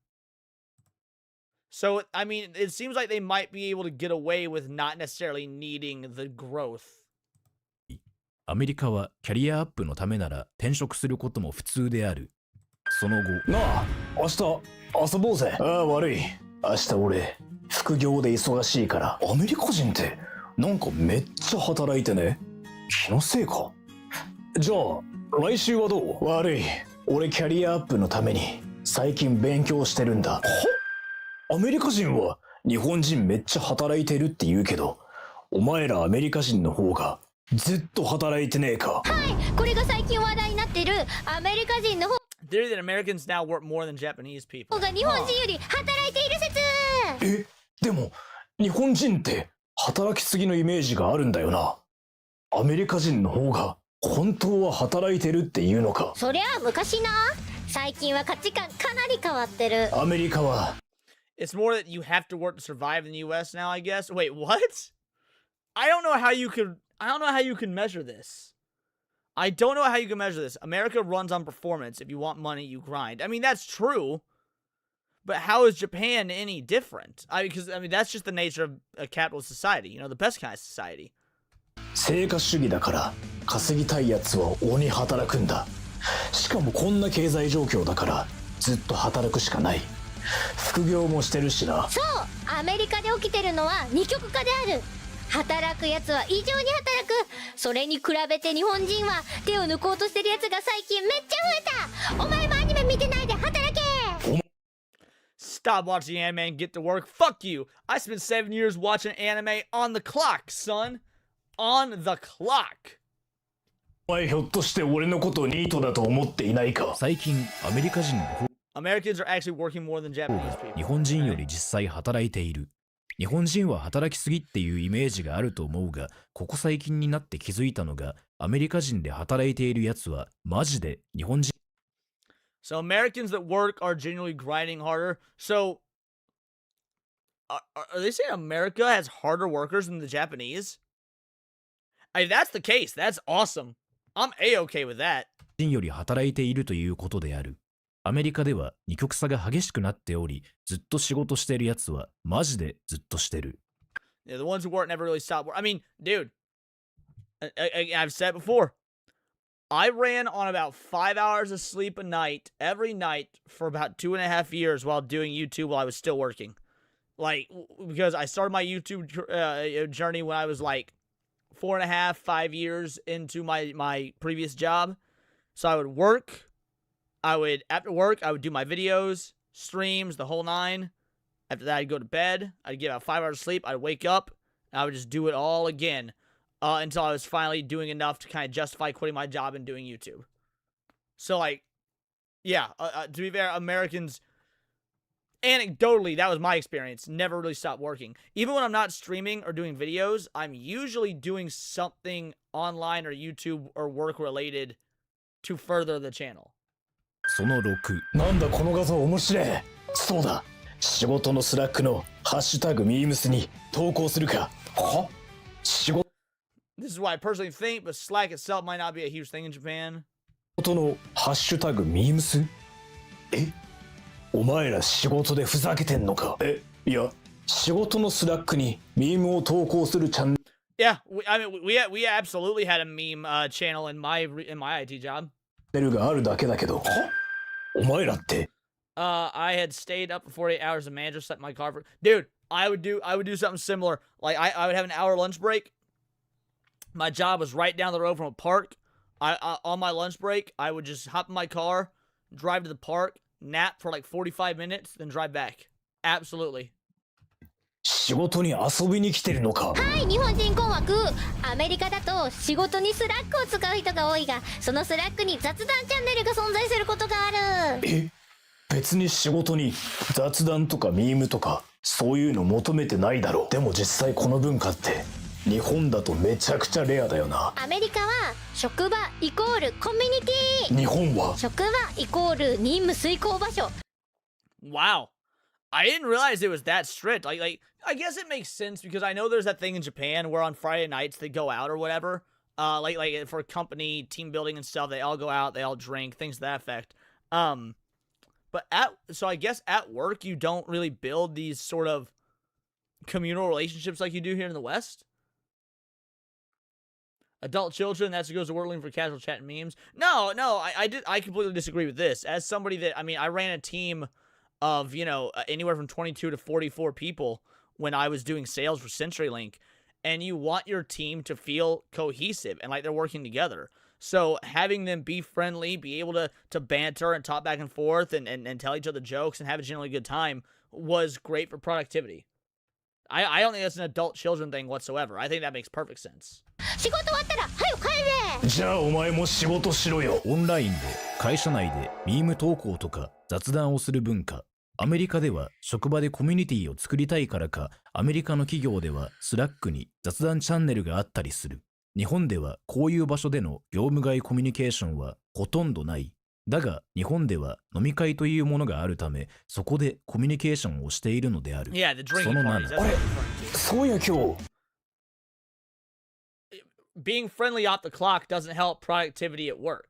So, I mean, it seems like they might be able to get away with not necessarily needing the growth. アメリカはキャリアアップのためなら転職することも普通である。その後、なあ、明日遊ぼうぜ。ああ、悪い。明日俺、副業で忙しいから。アメリカ人ってなんかめっちゃ働いてね。気のせいか。じゃあ来週はどう？悪い。俺キャリアアップのために最近勉強してるんだ。アメリカ人は日本人めっちゃ働いてるって言うけど、お前らアメリカ人の方がずっと働いてねえか。はい、これが最近話題になってるアメリカ人の方 Theory that Americans now work more than Japanese people. が日本人より働いている説。でも日本人って働きすぎのイメージがあるんだよな。アメリカ人の方が本当は働いてるっていうのか。そりゃあ昔な。最近は価値観かなり変わってる。アメリカは It's more that you have to work to survive in the US now, I guess. Wait, what? I don't know how you can measure this. I don't know how you can measure this. America runs on performance. If you want money, you grind. I mean, that's true. But how is Japan any different? Because that's just the nature of a capitalist society. You know, the best kind of society. 成果主義だから稼ぎたいやつは鬼働くんだ。しかもこんな経済状況だからずっと働くしかない。副業もしてるしな。そう、アメリカで起きてるのは二極化である。働くやつは異常に働く。それに比べて日本人は手を抜こうとしてるやつが最近めっちゃ増えた。お前もアニメ見てないで働け。 Stop watching anime and get to work. Fuck you. I spent 7 years watching anime on the clock, son. On the clock. お前ひょっとして俺のことをニートだと思っていないか。最近アメリカ人の方 Americans are actually working more than Japanese people. 日本人より実際働いている。日本人は働きすぎっていうイメージがあると思うが、ここ最近になって気づいたのが、アメリカ人で働いているやつはマジで日本人。So Americans that work are genuinely grinding harder. So are they saying America has harder workers than the Japanese? If that's the case, that's awesome. I'm A-okay with that. 人より働いているということである。アメリカでは二極差が激しくなっており、ずっと仕事してるやつはマジでずっとしてる。Yeah, the ones who work never really stop. I mean, dude, I've said it before. I ran on about 5 hours of sleep a night, every night, for about 2.5 years while doing YouTube while I was still working. Like, because I started my YouTube journey when I was like 4.5, 5 years into my previous job. So I would work. After work, I would do my videos, streams, the whole nine. After that, I'd go to bed. I'd get about 5 hours of sleep. I'd wake up, and I would just do it all again until I was finally doing enough to kind of justify quitting my job and doing YouTube. So, like, yeah, to be fair, Americans, anecdotally, that was my experience, never really stopped working. Even when I'm not streaming or doing videos, I'm usually doing something online or YouTube or work-related to further the channel. その6。なんだこの画像面白い。そうだ。仕事のスラックのハッシュタグミームスに投稿するか。は？仕事 This is what I personally think, but Slack itself might not be a huge thing in Japan. のハッシュタグミームス？お前ら仕事でふざけてんのか？いや、仕事のスラックにミームを投稿するチャンネル。Yeah, we absolutely had a meme channel in my IT job. があるだけだけど。お前らって。I had stayed up for 48 hours. The manager set my car for. Dude, I would do something similar. Like I would have an hour lunch break. My job was right down the road from a park. On my lunch break, I would just hop in my car, drive to the park, nap for like 45 minutes, then drive back. Absolutely. 仕事に遊びに来てるのか。はい、日本人困惑。アメリカだと仕事にスラックを使う人が多いが、そのスラックに雑談チャンネルが存在することがある。別に仕事に雑談とかミームとかそういうの求めてないだろう。でも実際この文化って日本だとめちゃくちゃレアだよな。アメリカは職場イコールコミュニティ。日本は職場イコール任務遂行場所。Wow. I didn't realize it was that strict. Like I guess it makes sense because I know there's that thing in Japan where on Friday nights they go out or whatever. Like for company team building and stuff, they all go out, they all drink, things to that effect. But so I guess at work you don't really build these sort of communal relationships like you do here in the West. Adult children, that's what goes to Wordling for casual chat and memes. No, I completely disagree with this. As somebody that, I ran a team of, anywhere from 22 to 44 people when I was doing sales for CenturyLink. and you want your team to feel cohesive and like they're working together. So having them be friendly, be able to banter and talk back and forth and tell each other jokes and have a generally good time was great for productivity. I don't think that's an adult children thing whatsoever. I think that makes perfect sense. 仕事終わったら早く帰れ。じゃあお前も仕事しろよ。オンラインで会社内でミーム投稿とか雑談をする文化。アメリカでは職場でコミュニティを作りたいからか、アメリカの企業ではスラックに雑談チャンネルがあったりする。日本ではこういう場所での業務外コミュニケーションはほとんどない。だが日本では飲み会というものがあるため、そこでコミュニケーションをしているのである。Yeah, the drinking その parties. 7。あれ、そうや今日。Being friendly off the clock doesn't help productivity at work.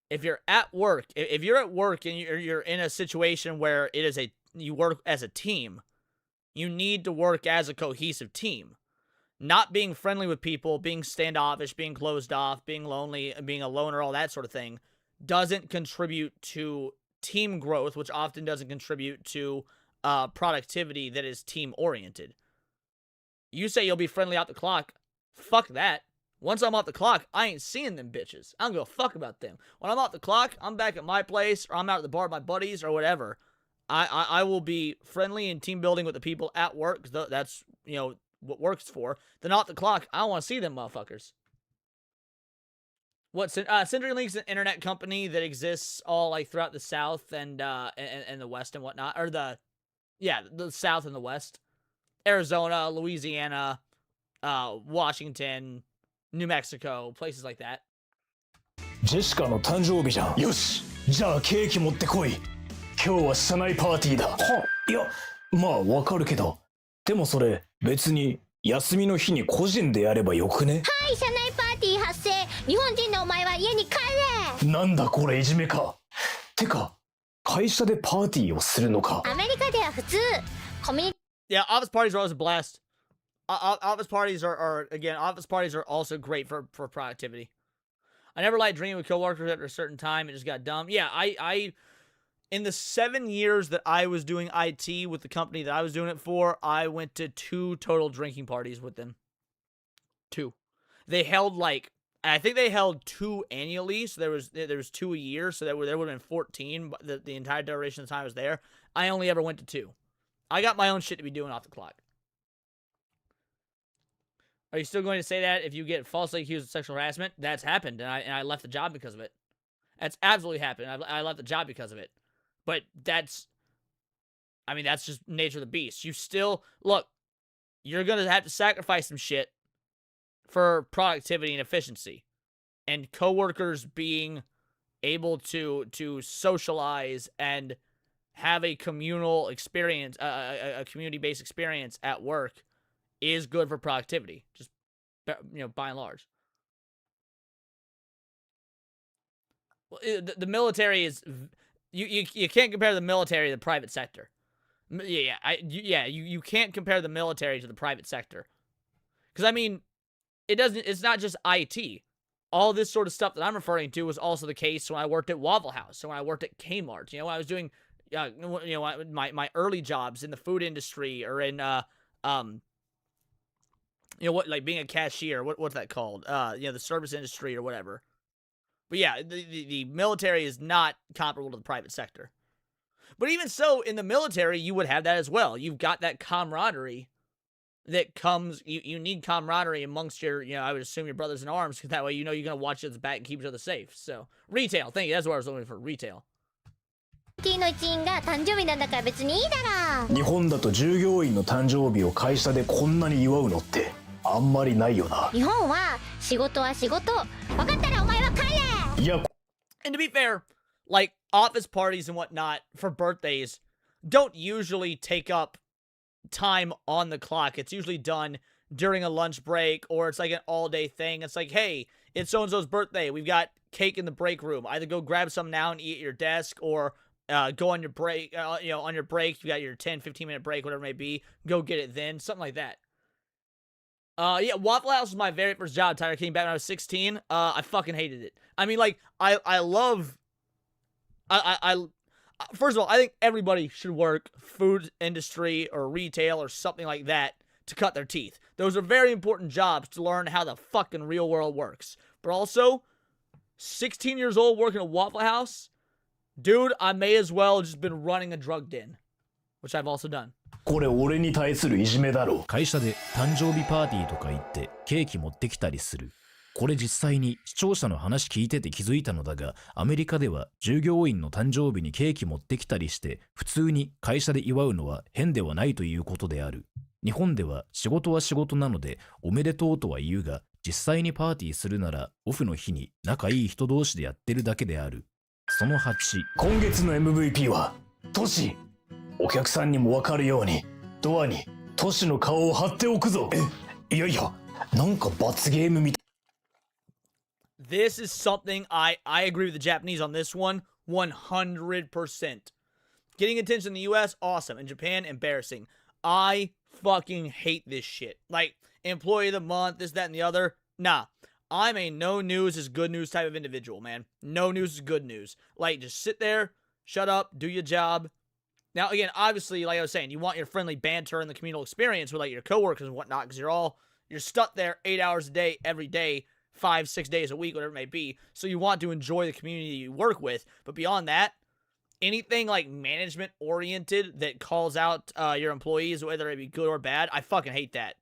If you're at work, if you're at work and you're in a situation where it is you work as a team, you need to work as a cohesive team. Not being friendly with people, being standoffish, being closed off, being lonely, being a loner, all that sort of thing, doesn't contribute to team growth, which often doesn't contribute to productivity that is team-oriented. You say you'll be friendly off the clock. Fuck that. Once I'm off the clock, I ain't seeing them bitches. I don't give a fuck about them. When I'm off the clock, I'm back at my place, or I'm out at the bar with my buddies, or whatever. I will be friendly and team building with the people at work, because that's, you know, what works for. Then off the clock, I don't want to see them motherfuckers. CenturyLink's an internet company that exists all like throughout the South and the West and whatnot, or the South and the West, Arizona, Louisiana, Washington, New Mexico, places like that. ジェシカの誕生日じゃん。よし、じゃあケーキ持ってこい。今日は社内パーティーだ。いや、まあわかるけど、でもそれ別に休みの日に個人でやればよくね。はい、社内パーティー発生。日本人のお前は家に帰れ。なんだこれいじめか。てか、会社でパーティーをするのか。アメリカでは普通。コミュニ Yeah, office parties are always a blast. Office parties are also great for productivity. I never liked drinking with coworkers after a certain time. It just got dumb. Yeah, I in the 7 years that I was doing IT with the company that I was doing it for, I went to 2 total drinking parties with them. 2. They held I think they held 2 annually, so there was 2 a year, so there would have been 14 the entire duration of the time I was there. I only ever went to 2. I got my own shit to be doing off the clock. Are you still going to say that if you get falsely accused of sexual harassment? That's happened, and I left the job because of it. That's absolutely happened. I left the job because of it. But that's just nature of the beast. You still, look, you're going to have to sacrifice some shit for productivity and efficiency. And coworkers being able to socialize and have a communal experience, a community-based experience at work is good for productivity, just, you know, by and large. Well, the military is, you can't compare the military to the private sector. You can't compare the military to the private sector. Because, I mean, it's not just IT. All this sort of stuff that I'm referring to was also the case when I worked at Waffle House, or when I worked at Kmart. You know, when I was doing, my early jobs in the food industry, or in, like being a cashier, what's that called? The service industry or whatever. But yeah, the military is not comparable to the private sector. But even so, in the military, you would have that as well. You've got that camaraderie that comes, you need camaraderie amongst your, I would assume your brothers in arms, because that way you're going to watch each other's back and keep each other safe. So, retail, thank you, that's what I was looking for, retail. の一員が誕生日なんだから別にいいだろ。日本だと従業員の誕生日を会社でこんなに祝うのってあんまりないよな。日本は仕事は仕事。分かったらお前は帰れ。いや。And to be fair, like office parties and whatnot for birthdays don't usually take up time on the clock. It's usually done during a lunch break, or it's like an all-day thing. It's like, hey, it's so-and-so's birthday. We've got cake in the break room. Either go grab some now and eat at your desk, or go on your break, on your break, you got your 10, 15-minute break, whatever it may be, go get it then, something like that. Yeah, Waffle House was my very first job. Tyler came back when I was 16. I fucking hated it. I mean, like, first of all, I think everybody should work food industry or retail or something like that to cut their teeth. Those are very important jobs to learn how the fucking real world works. But also, 16 years old working at a Waffle House, dude, I may as well just been running a drug den, which I've also done. これ俺に対するいじめだろ。会社で誕生日パーティーとか行ってケーキ持ってきたりする。これ実際に視聴者の話聞いてて気づいたのだが、アメリカでは従業員の誕生日にケーキ持ってきたりして普通に会社で祝うのは変ではないということである。日本では仕事は仕事なのでおめでとうとは言うが、実際にパーティーするならオフの日に仲いい人同士でやってるだけである。その8、今月の MVP はトシ。お客さんにも分かるようにドアにトシの顔を貼っておくぞ。いやいや、なんか罰ゲームみたい。This is something I agree with the Japanese on this one 100%. Getting attention in the US, awesome. In Japan, embarrassing. I fucking hate this shit. Like, employee of the month, this, that, and the other. Nah. I'm a no news is good news type of individual, man. No news is good news. Like, just sit there, shut up, do your job. Now, again, obviously, like I was saying, you want your friendly banter and the communal experience with, like, your coworkers and whatnot, because you're stuck there 8 hours a day, every day, 5-6 days a week, whatever it may be. So you want to enjoy the community you work with. But beyond that, anything like management oriented that calls out your employees, whether it be good or bad, I fucking hate that.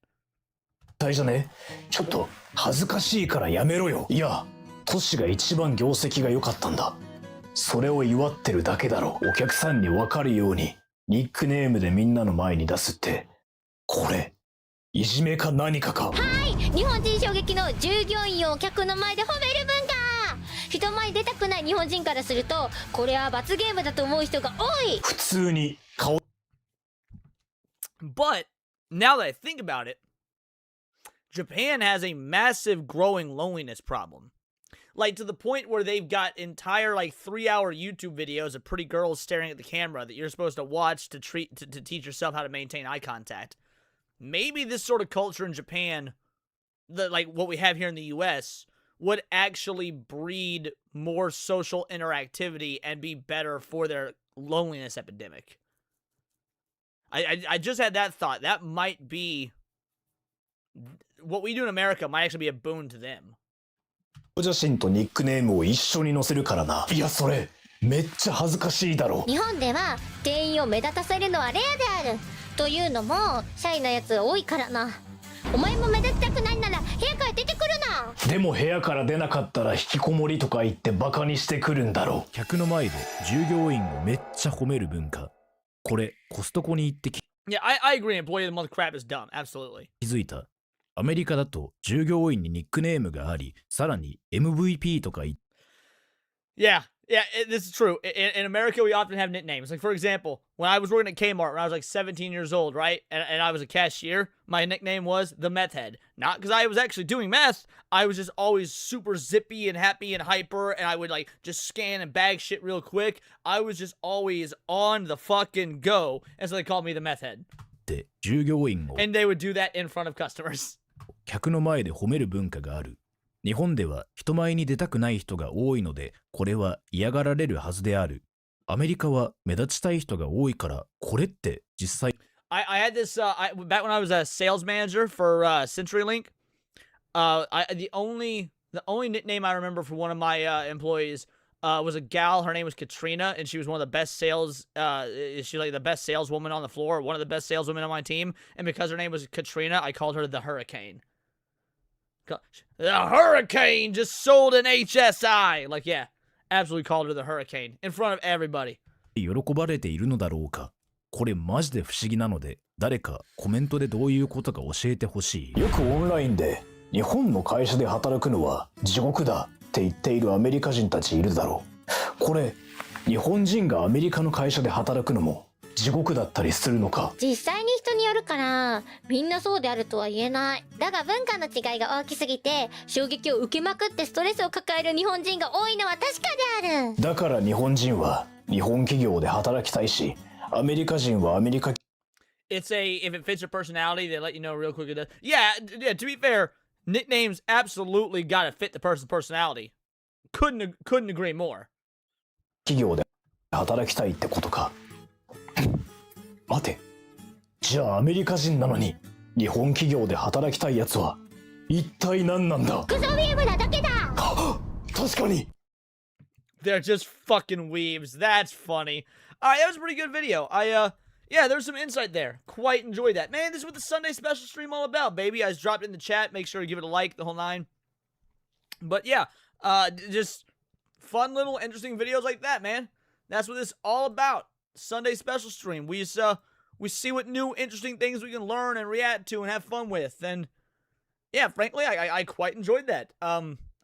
じゃね、ちょっと恥ずかしいからやめろよ。いや、トシが一番業績が良かったんだ。それを祝ってるだけだろ。お客さんに分かるようにニックネームでみんなの前に出すって、これいじめか何かか。はい、日本人衝撃の従業員を客の前で褒める文化。人前に出たくない日本人からすると、これは罰ゲームだと思う人が多い。普通に顔。But now that I think about it, Japan has a massive growing loneliness problem. Like, to the point where they've got entire, like, 3-hour YouTube videos of pretty girls staring at the camera that you're supposed to watch to teach yourself how to maintain eye contact. Maybe this sort of culture in Japan, like what we have here in the US, would actually breed more social interactivity and be better for their loneliness epidemic. I just had that thought. That might be... What we do in America might actually be a boon to them. 写真とニックネームを一緒に載せるからな。いや、それめっちゃ恥ずかしいだろ。日本では店員を目立たせるのはレアである。というのもシャイなやつ多いからな。お前も目立ちたくないなら部屋から出てくるな。でも部屋から出なかったら引きこもりとか言ってバカにしてくるんだろう。客の前で従業員をめっちゃ褒める文化。これコストコに行ってYeah, I agree. Employee of the month crap is dumb. Absolutely. 気づいた。アメリカだと従業員にニックネームがあり、さらに MVP とか言って。Yeah, this is true. In America, we often have nicknames. Like, for example, when I was working at Kmart when I was like 17 years old, right? And I was a cashier, my nickname was the meth head. Not because I was actually doing meth. I was just always super zippy and happy and hyper, and I would like just scan and bag shit real quick. I was just always on the fucking go. And so they called me the meth head. で、従業員を And they would do that in front of customers. 客の前で褒める文化がある。日本では人前に出たくない人が多いので、これは嫌がられるはずである。アメリカは目立ちたい人が多いから、これって実際。I had this back when I was a sales manager for CenturyLink. The only nickname I remember for one of my employees was a gal. Her name was Katrina, and she was one of the best sales. She's like the best saleswoman on the floor, one of the best saleswomen on my team. And because her name was Katrina, I called her the Hurricane. The Hurricane just sold an HSI. Like, yeah, absolutely called her the Hurricane in front of everybody. 喜ばれているのだろうか。これマジで不思議なので、誰かコメントでどういうことか教えてほしい。よくオンラインで日本の会社で働くのは地獄だって言っているアメリカ人たちいるだろう。これ日本人がアメリカの会社で働くのも地獄だったりするのか。実際に人によるからみんなそうであるとは言えない。だが文化の違いが大きすぎて衝撃を受けまくってストレスを抱える日本人が多いのは確かである。だから日本人は日本企業で働きたいし、アメリカ人はアメリカ。If it fits your personality, they let you know real quick. Yeah, to be fair, nicknames absolutely gotta fit the person's personality. Couldn't agree more. 企業で働きたいってことか。待て。じゃあアメリカ人なのに日本企業で働きたいやつは一体何なんだ。クソウィーブなだけだ。確かに。 They're just fucking weebs. That's funny. Alright, that was a pretty good video. Yeah, there's some insight there. Quite enjoyed that. Man, this is what the Sunday special stream all about, baby. I just dropped it in the chat. Make sure to give it a like, the whole 9. But yeah, just fun little interesting videos like that, man. That's what this is all about. Sunday special stream. We see what new interesting things we can learn and react to and have fun with. And yeah, frankly, I quite enjoyed that.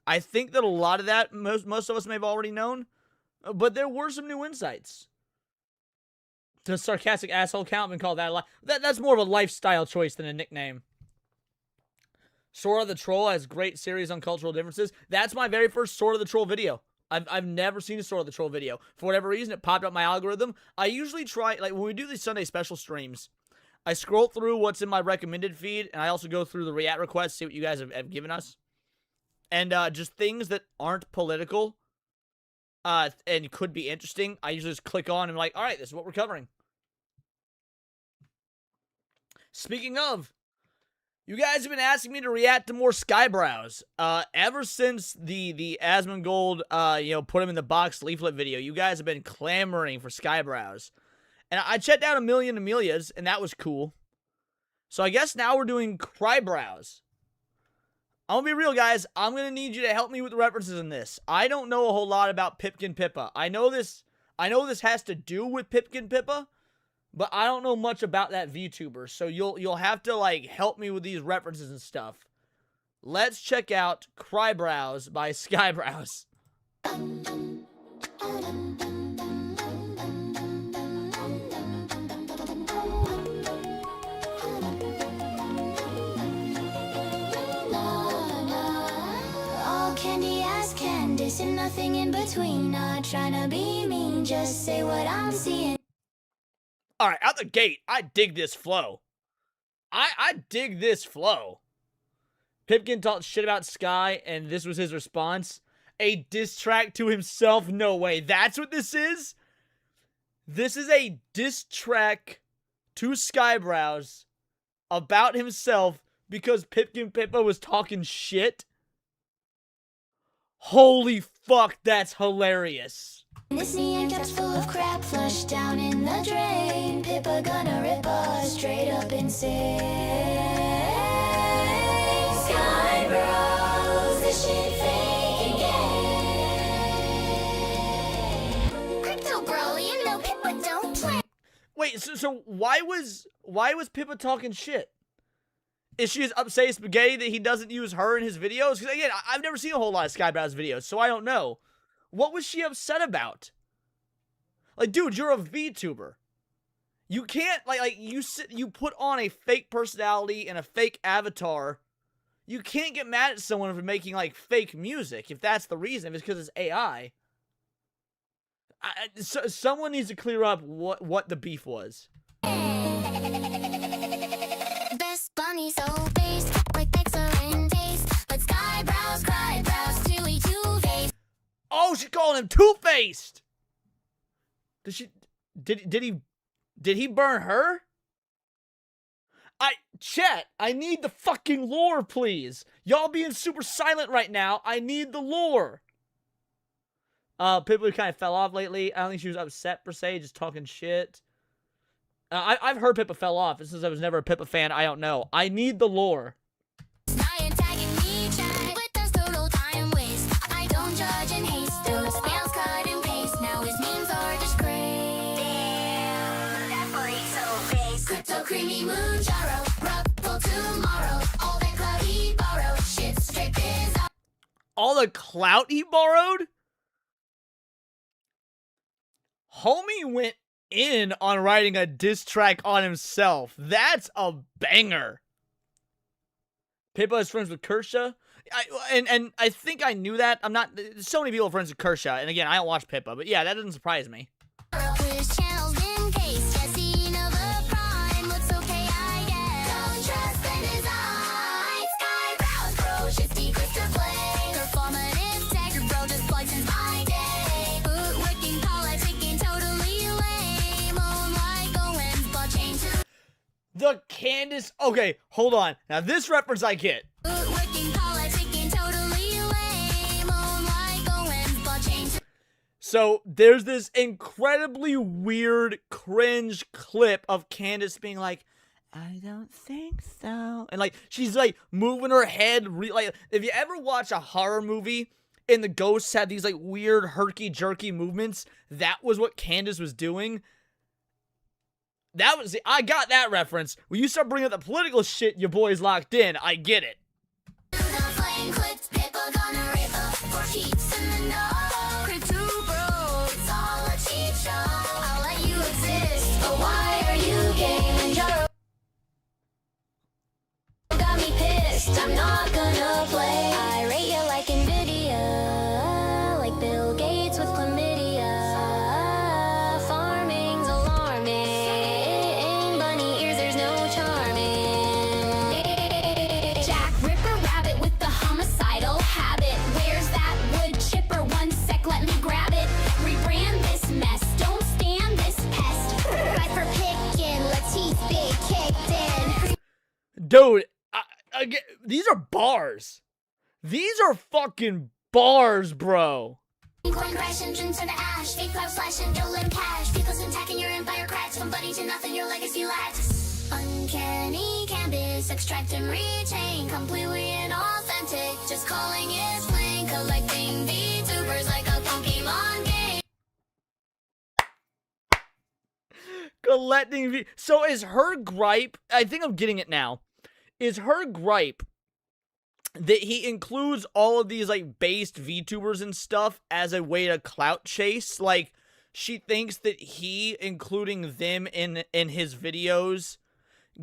I think that a lot of that, most of us may have already known, but there were some new insights. The sarcastic asshole count been called that a lot. That's more of a lifestyle choice than a nickname. Sora the Troll has great series on cultural differences. That's my very first Sora the Troll video. I've never seen a Sora the Troll video. For whatever reason, it popped up my algorithm. I usually try, like when we do these Sunday special streams, I scroll through what's in my recommended feed, and I also go through the react requests, see what you guys have given us. And just things that aren't political and could be interesting, I usually just click on and be like, all right, this is what we're covering. Speaking of, you guys have been asking me to react to more Skyebrows. Ever since the Asmongold, put him in the box leaflet video, you guys have been clamoring for Skyebrows. And I checked out a million Amelias, and that was cool. So I guess now we're doing Crybrows. I'm gonna be real, guys. I'm gonna need you to help me with the references in this. I don't know a whole lot about Pipkin Pippa. I know this has to do with Pipkin Pippa, but I don't know much about that VTuber. So you'll have to like help me with these references and stuff. Let's check out Crybrows by Skyebrows. Candy ass Candice and nothing in between. Not trying to be mean, just say what I'm seeing. Alright, out the gate, I dig this flow. I dig this flow. Pipkin talked shit about Sky, and this was his response. A diss track to himself? No way. That's what this is? This is a diss track to Skyebrows about himself because Pipkin Pippa was talking shit? Holy fuck, that's hilarious. This neon cap's full of crap flushed down in the drain. Pippa gonna rip us straight up insane. Skyebrows, this shit fake again. Crypto bro, you know Pippa don't play. Wait, so why was Pippa talking shit? Is she just upset spaghetti that he doesn't use her in his videos? Because again, I've never seen a whole lot of Skyebrows videos, so I don't know. What was she upset about? Like, dude, you're a VTuber. You can't, you put on a fake personality and a fake avatar. You can't get mad at someone for making, like, fake music, if that's the reason, if it's because it's AI. Someone needs to clear up what the beef was. Best bunny so based, like excellent taste. But Skyebrows, Crybrows, two-faced. Oh, she called him two-faced! Did he burn her? Chat, I need the fucking lore, please. Y'all being super silent right now. I need the lore. Pippa kind of fell off lately. I don't think she was upset per se, just talking shit. I've heard Pippa fell off. Since I was never a Pippa fan, I don't know. I need the lore. Creamy moon gyro, ruffle tomorrow. All that clout he borrowed, shit straight biz. All the clout he borrowed? Homie went in on writing a diss track on himself. That's a banger. Pippa is friends with Kersha. And I think I knew that. I'm not. So many people are friends with Kersha. And again, I don't watch Pippa. But yeah, that doesn't surprise me. The Candace. Okay, hold on. Now this reference I get. So there's this incredibly weird cringe clip of Candace being like, I don't think so. And like she's like moving her head like if you ever watch a horror movie and the ghosts had these like weird herky-jerky movements, that was what Candace was doing. That was I got that reference. When you start bringing up the political shit, your boy's locked in. I get it. I'm not gonna play. I rate you like Nvidia, like Bill Gates with chlamydia. Farming's alarming. Bunny ears, there's no charming. Jack Ripper rabbit with the homicidal habit. Where's that wood chipper? 1 sec, let me grab it. Rebrand this mess. Don't stand this pest. Right for picking. Let's big kicked in. Dude. Again, these are bars. These are fucking bars, bro. Coin crash, engine turn to ash. Fake cloud slash and Jolin cash. People's attacking your empire cracks. From buddy to nothing, your legacy lacks. Uncanny cannabis, extract and retain. Completely inauthentic. Just calling it plain. Collecting VTubers like a Pokemon game. Collecting So is her gripe, I think I'm getting it now. Is her gripe that he includes all of these like based VTubers and stuff as a way to clout chase? Like she thinks that he including them in his videos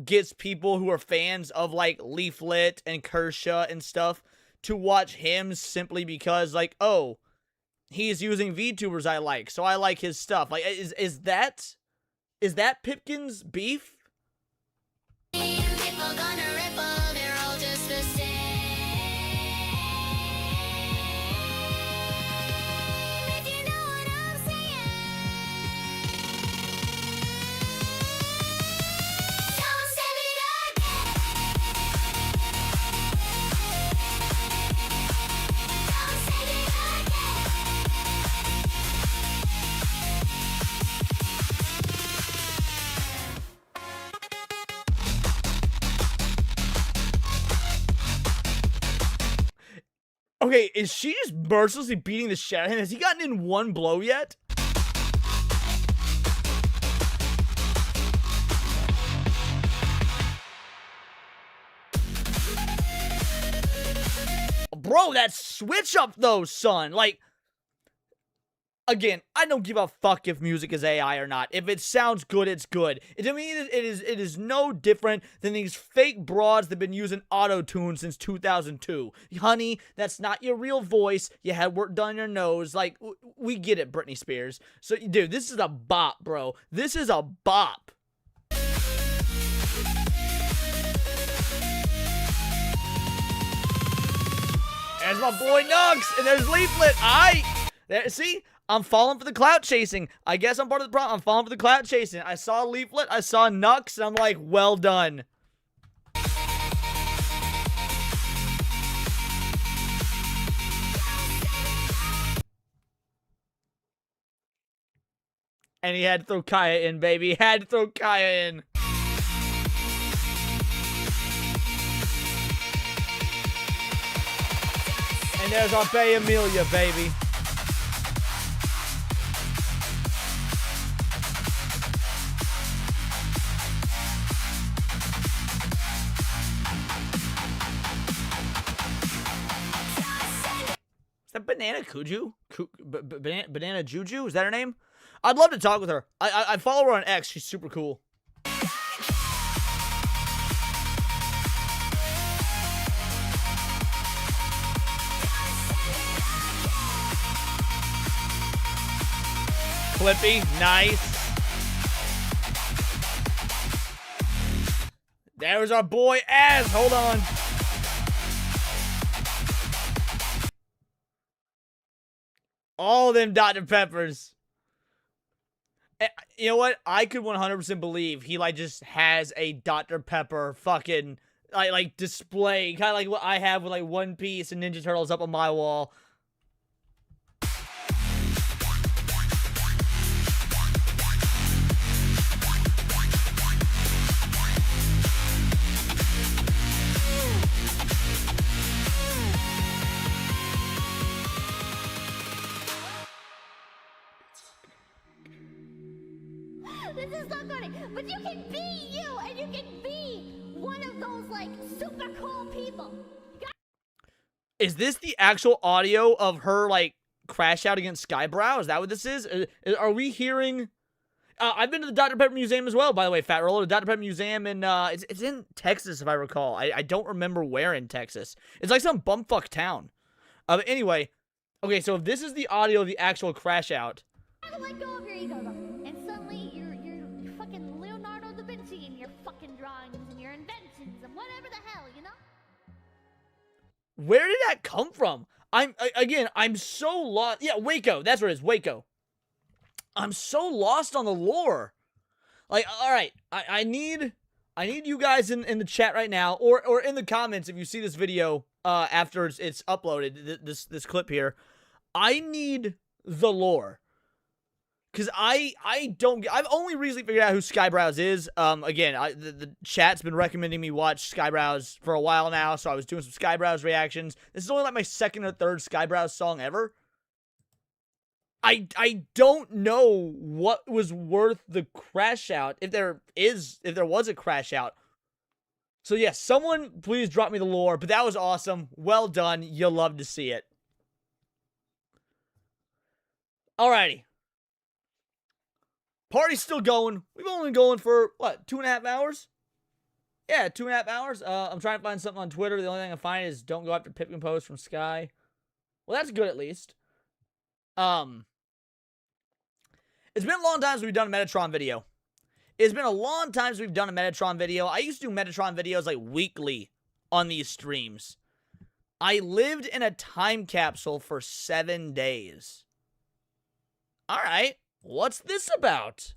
gets people who are fans of like Leaflet and Kershaw and stuff to watch him simply because like, oh, he's using VTubers I like, so I like his stuff. Like is that Pipkin's beef? People gonna ripple, they're all just the same. If you know what I'm saying. Don't send me again. Don't send me Okay, is she just mercilessly beating the shit out of him? Has he gotten in one blow yet? Bro, that switch up though, son. Like, again, I don't give a fuck if music is AI or not. If it sounds good, it's good. To me, it is no different than these fake broads that have been using auto-tune since 2002. Honey, that's not your real voice. You had work done on your nose. Like, we get it, Britney Spears. So, dude, this is a bop, bro. This is a bop. There's my boy Nux, and there's Leaflet. There, see? I'm falling for the clout chasing. I guess I'm part of the problem. I'm falling for the clout chasing. I saw Leaflet, I saw Nux, and I'm like, well done. And he had to throw Kaya in, baby. He had to throw Kaya in. And there's our Bay Amelia, baby. Is that Banana Kuju? Banana Juju? Is that her name? I'd love to talk with her. I follow her on X. She's super cool. Clippy, nice. There's our boy Az. Hold on. All of them Dr. Peppers. You know what? I could 100% believe he like just has a Dr. Pepper fucking like display, kind of like what I have with like One Piece and Ninja Turtles up on my wall. This is so funny, but you can be you, and you can be one of those, like, super cool people. Is this the actual audio of her, like, crash out against Skybrow? Is that what this is? Are we hearing... I've been to the Dr. Pepper Museum as well, by the way, Fat Roller. The Dr. Pepper Museum, and it's in Texas, if I recall. I don't remember where in Texas. It's like some bumfuck town. Anyway, okay, so if this is the audio of the actual crash out... Let go of your ego, though, and suddenly you're fucking Leonardo da Vinci in your fucking drawings and your inventions and whatever the hell, you know? Where did that come from? I'm so lost. Yeah, Waco. That's what it is. Waco. I'm so lost on the lore. Like, all right, I need you guys in the chat right now, or in the comments if you see this video after it's uploaded. This clip here. I need the lore. Because I've only recently figured out who Skyebrows is. Again, the chat's been recommending me watch Skyebrows for a while now, so I was doing some Skyebrows reactions. This is only like my second or third Skyebrows song ever. I don't know what was worth the crash out, if there was a crash out. So yeah, someone please drop me the lore, but that was awesome. Well done. You'll love to see it. Alrighty. Party's still going. We've only been going for, what, 2.5 hours? Yeah, 2.5 hours. I'm trying to find something on Twitter. The only thing I find is don't go after Pipkin posts from Sky. Well, that's good at least. It's been a long time since we've done a Metatron video. It's been a long time since we've done a Metatron video. I used to do Metatron videos like weekly on these streams. I lived in a time capsule for 7 days. All right. What's this about?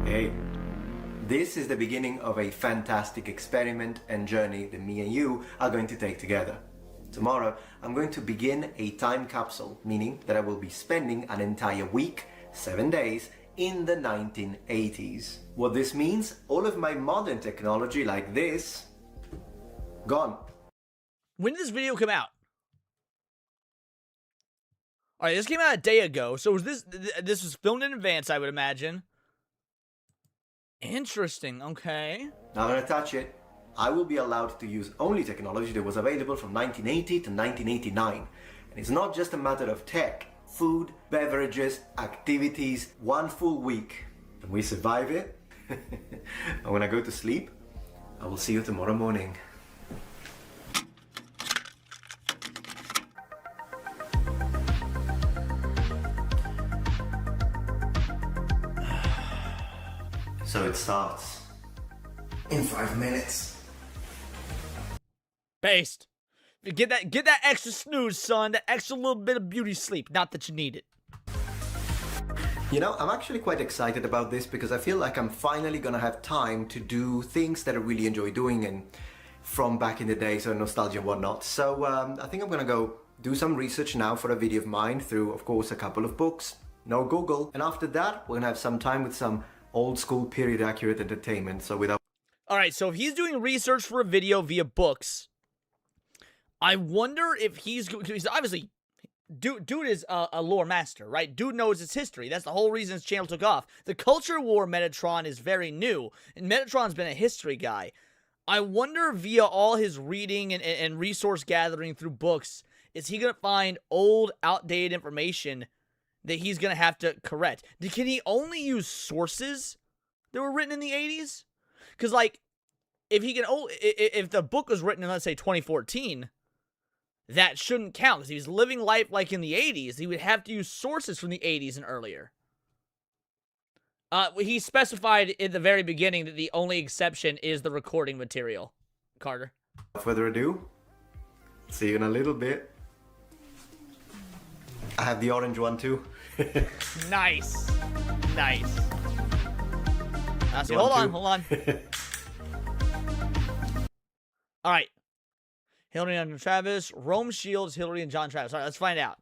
Hey, this is the beginning of a fantastic experiment and journey that me and you are going to take together. Tomorrow, I'm going to begin a time capsule, meaning that I will be spending an entire week, 7 days, in the 1980s. What this means, all of my modern technology like this, gone. When did this video come out? Alright, this came out a day ago. So was this was filmed in advance, I would imagine. Interesting, okay. Not gonna touch it. I will be allowed to use only technology that was available from 1980 to 1989. And it's not just a matter of tech, food, beverages, activities, 1 full week. And we survive it. And when I go to sleep, I will see you tomorrow morning. So it starts in 5 minutes. Based. Get that extra snooze, son. That extra little bit of beauty sleep. Not that you need it. You know, I'm actually quite excited about this because I feel like I'm finally gonna have time to do things that I really enjoy doing and from back in the day, so nostalgia and whatnot. So I think I'm gonna go do some research now for a video of mine through, of course, a couple of books. No Google. And after that, we're gonna have some time with some old school period accurate entertainment. So without... Alright, so if he's doing research for a video via books, I wonder if he's obviously, dude is a lore master, right? Dude knows its history. That's the whole reason his channel took off. The culture war Metatron is very new, and Metatron's been a history guy. I wonder via all his reading and resource gathering through books, is he going to find old, outdated information that he's going to have to correct? Can he only use sources that were written in the 80s? Because, like, if the book was written in, let's say, 2014, that shouldn't count. Because if he's living life like in the 80s, he would have to use sources from the 80s and earlier. He specified in the very beginning that the only exception is the recording material. Carter. Without further ado, See you in a little bit. I have the orange one too. Nice. Nice. So hold on. All right. Hillary and Travis. Rome Shields, Hillary and John Travis. All right, let's find out.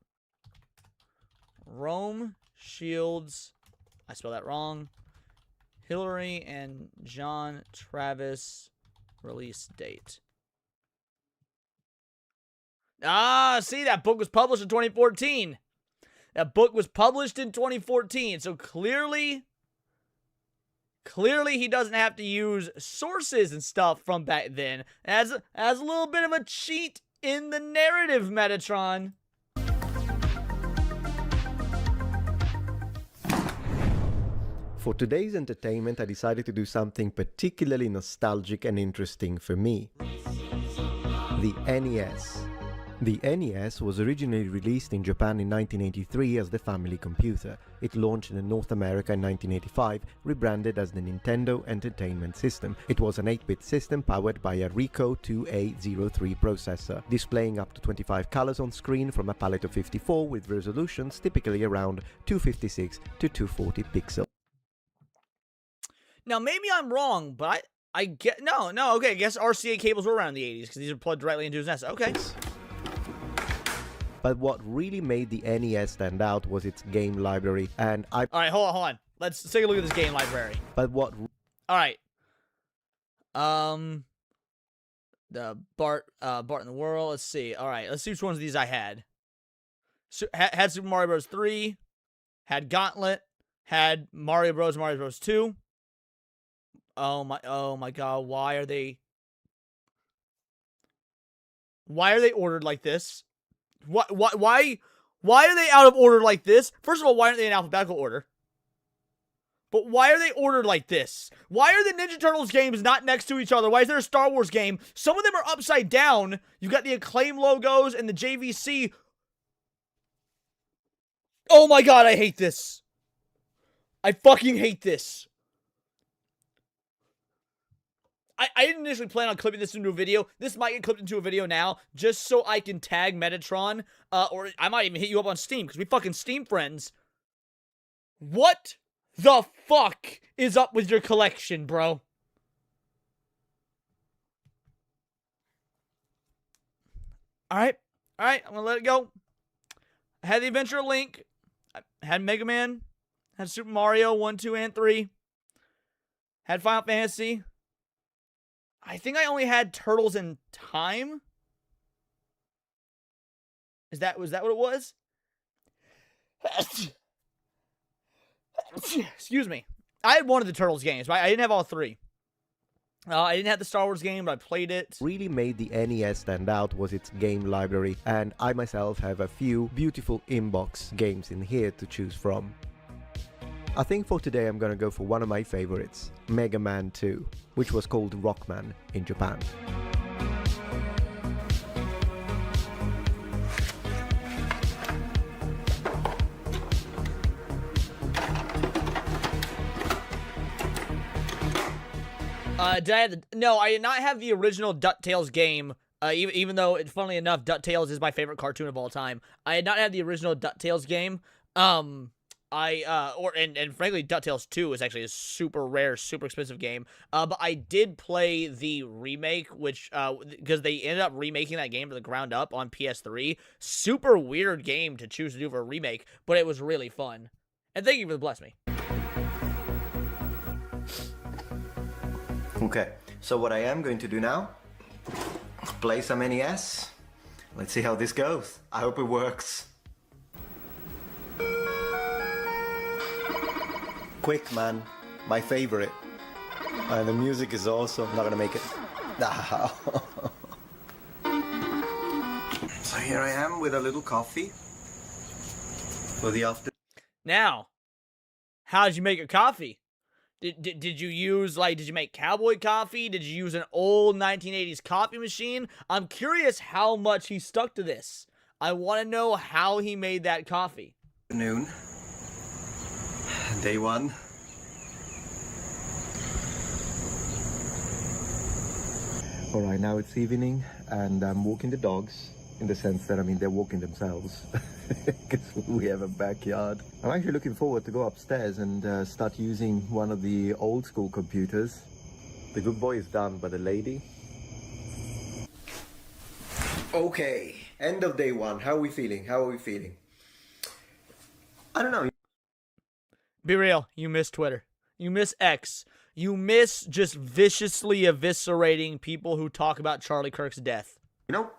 Rome Shields. I spelled that wrong. Hillary and John Travis release date. See, that book was published in 2014. That book was published in 2014. So clearly he doesn't have to use sources and stuff from back then. As a little bit of a cheat in the narrative, Metatron. For today's entertainment, I decided to do something particularly nostalgic and interesting for me. The NES. The NES was originally released in Japan in 1983 as the family computer. It launched in North America in 1985, rebranded as the Nintendo Entertainment System. It was an 8-bit system powered by a Ricoh 2A03 processor, displaying up to 25 colors on screen from a palette of 54 with resolutions typically around 256 to 240 pixels. Now, maybe I'm wrong, but I get... No, okay, I guess RCA cables were around in the 80s, because these are plugged directly into his NES. Okay. But what really made the NES stand out was its game library, and I... Alright, hold on. Let's take a look at this game library. But what... Alright. The Bart in the World, let's see. Alright, let's see which ones of these I had. Had Super Mario Bros. 3, had Gauntlet, had Mario Bros. 2. Oh my god, why are they ordered like this? Why are they out of order like this? First of all, why aren't they in alphabetical order? But why are they ordered like this? Why are the Ninja Turtles games not next to each other? Why is there a Star Wars game? Some of them are upside down. You've got the Acclaim logos and the JVC. Oh my god, I hate this. I fucking hate this. I didn't initially plan on clipping this into a video. This might get clipped into a video now, just so I can tag Metatron, or I might even hit you up on Steam, because we fucking Steam friends. What the fuck is up with your collection, bro? Alright, I'm gonna let it go. I had the Adventure Link, I had Mega Man, had Super Mario 1, 2, and 3, had Final Fantasy. I think I only had Turtles in Time. Was that what it was? Excuse me. I had one of the Turtles games, but I didn't have all three. I didn't have the Star Wars game, but I played it. Really made the NES stand out was its game library, and I myself have a few beautiful inbox games in here to choose from. I think for today I'm gonna go for one of my favorites, Mega Man 2, which was called Rockman in Japan. No, I did not have the original DuckTales game, even though, funnily enough, DuckTales is my favorite cartoon of all time. I did not have the original DuckTales game. And frankly, DuckTales 2 is actually a super rare, super expensive game. But I did play the remake, which, because they ended up remaking that game to the ground up on PS3. Super weird game to choose to do for a remake, but it was really fun. And thank you for the bless me. Okay, so what I am going to do now, play some NES. Let's see how this goes. I hope it works. Quick Man, my favorite. And the music is also not gonna make it. So here I am with a little coffee for the afternoon. Now, how did you make your coffee? Did you use, did you make cowboy coffee? Did you use an old 1980s coffee machine? I'm curious how much he stuck to this. I want to know how he made that coffee. Noon. Day one. Alright, now it's evening and I'm walking the dogs in the sense that, I mean, they're walking themselves because we have a backyard. I'm actually looking forward to go upstairs and start using one of the old school computers. The good boy is done, but the lady... Okay, end of day one. How are we feeling? How are we feeling? I don't know. Be real, you miss Twitter. You miss X. You miss just viciously eviscerating people who talk about Charlie Kirk's death. You know,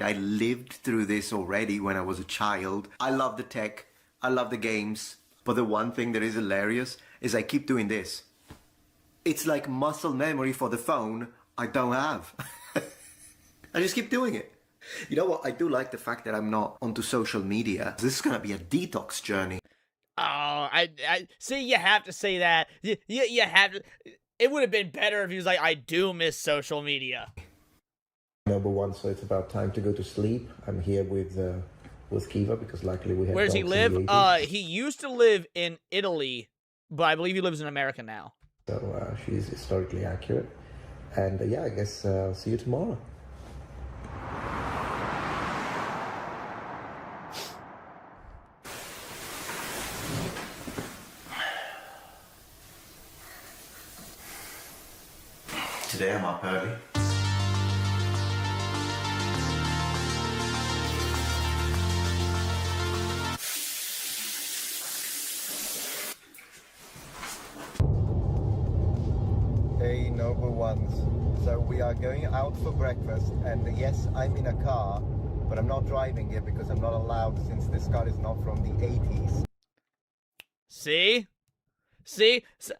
I lived through this already when I was a child. I love the tech, I love the games, but the one thing that is hilarious is I keep doing this. It's like muscle memory for the phone I don't have. I just keep doing it. You know what? I do like the fact that I'm not onto social media. This is gonna be a detox journey. Oh, I see. You have to say that. You have to. It would have been better if he was like, "I do miss social media." Number one, so it's about time to go to sleep. I'm here with Kiva because luckily we have. Where does he dogs live? in the 80s. He used to live in Italy, but I believe he lives in America now. So she's historically accurate, and yeah, I guess I'll see you tomorrow. Today I'm up early. Hey, noble ones. So we are going out for breakfast, and yes, I'm in a car, but I'm not driving it because I'm not allowed since this car is not from the 80s. See? See? So,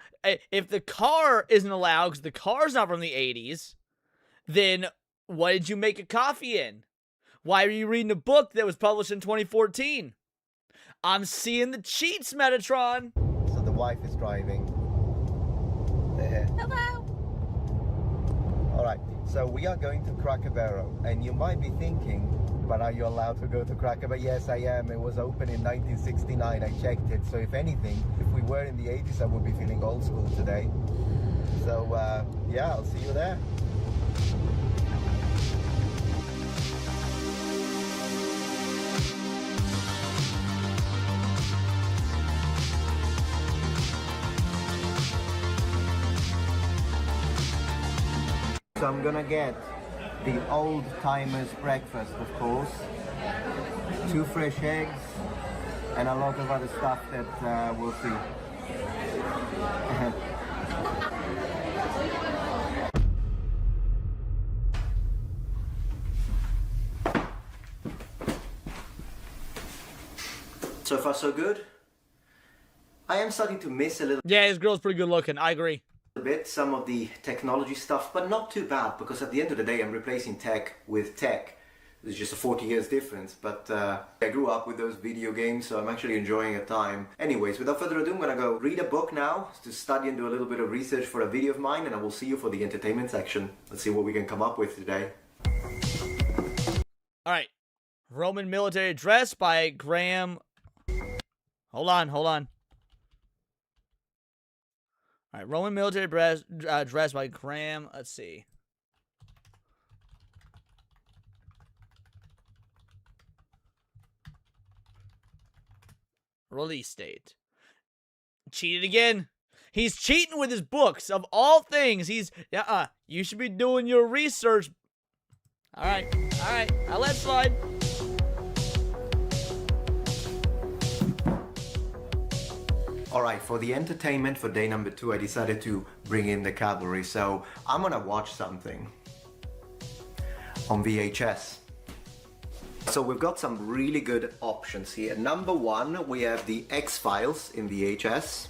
if the car isn't allowed because the car's not from the 80s, then what did you make a coffee in? Why are you reading a book that was published in 2014? I'm seeing the cheats, Metatron. So the wife is driving. There. Hello. All right, so we are going to Cracker Barrel, and you might be thinking, but are you allowed to go to Cracker Barrel? Yes, I am. It was open in 1969. I checked it. So if anything, if we were in the 80s, I would be feeling old school today. So yeah, I'll see you there. So I'm gonna get the old timers breakfast, of course, 2 fresh eggs, and a lot of other stuff that we'll see. So far so good. I am starting to miss a little Yeah, his girl's pretty good looking. I agree. bit some of the technology stuff, but not too bad, because at the end of the day I'm replacing tech with tech. There's just a 40 years difference, but I grew up with those video games, so I'm actually enjoying a time. Anyways, without further ado, I'm gonna go read a book now to study and do a little bit of research for a video of mine, and I will see you for the entertainment section. Let's see what we can come up with today. Alright. Roman Military Dress by Graham. Hold on. Alright, Roman Military Dress by Graham. Let's see. Release date. Cheated again. He's cheating with his books. Of all things, he's... you should be doing your research. Alright. I'll let slide. Alright, for the entertainment for day number 2, I decided to bring in the cavalry, so I'm gonna watch something on VHS. So we've got some really good options here. Number 1, we have the X-Files in VHS.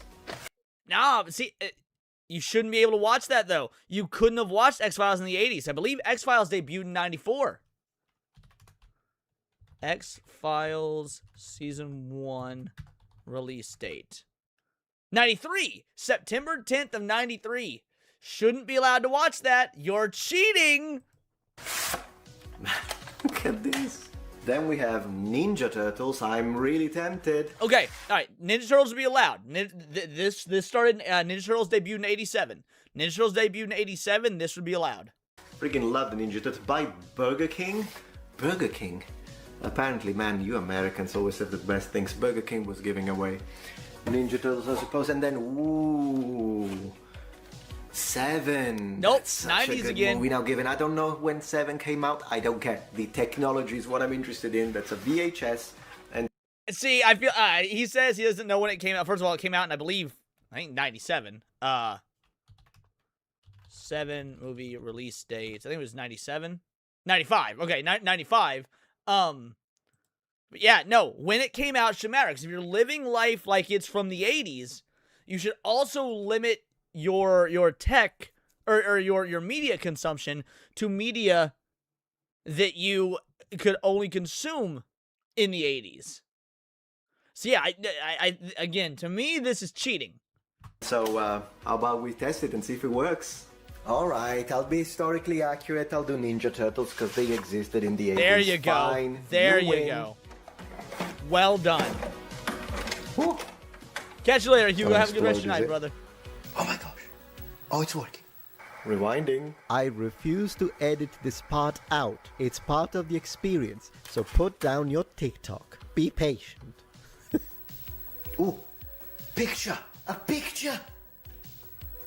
No, see, you shouldn't be able to watch that, though. You couldn't have watched X-Files in the 80s. I believe X-Files debuted in 94. X-Files Season 1 release date. 93! September 10th of 93. Shouldn't be allowed to watch that. You're cheating! Look at this. Then we have Ninja Turtles. I'm really tempted. Okay, alright. Ninja Turtles will be allowed. This started, Ninja Turtles debuted in 87. Ninja Turtles debuted in 87. This would be allowed. Freaking love the Ninja Turtles by Burger King. Burger King. Apparently, man, you Americans always have the best things. Burger King was giving away Ninja Turtles, I suppose, and then, ooh, Seven. Nope, That's such 90s a good again. movie now given. I don't know when Seven came out. I don't care. The technology is what I'm interested in. That's a VHS. And See, I feel he says he doesn't know when it came out. First of all, it came out in I think 97. 7 movie release dates. I think it was 97. 95. Okay, 95. But yeah, no, when it came out should matter, because if you're living life like it's from the 80s, you should also limit your tech or your media consumption to media that you could only consume in the 80s. So yeah, I again, to me, this is cheating. so, how about we test it and see if it works? Alright, I'll be historically accurate. I'll do Ninja Turtles because they existed in the 80s. There you go. Fine. There you win. go. Well done. Catch you later, Hugo. Have a good rest of your night, brother. Oh my gosh. Oh, it's working. Rewinding. I refuse to edit this part out. It's part of the experience. So put down your TikTok. Be patient. Ooh, picture! A picture!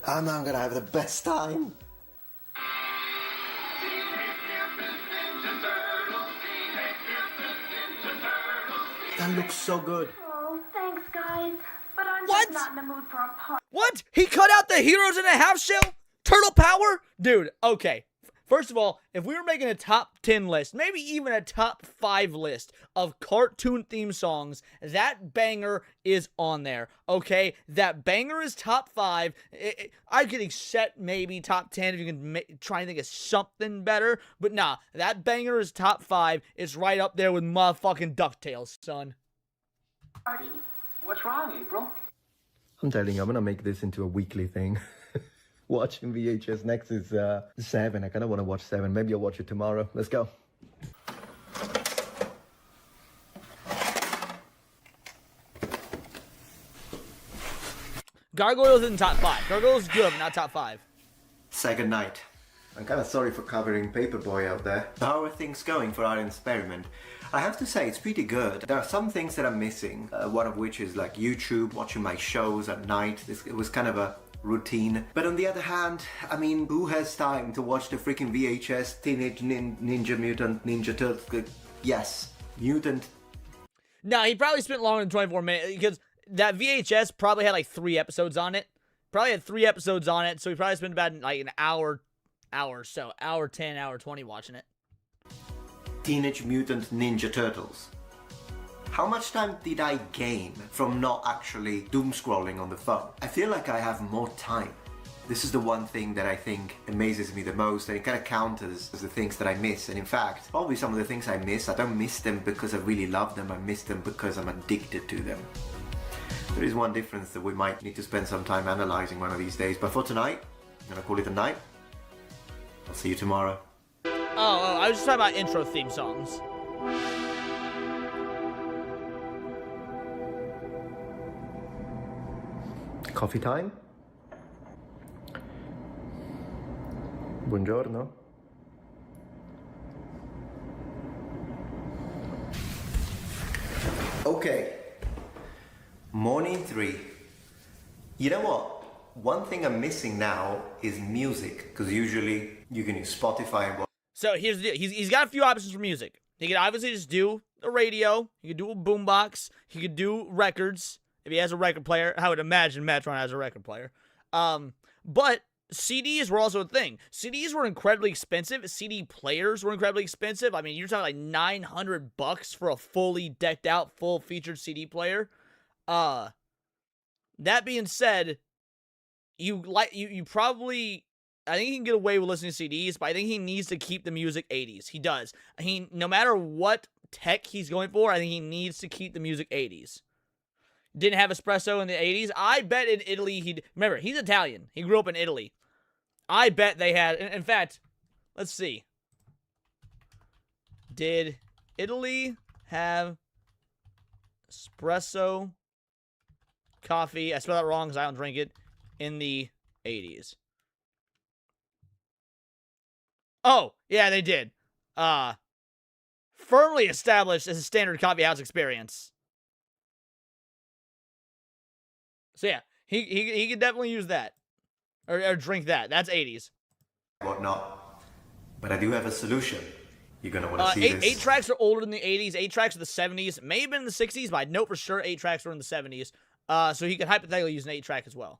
I'm gonna have the best time. That looks so good. Oh, thanks, guys. But I'm What? just not in the mood for a party. What? He cut out the heroes in a half shell? Turtle power? Dude, okay. First of all, if we were making a top 10 list, maybe even a top 5 list of cartoon theme songs, that banger is on there, okay? That banger is top 5. I could accept maybe top 10 if you can try and think of something better, but nah, that banger is top 5. It's right up there with motherfucking DuckTales, son. Party. What's wrong, April? I'm telling you, I'm gonna make this into a weekly thing. Watching VHS next is 7. I kind of want to watch 7. Maybe I'll watch it tomorrow. Let's go. Gargoyles in top 5. Gargoyles is good, but not top 5. Second night. I'm kind of sorry for covering Paperboy out there. How are things going for our experiment? I have to say, it's pretty good. There are some things that I'm missing, one of which is like YouTube, watching my shows at night. It was kind of a routine. But on the other hand, I mean, who has time to watch the freaking VHS Teenage Ninja Mutant Ninja Turtles? Yes, Mutant. No, he probably spent longer than 24 minutes, because that VHS probably had like 3 episodes on it. Probably had 3 episodes on it, so he probably spent about like an hour or so. Hour 10, hour 20 watching it. Teenage Mutant Ninja Turtles. How much time did I gain from not actually doom scrolling on the phone? I feel like I have more time. This is the one thing that I think amazes me the most, and it kind of counters as the things that I miss. And in fact, probably some of the things I miss, I don't miss them because I really love them, I miss them because I'm addicted to them. There is one difference that we might need to spend some time analyzing one of these days, but for tonight, I'm gonna call it a night. I'll see you tomorrow. Oh, I was just talking about intro theme songs. Coffee time? Buongiorno. Okay. Morning 3. You know what? One thing I'm missing now is music, because usually you can use Spotify and So here's the deal. He's got a few options for music. He could obviously just do the radio. He could do a boombox. He could do records. If he has a record player, I would imagine Metatron has a record player. But CDs were also a thing. CDs were incredibly expensive. CD players were incredibly expensive. I mean, you're talking like $900 for a fully decked out, full featured CD player. That being said, you probably, I think he can get away with listening to CDs, but I think he needs to keep the music 80s. He does. No matter what tech he's going for, I think he needs to keep the music 80s. Didn't have espresso in the 80s. I bet in Italy remember, he's Italian. He grew up in Italy. I bet they had, in fact, let's see. Did Italy have espresso coffee? I spelled that wrong because I don't drink it. In the 80s. Oh, yeah, they did. firmly established as a standard coffee house experience. So yeah, he could definitely use that. Or drink that. That's 80s. Whatnot. But I do have a solution. You're gonna want to see this. 8 tracks are older than the 80s. 8 tracks are the 70s. May have been in the 60s, but I know for sure 8 tracks were in the 70s. So he could hypothetically use an 8 track as well.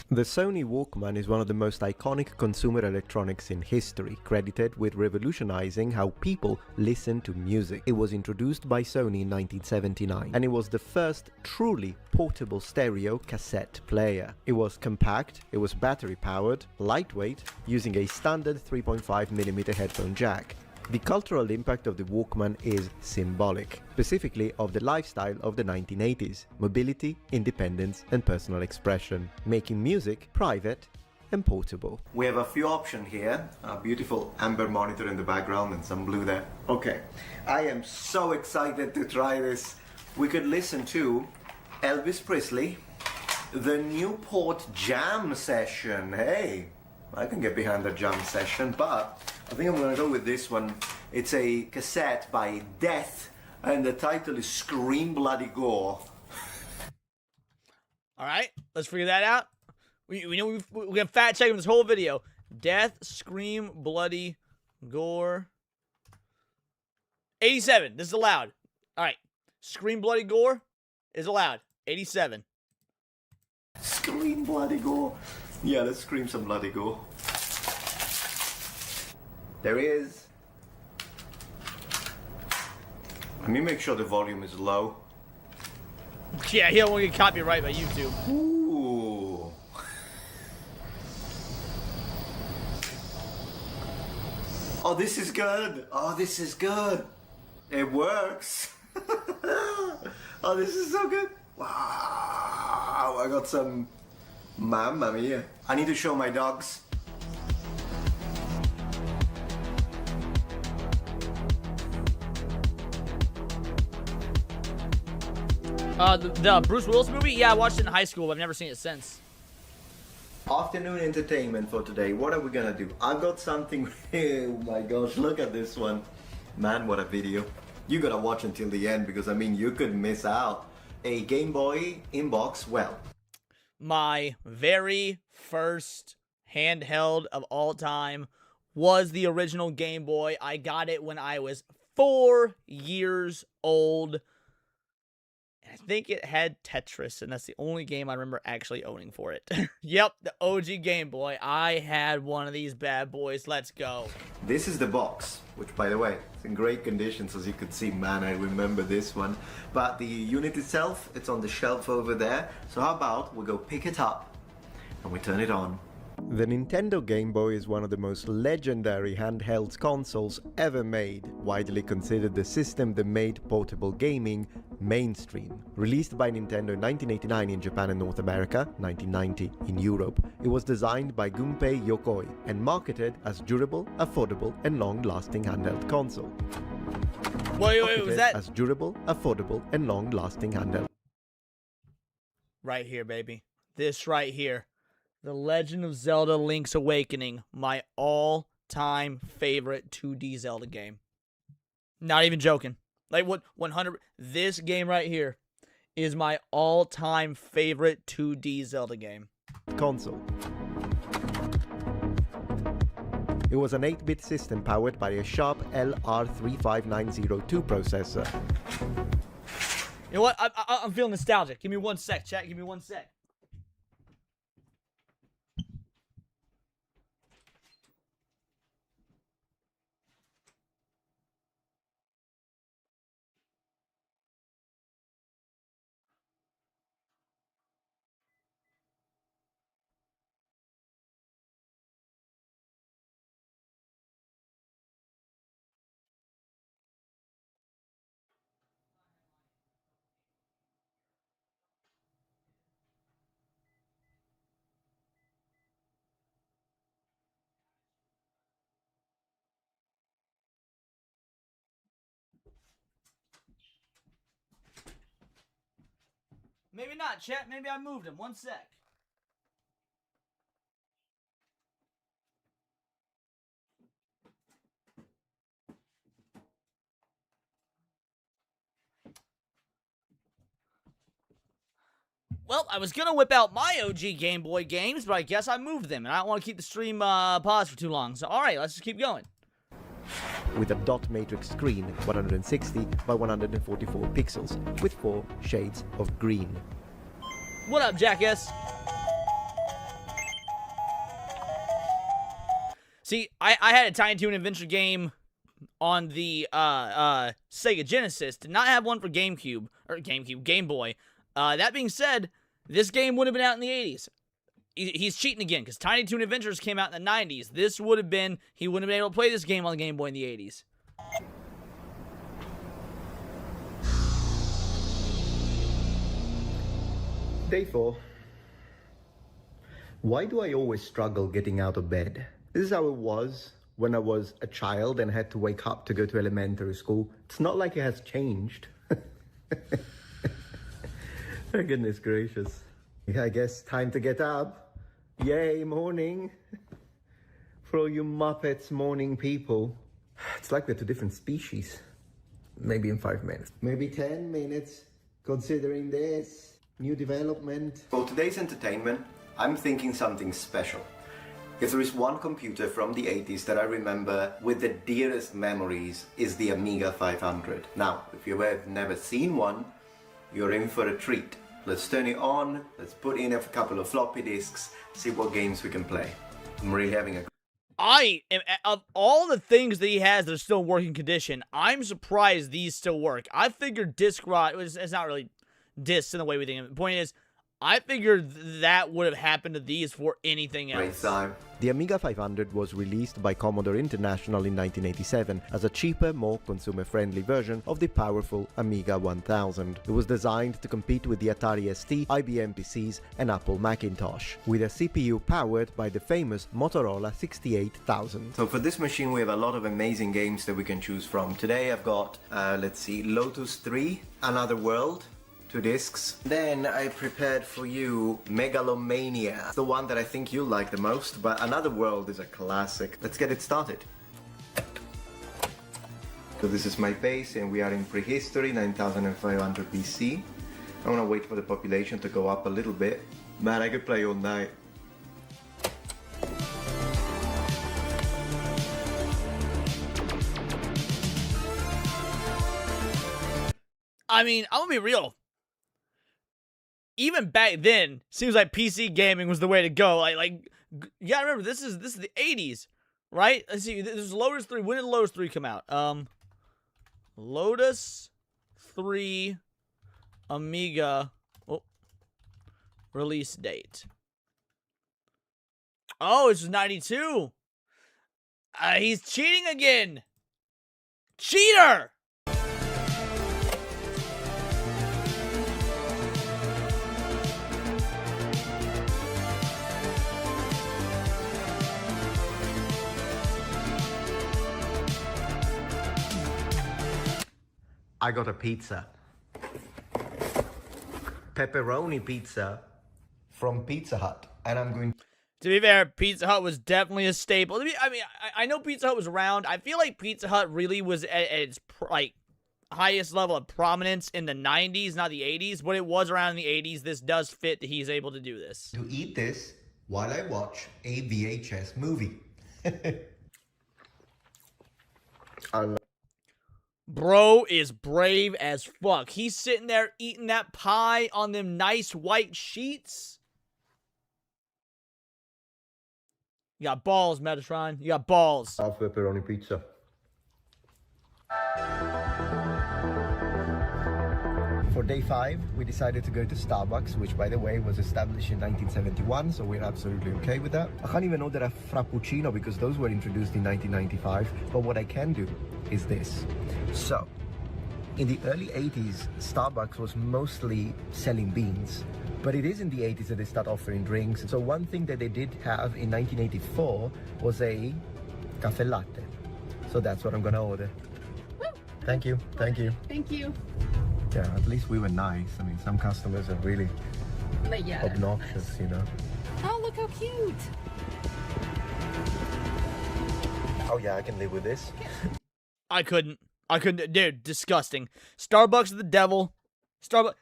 The Sony Walkman is one of the most iconic consumer electronics in history, credited with revolutionizing how people listen to music. It was introduced by Sony in 1979, and it was the first truly portable stereo cassette player. It was compact, it was battery powered, lightweight, using a standard 3.5mm headphone jack. The cultural impact of the Walkman is symbolic, specifically of the lifestyle of the 1980s, mobility, independence and personal expression, making music private and portable. We have a few options here, a beautiful amber monitor in the background and some blue there. Okay, I am so excited to try this. We could listen to Elvis Presley, the Newport Jam Session. Hey, I can get behind the jam session, but I think I'm gonna go with this one. It's a cassette by Death, and the title is Scream Bloody Gore. Alright, let's figure that out. We know we're gonna fact check this whole video. Death, Scream, Bloody, Gore. 87, this is allowed. Alright, Scream, Bloody, Gore is allowed. 87. Scream Bloody Gore. Yeah, let's scream some bloody gore. There is. Let me make sure the volume is low. Yeah, he don't want to get copyright by YouTube. Ooh. Oh, this is good. Oh, this is good. It works. Oh, this is so good. Wow, I got some. Mamma mia. I need to show my dogs. The Bruce Willis movie? Yeah, I watched it in high school, but I've never seen it since. Afternoon entertainment for today. What are we gonna do? I've got something. Oh my gosh, look at this one. Man, what a video. You gotta watch until the end because, I mean, you could miss out. A Game Boy inbox, well. My very first handheld of all time was the original Game Boy. I got it when I was 4 years old. And I think it had Tetris, and that's the only game I remember actually owning for it. Yep, the OG Game Boy. I had one of these bad boys. Let's go. This is the box, which, by the way, it's in great conditions, as you could see. Man, I remember this one. But the unit itself, it's on the shelf over there. So how about we go pick it up and we turn it on. The Nintendo Game Boy is one of the most legendary handheld consoles ever made, widely considered the system that made portable gaming mainstream. Released by Nintendo in 1989 in Japan and North America, 1990 in Europe, it was designed by Gunpei Yokoi and marketed as durable, affordable and long-lasting handheld console. Wait, was that? As durable, affordable and long-lasting handheld. Right here, baby. This right here. The Legend of Zelda Link's Awakening, my all-time favorite 2D Zelda game. Not even joking. Like, what, 100... This game right here is my all-time favorite 2D Zelda game. Console. It was an 8-bit system powered by a Sharp LR35902 processor. You know what? I'm feeling nostalgic. Give me 1 sec, chat. Give me 1 sec. Maybe not, chat. Maybe I moved him. 1 sec. Well, I was gonna whip out my OG Game Boy games, but I guess I moved them, and I don't want to keep the stream paused for too long. So, alright, let's just keep going. With a dot matrix screen, 160 by 144 pixels, with 4 shades of green. What up, jackass? See, I had a Tiny Toon Adventure game on the Sega Genesis. Did not have one for Game Boy. That being said, this game would have been out in the 80s. He's cheating again, because Tiny Toon Adventures came out in the 90s. This would have been, he wouldn't have been able to play this game on the Game Boy in the 80s. Day 4. Why do I always struggle getting out of bed? This is how it was when I was a child and had to wake up to go to elementary school. It's not like it has changed. Oh, goodness gracious. Yeah, I guess time to get up. Yay, morning. For all you Muppets morning people. It's like we're two different species. Maybe in 5 minutes. Maybe 10 minutes, considering this new development. For today's entertainment, I'm thinking something special. If there is one computer from the 80s that I remember with the dearest memories, is the Amiga 500. Now, if you have never seen one, you're in for a treat. Let's turn it on, let's put in a couple of floppy disks, see what games we can play. I'm really having a... Of all the things that he has that are still in working condition, I'm surprised these still work. I figured disc rot, it's not really discs in the way we think of it. The point is, I figured that would have happened to these for anything else. The Amiga 500 was released by Commodore International in 1987 as a cheaper, more consumer-friendly version of the powerful Amiga 1000. It was designed to compete with the Atari ST, IBM PCs and Apple Macintosh, with a CPU powered by the famous Motorola 68000. So for this machine we have a lot of amazing games that we can choose from. Today I've got, let's see, Lotus 3, Another World, 2 discs. Then I prepared for you Megalomania, the one that I think you'll like the most, but Another World is a classic. Let's get it started. So this is my base and we are in prehistory, 9500 BC. I want to wait for the population to go up a little bit. Man, I could play all night. I mean, I'm gonna be real. Even back then, seems like PC gaming was the way to go. Like you gotta remember, this is the 80s, right? Let's see, there's Lotus 3. When did Lotus 3 come out? Lotus 3 Amiga release date. Oh, it's 92. He's cheating again. Cheater! I got a pizza. Pepperoni pizza from Pizza Hut. And I'm going... To be fair, Pizza Hut was definitely a staple. I mean, I know Pizza Hut was around. I feel like Pizza Hut really was at its highest level of prominence in the 90s, not the 80s. But it was around in the 80s. This does fit that he's able to do this. To eat this while I watch a VHS movie. Bro is brave as fuck. He's sitting there eating that pie on them nice white sheets. You got balls, Metatron. You got balls. Half pepperoni pizza. For day 5, we decided to go to Starbucks, which by the way was established in 1971, so we're absolutely okay with that. I can't even order a Frappuccino because those were introduced in 1995, but what I can do is this. So, in the early 80s, Starbucks was mostly selling beans, but it is in the 80s that they start offering drinks. So one thing that they did have in 1984 was a caffè latte. So that's what I'm gonna order. Woo. Thank you, thank you. Thank you. Yeah, at least we were nice. I mean, some customers are really obnoxious, you know. Oh, look how cute. Oh yeah, I can live with this. I couldn't. Dude, disgusting. Starbucks is the devil.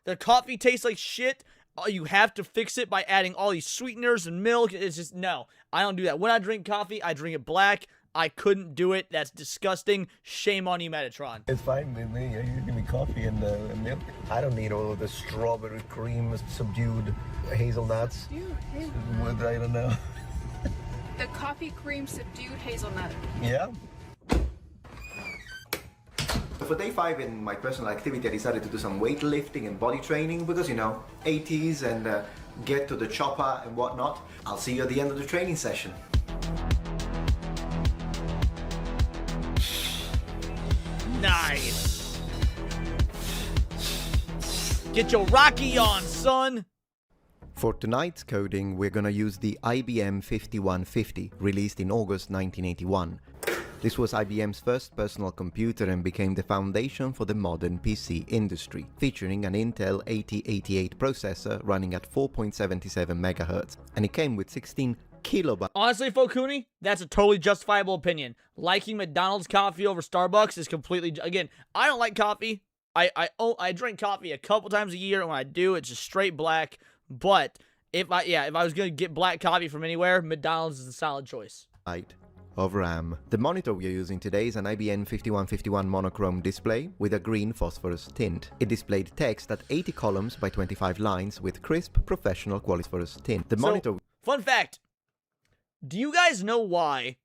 Their coffee tastes like shit. you have to fix it by adding all these sweeteners and milk. It's just, no, I don't do that. When I drink coffee, I drink it black. I couldn't do it. That's disgusting. Shame on you, Metatron. It's fine with me. You give me coffee and milk. I don't need all of the strawberry cream, subdued hazelnuts. With, I don't know. The coffee cream subdued hazelnut. Yeah. For day 5 in my personal activity, I decided to do some weightlifting and body training because, you know, 80s and get to the chopper and whatnot. I'll see you at the end of the training session. Nice. Get your Rocky on, son. For tonight's coding, we're gonna use the IBM 5150, released in August 1981. This was IBM's first personal computer and became the foundation for the modern PC industry, featuring an Intel 8088 processor running at 4.77 MHz, and it came with 16 kilobytes. Honestly, Fokuni, that's a totally justifiable opinion. Liking McDonald's coffee over Starbucks is completely... Again, I don't like coffee. I drink coffee a couple times a year, and when I do, it's just straight black. But if I was gonna get black coffee from anywhere, McDonald's is a solid choice. Of RAM. The monitor we are using today is an IBM 5151 monochrome display with a green phosphorus tint. It displayed text at 80 columns by 25 lines with crisp, professional quality phosphorus tint. The monitor... Fun fact. Do you guys know why?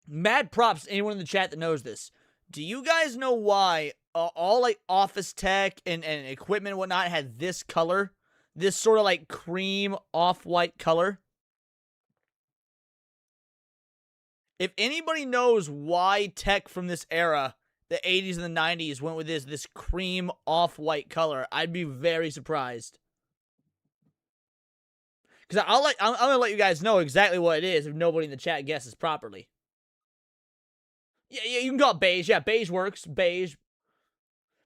Mad props to anyone in the chat that knows this. Do you guys know why all like office tech and equipment and whatnot had this color? This sort of like cream off-white color? If anybody knows why tech from this era, the 80s and the 90s, went with this cream off-white color, I'd be very surprised. Because I'm going to let you guys know exactly what it is if nobody in the chat guesses properly. Yeah, you can call it beige. Yeah, beige works. Beige.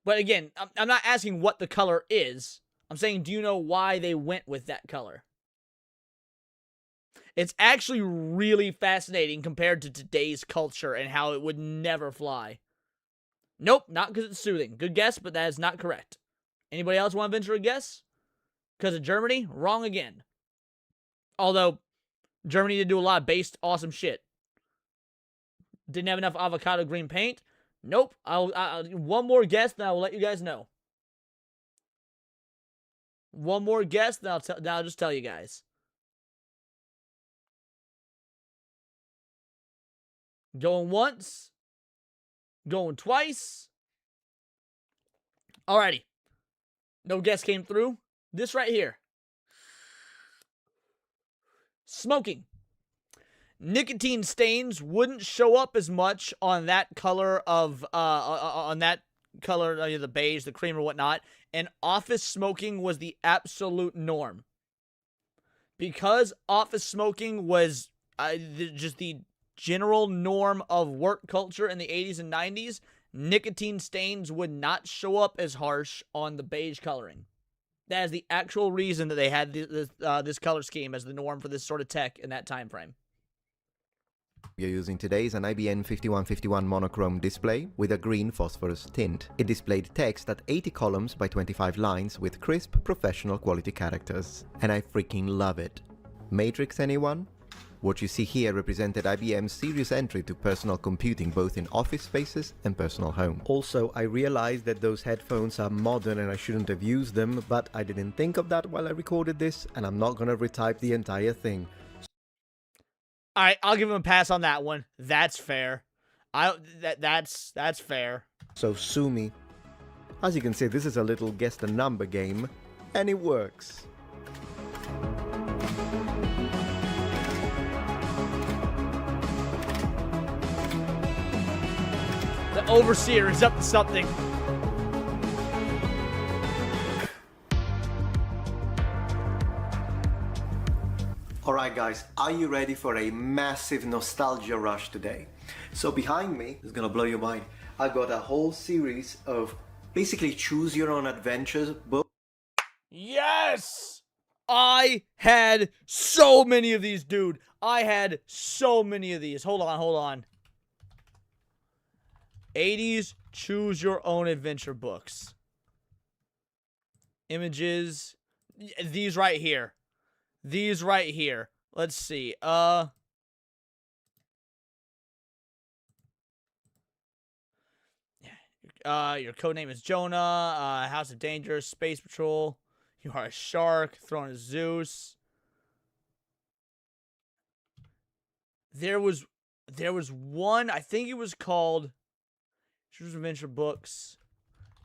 But again, I'm not asking what the color is. I'm saying, do you know why they went with that color? It's actually really fascinating compared to today's culture and how it would never fly. Nope, not because it's soothing. Good guess, but that is not correct. Anybody else want to venture a guess? Because of Germany? Wrong again. Although, Germany did do a lot of based awesome shit. Didn't have enough avocado green paint? Nope. I'll one more guess, then I will let you guys know. One more guess, then I'll just tell you guys. Going once. Going twice. Alrighty. No guess came through. This right here. Smoking. Nicotine stains wouldn't show up as much on that color of, the beige, the cream or whatnot, and office smoking was the absolute norm. Because office smoking was just the general norm of work culture in the 80s and 90s, nicotine stains would not show up as harsh on the beige coloring. That is the actual reason that they had this color scheme as the norm for this sort of tech in that time frame. We are using today is an IBM 5151 monochrome display with a green phosphorus tint. It displayed text at 80 columns by 25 lines with crisp, professional quality characters. And I freaking love it. Matrix, anyone? What you see here represented IBM's serious entry to personal computing both in office spaces and personal home. Also, I realized that those headphones are modern and I shouldn't have used them, but I didn't think of that while I recorded this, and I'm not gonna retype the entire thing. Alright, I'll give him a pass on that one. That's fair. That's fair. So sue me. As you can see, this is a little guess the number game, and it works. The overseer is up to something. Alright guys, are you ready for a massive nostalgia rush today? So behind me, it's gonna blow your mind, I've got a whole series of basically choose your own adventures books. Yes! I had so many of these, dude. I had so many of these. Hold on. 80s choose your own adventure books. Images. These right here. These right here. Let's see. Your codename is Jonah. House of Danger, Space Patrol. You are a shark. Throne of Zeus. There was one. I think it was called Choose Adventure Books.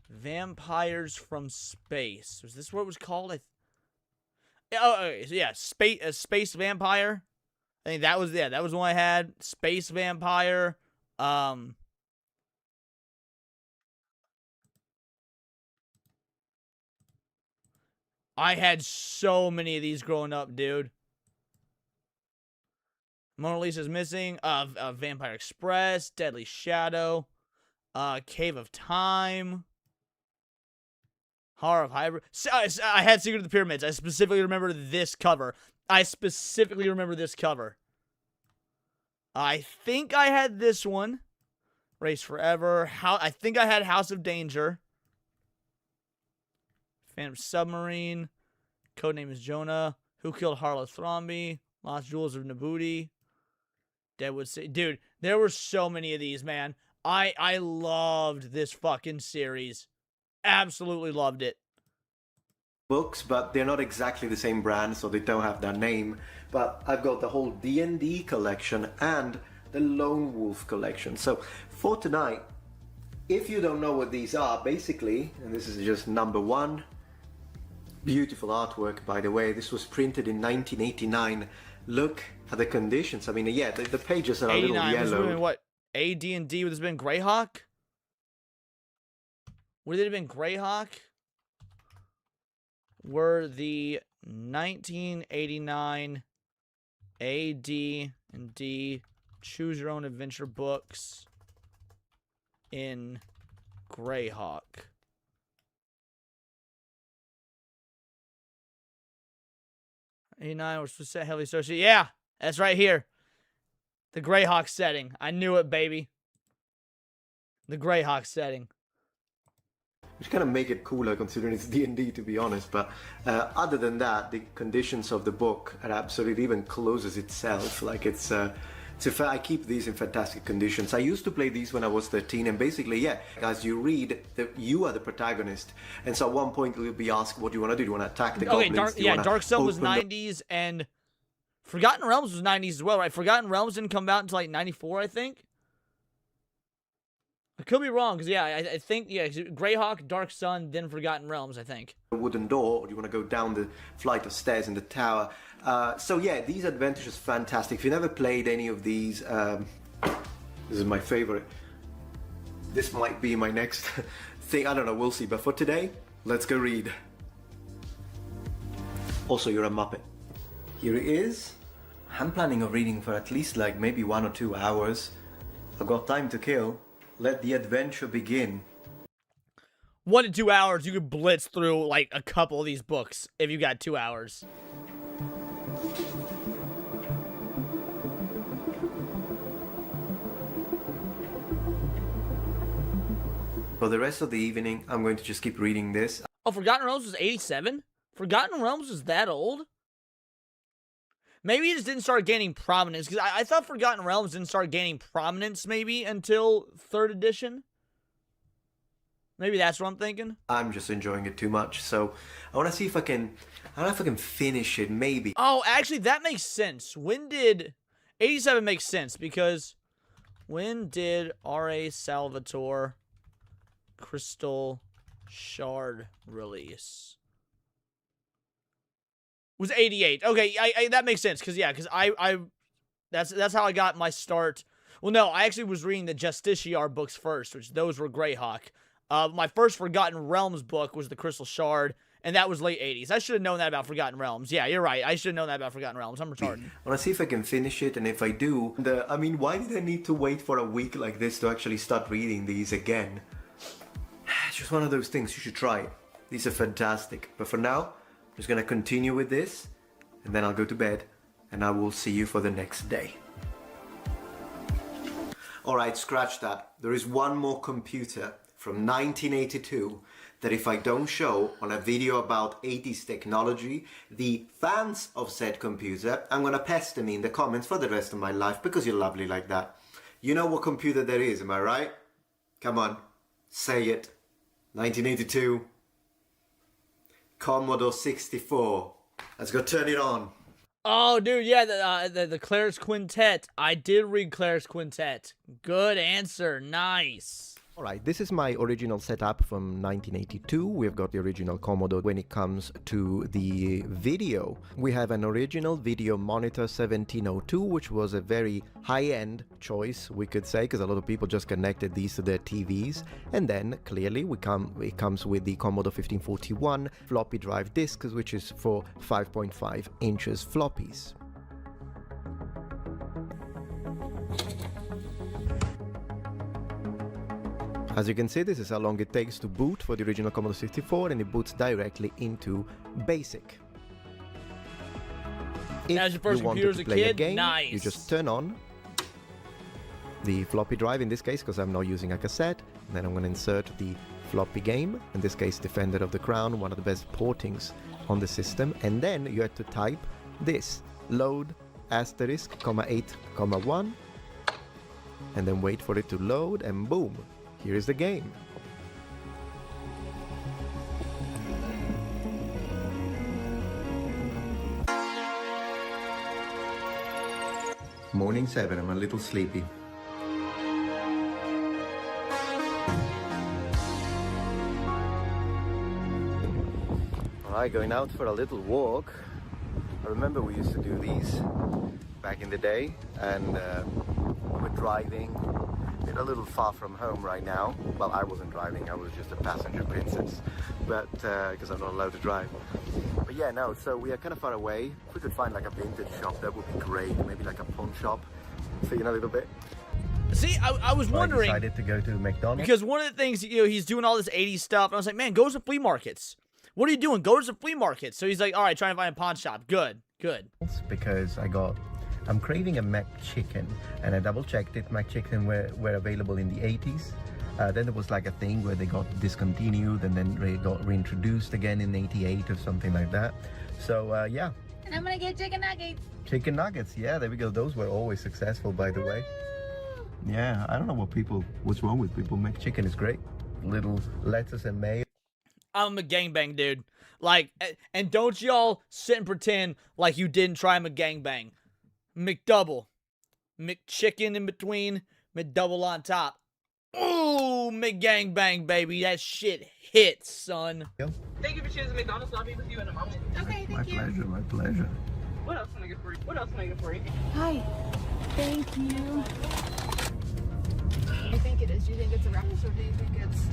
Vampires from Space. Was this what it was called? Yeah. Space Vampire. I think that was that was the one I had. Space Vampire. I had so many of these growing up, dude. Mona Lisa's missing. Vampire Express, Deadly Shadow, Cave of Time, Horror of Hybrid. I had Secret of the Pyramids. I specifically remember this cover. I think I had this one. Race Forever. I think I had House of Danger. Phantom Submarine. Codename is Jonah. Who Killed Harlow Thrombey. Lost Jewels of Nabuti. Deadwood City. Dude, there were so many of these, man. I loved this fucking series. Absolutely loved it. Books, but they're not exactly the same brand, so they don't have that name. But I've got the whole D&D collection and the Lone Wolf collection. So for tonight, if you don't know what these are, basically, and this is just number one, beautiful artwork, by the way. This was printed in 1989. Look at the conditions. I mean, yeah, the pages are a little yellow. What? AD&D would this have been Greyhawk? Would it have been Greyhawk? Were the 1989 AD&D Choose Your Own Adventure books in Greyhawk? '89 was heavily associated. Yeah, that's right here. The Greyhawk setting. I knew it, baby. The Greyhawk setting. Which kind of make it cooler considering it's D&D, to be honest. But other than that, the conditions of the book are absolutely, even closes itself. Like it's I keep these in fantastic conditions. I used to play these when I was 13, and basically, yeah, as you read, you are the protagonist. And so at one point you'll be asked, what do you want to do? Do you want to attack the goblins? Dark Sun was 90s, and Forgotten Realms was 90s as well, right? Forgotten Realms didn't come out until like 94, I think. I could be wrong, because, yeah, I think, yeah, Greyhawk, Dark Sun, then Forgotten Realms, I think. A wooden door, or do you want to go down the flight of stairs in the tower? So, yeah, these adventures are fantastic. If you never played any of these, this is my favorite. This might be my next thing. I don't know, we'll see. But for today, let's go read. Also, you're a Muppet. Here it is. I'm planning on reading for at least, like, maybe 1 or 2 hours. I've got time to kill. Let the adventure begin. 1 to 2 hours, you could blitz through like a couple of these books if you got 2 hours. For the rest of the evening, I'm going to just keep reading this. Oh, Forgotten Realms was 87? Forgotten Realms was that old? Maybe it just didn't start gaining prominence, because I thought Forgotten Realms didn't start gaining prominence maybe until 3rd edition. Maybe that's what I'm thinking. I'm just enjoying it too much, so I want to see if I don't know if I can finish it, maybe. Oh, actually, that makes sense. When did... 87 makes sense, because when did R.A. Salvatore Crystal Shard release? Was 88. Okay, that makes sense, because that's how I got my start. Well, no, I actually was reading the Justiciar books first, which those were Greyhawk. My first Forgotten Realms book was the Crystal Shard, and that was late 80s. I should have known that about Forgotten Realms. Yeah, you're right. I should have known that about Forgotten Realms. I'm retarded. I want to see if I can finish it, and if I do... I mean, why did I need to wait for a week like this to actually start reading these again? It's just one of those things. You should try it. These are fantastic. But for now, I'm just going to continue with this, and then I'll go to bed, and I will see you for the next day. Alright, scratch that. There is one more computer from 1982 that if I don't show on a video about 80s technology, the fans of said computer, I'm gonna pester me in the comments for the rest of my life because you're lovely like that. You know what computer that is, am I right? Come on, say it. 1982. Commodore 64. Let's go turn it on. Oh, dude, yeah, the Claire's Quintet. I did read Claire's Quintet. Good answer. Nice. Alright, this is my original setup from 1982. We've got the original Commodore. When it comes to the video, we have an original video monitor 1702, which was a very high-end choice, we could say, because a lot of people just connected these to their TVs. And then, clearly, it comes with the Commodore 1541 floppy drive discs, which is for 5.5 inches floppies. As you can see, this is how long it takes to boot for the original Commodore 64, and it boots directly into BASIC. If As your first you wanted computer to as a play kid, game, nice. you just turn on the floppy drive in this case, because I'm not using a cassette. And then I'm going to insert the floppy game, in this case Defender of the Crown, one of the best portings on the system. And then you have to type this, load asterisk, comma 8, comma 1, and then wait for it to load, and boom. Here is the game. Morning 7, I'm a little sleepy. Alright, going out for a little walk. I remember we used to do these back in the day, and we're driving. A little far from home right now. Well, I wasn't driving, I was just a passenger princess, but because I'm not allowed to drive. But yeah, no, so we are kind of far away. If we could find like a vintage shop, that would be great. Maybe like a pawn shop, see in a little bit. See, I was wondering. I decided to go to McDonald's. Because one of the things, you know, he's doing all this 80s stuff, and I was like, man, go to some flea markets. What are you doing? Go to some flea markets. So he's like, all right, trying to find a pawn shop. Good, good. Because I'm craving a McChicken, and I double checked it. McChicken were available in the 80s. Then there was like a thing where they got discontinued and then they got reintroduced again in 88 or something like that. So yeah. And I'm gonna get chicken nuggets. Chicken nuggets, yeah, there we go. Those were always successful, by the way. Yeah, I don't know what's wrong with people. McChicken is great. Little lettuce and mayo. I'm a gangbang, dude. Like, and don't y'all sit and pretend like you didn't try McGangbang. McDouble, McChicken in between, McDouble on top. Ooh, McGangbang, baby, that shit hits, son. Thank you for choosing McDonald's. I'll be with you in a moment. Okay, thank you. My pleasure. What else can I get for you? What else can I get for you? Hi. Thank you. What do you think it is? Do you think it's a raffle or do you think it's...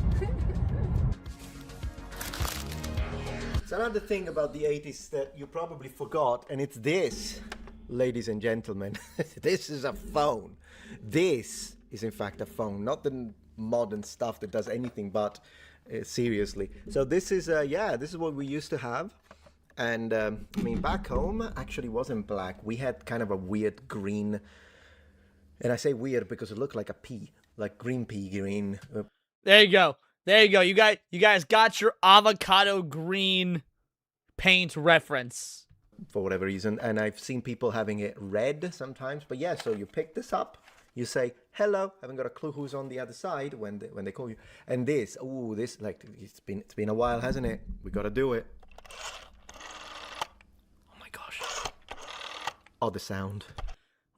It's another thing about the 80s that you probably forgot, and it's this. Ladies and gentlemen, this is a phone. This is in fact a phone, not the modern stuff that does anything but seriously. So this is this is what we used to have. And I mean, back home actually wasn't black. We had kind of a weird green, and I say weird because it looked like a pea, like green pea green. There you go. There you go. You guys got your avocado green paint reference. For whatever reason, and I've seen people having it red sometimes. But yeah, so you pick this up, you say hello. Haven't got a clue who's on the other side when they call you. And this, like it's been a while, hasn't it? We gotta do it. Oh my gosh! Oh, the sound.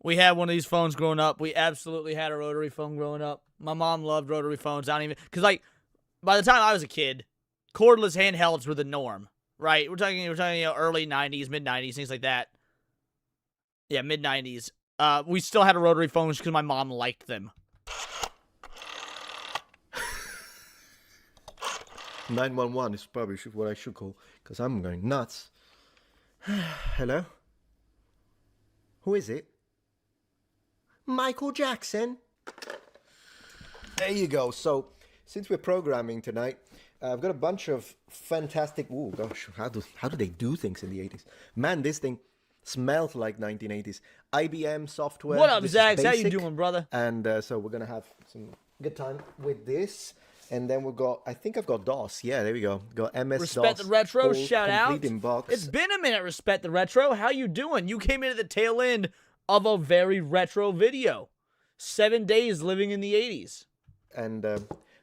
We had one of these phones growing up. We absolutely had a rotary phone growing up. My mom loved rotary phones. I don't even because like by the time I was a kid, cordless handhelds were the norm. Right, we're talking early 90s, mid 90s, things like that. Yeah, mid 90s. We still had a rotary phone because my mom liked them. 911 is probably what I should call, because I'm going nuts. Hello? Who is it? Michael Jackson. There you go. So, since we're programming tonight, I've got a bunch of fantastic... Ooh, gosh, how do they do things in the 80s? Man, this thing smelled like 1980s. IBM software. What up, Zax? How you doing, brother? And so we're going to have some good time with this. And then we've got, I think I've got DOS. Yeah, there we go. Got MS Respect DOS. the Retro, whole shout out. complete inbox. It's been a minute, Respect the Retro. How you doing? You came in at the tail end of a very retro video. 7 days living in the 80s. And I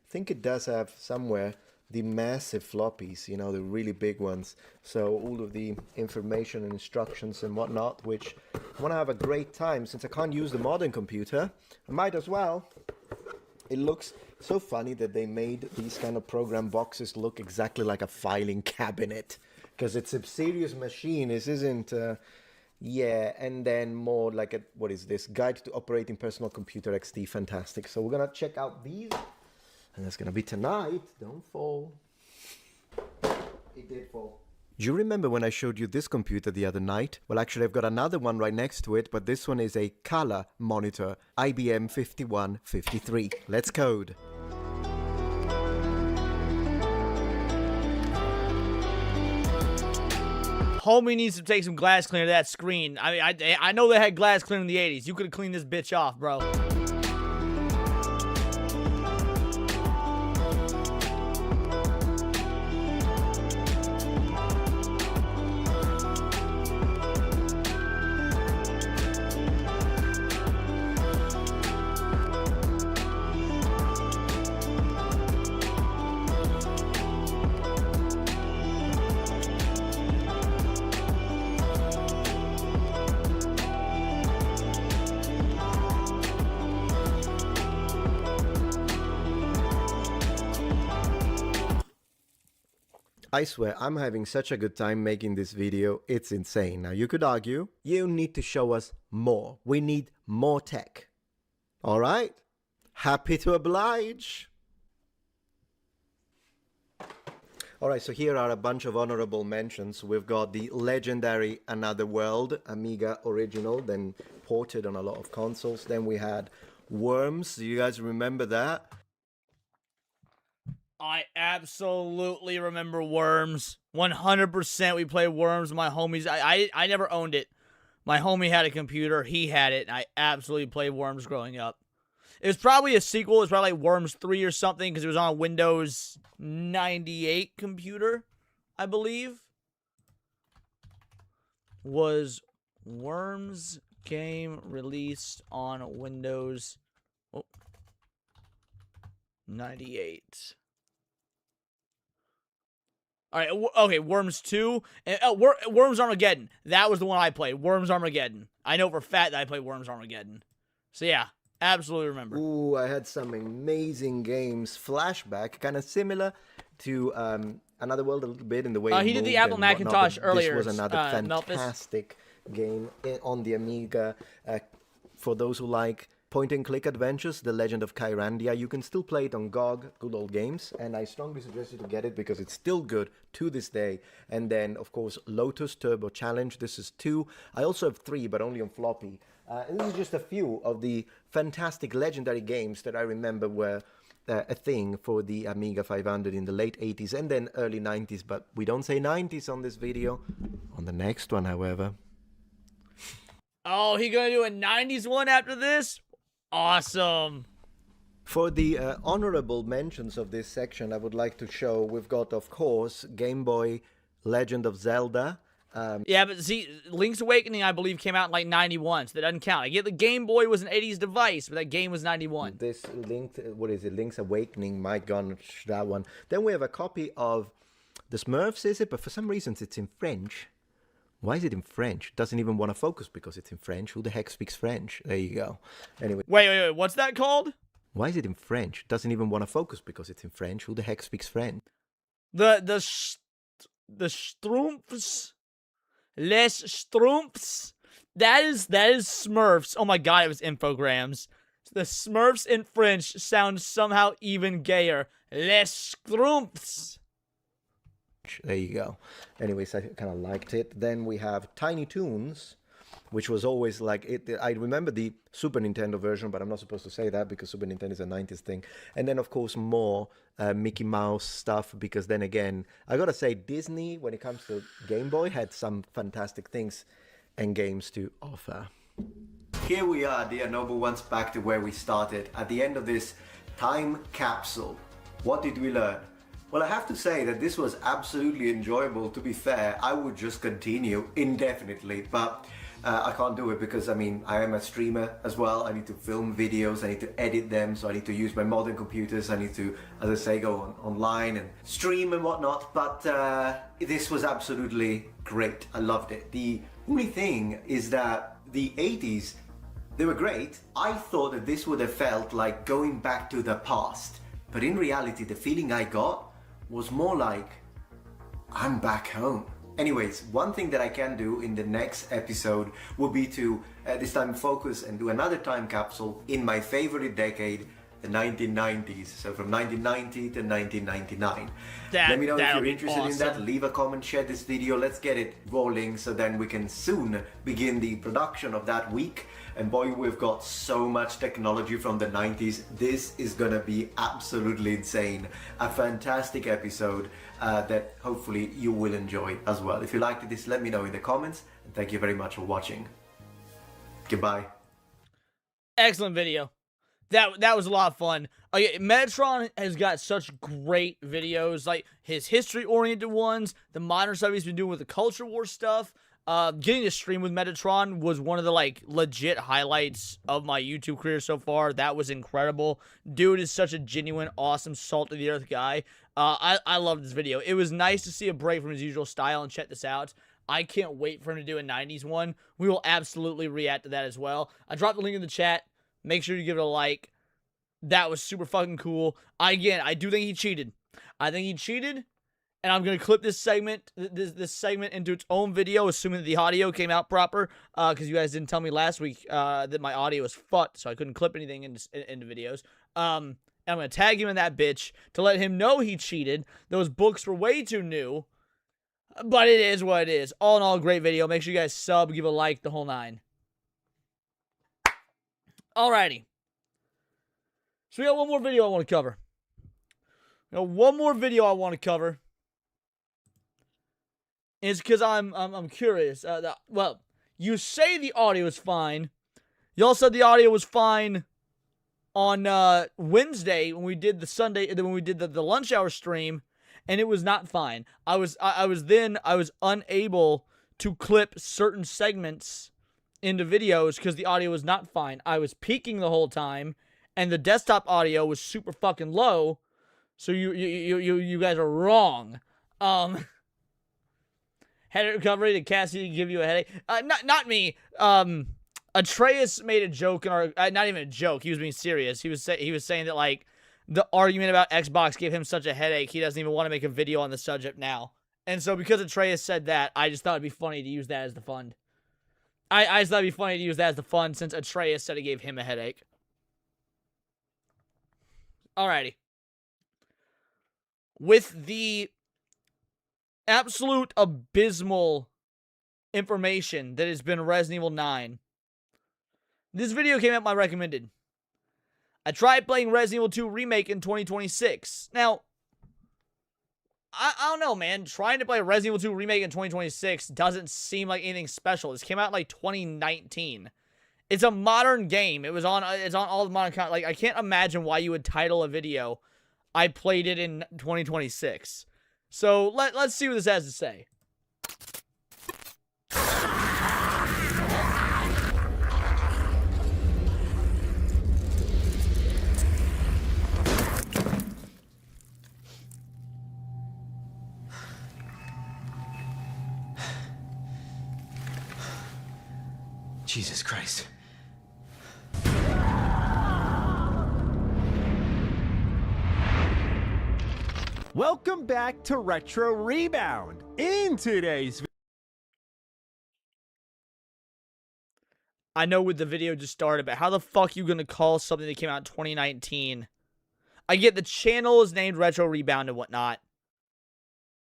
think it does have somewhere the massive floppies, you know, the really big ones. So all of the information and instructions and whatnot, which I want to have a great time. Since I can't use the modern computer, I might as well. It looks so funny that they made these kind of program boxes look exactly like a filing cabinet, because it's a serious machine. This isn't yeah, and then more like a, what is this, Guide to Operating Personal Computer XT. Fantastic. So we're gonna check out these, and that's gonna be tonight. Don't fall. It did fall. Do you remember when I showed you this computer the other night? Well, actually, I've got another one right next to it, but this one is a color monitor, IBM 5153. Let's code. Homie needs to take some glass cleaner to that screen. I know they had glass cleaner in the 80s. You could have cleaned this bitch off, bro. I swear, I'm having such a good time making this video, it's insane. Now, you could argue, you need to show us more. We need more tech. Alright? Happy to oblige. Alright, so here are a bunch of honorable mentions. We've got the legendary Another World, Amiga original, then ported on a lot of consoles. Then we had Worms. Do you guys remember that? I absolutely remember Worms. 100% we played Worms with my homies. I never owned it. My homie had a computer. He had it. And I absolutely played Worms growing up. It was probably a sequel. It was probably like Worms 3 or something because it was on a Windows 98 computer, I believe. Was Worms game released on Windows 98? All right, okay, Worms 2. And, Worms Armageddon. That was the one I played. Worms Armageddon. I know for a fact that I played Worms Armageddon. So yeah, absolutely remember. Ooh, I had some amazing games. Flashback, kind of similar to Another World a little bit in the way he did the Apple Macintosh earlier. This was another fantastic game on the Amiga. For those who like point-and-click adventures, The Legend of Kyrandia. You can still play it on GOG, Good Old Games, and I strongly suggest you to get it because it's still good to this day. And then, of course, Lotus Turbo Challenge. This is 2. I also have 3, but only on floppy. And this is just a few of the fantastic legendary games that I remember were a thing for the Amiga 500 in the late 80s and then early 90s, but we don't say 90s on this video. On the next one, however. Oh, he gonna do a 90s one after this? Awesome. For the honorable mentions of this section, I would like to show we've got, of course, Game Boy Legend of Zelda. Yeah, but see, Link's Awakening, I believe, came out in like 91, so that doesn't count. I get the Game Boy was an 80s device, but that game was 91. This Link's Awakening, my gosh, that one. Then we have a copy of the Smurfs, is it? But for some reasons it's in French. Why is it in French? It doesn't even want to focus because it's in French. Who the heck speaks French? There you go. Anyway. Wait, what's that called? Why is it in French? It doesn't even want to focus because it's in French. Who the heck speaks French? The Schtroumpfs. Les Schtroumpfs. That is Smurfs. Oh my god, it was infograms. The Smurfs in French sound somehow even gayer. Les Schtroumpfs. There you go. Anyways, I kind of liked it. Then we have Tiny Toons, which was always like it. I remember the Super Nintendo version, but I'm not supposed to say that because Super Nintendo is a 90s thing. And then, of course, more Mickey Mouse stuff, because then again, I gotta say, Disney, when it comes to Game Boy, had some fantastic things and games to offer. Here we are, dear noble ones, back to where we started. At the end of this time capsule, What did we learn? Well, I have to say that this was absolutely enjoyable. To be fair, I would just continue indefinitely, but I can't do it because, I mean, I am a streamer as well. I need to film videos, I need to edit them, so I need to use my modern computers. I need to, as I say, go online and stream and whatnot, but this was absolutely great. I loved it. The only thing is that the 80s, they were great. I thought that this would have felt like going back to the past, but in reality, the feeling I got was more like, I'm back home. Anyways, one thing that I can do in the next episode would be to this time focus and do another time capsule in my favorite decade, the 1990s. So from 1990 to 1999. Let me know if you're interested in that. Leave a comment, share this video. Let's get it rolling so then we can soon begin the production of that week. And boy, we've got so much technology from the 90s. This is gonna be absolutely insane. A fantastic episode that hopefully you will enjoy as well. If you liked this, let me know in the comments. And thank you very much for watching. Goodbye. Excellent video. That was a lot of fun. Metatron has got such great videos, like his history-oriented ones, the modern stuff he's been doing with the Culture War stuff. Getting to stream with Metatron was one of the, like, legit highlights of my YouTube career so far. That was incredible. Dude is such a genuine, awesome, salt-of-the-earth guy. I loved this video. It was nice to see a break from his usual style, and check this out. I can't wait for him to do a 90s one. We will absolutely react to that as well. I dropped the link in the chat. Make sure you give it a like. That was super fucking cool. I do think he cheated. I think he cheated. And I'm going to clip this segment into its own video, assuming that the audio came out proper, because you guys didn't tell me last week that my audio was fucked, so I couldn't clip anything into videos. And I'm going to tag him in that bitch to let him know he cheated. Those books were way too new, but it is what it is. All in all, great video. Make sure you guys sub, give a like, the whole nine. Alrighty. So we got one more video I want to cover. It's because I'm curious. Well, you say the audio is fine. Y'all said the audio was fine on Wednesday when we did the lunch hour stream, and it was not fine. I was unable to clip certain segments into videos because the audio was not fine. I was peaking the whole time, and the desktop audio was super fucking low. So you guys are wrong. Headache recovery, did Cassie give you a headache? Not me. Atreus made a joke, not even a joke. He was being serious. He was saying that, like, the argument about Xbox gave him such a headache, he doesn't even want to make a video on the subject now. And so because Atreus said that, I just thought it'd be funny to use that as the fun. I just thought it'd be funny to use that as the fun since Atreus said it gave him a headache. Alrighty. With the absolute abysmal information that has been Resident Evil 9, this video came out my recommended. I tried playing Resident Evil 2 Remake in 2026. Now, I don't know, man. Trying to play Resident Evil 2 Remake in 2026 doesn't seem like anything special. This came out in, like, 2019. It's a modern game. It's on all the modern content. Like, I can't imagine why you would title a video, I played it in 2026. So, let's see what this has to say. Jesus Christ. Welcome back to Retro Rebound. In today's I know what the video just started, but how the fuck you gonna call something that came out in 2019? I get the channel is named Retro Rebound and whatnot,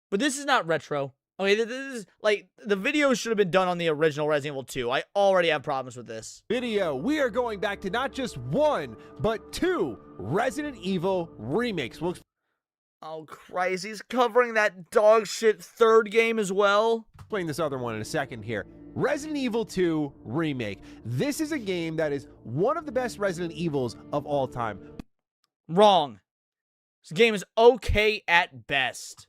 but this is not retro. Okay, this is, like, the video should have been done on the original Resident Evil 2. I already have problems with this. video, we are going back to not just one, but two Resident Evil remakes. Oh, Christ, he's covering that dog shit third game as well? Playing this other one in a second here. Resident Evil 2 Remake. This is a game that is one of the best Resident Evils of all time. Wrong. This game is okay at best.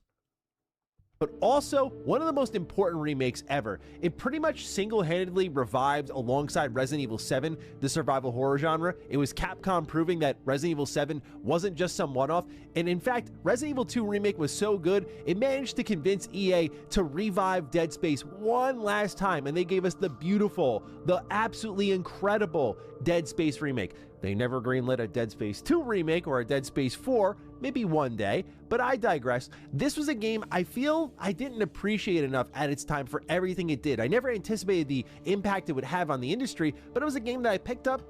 But also one of the most important remakes ever. It pretty much single-handedly revived, alongside Resident Evil 7, the survival horror genre. It was Capcom proving that Resident Evil 7 wasn't just some one-off, and in fact, Resident Evil 2 Remake was so good, it managed to convince EA to revive Dead Space one last time, and they gave us the beautiful, the absolutely incredible Dead Space Remake. They never greenlit a Dead Space 2 remake or a Dead Space 4, maybe one day, but I digress. This was a game I feel I didn't appreciate enough at its time for everything it did. I never anticipated the impact it would have on the industry, but it was a game that I picked up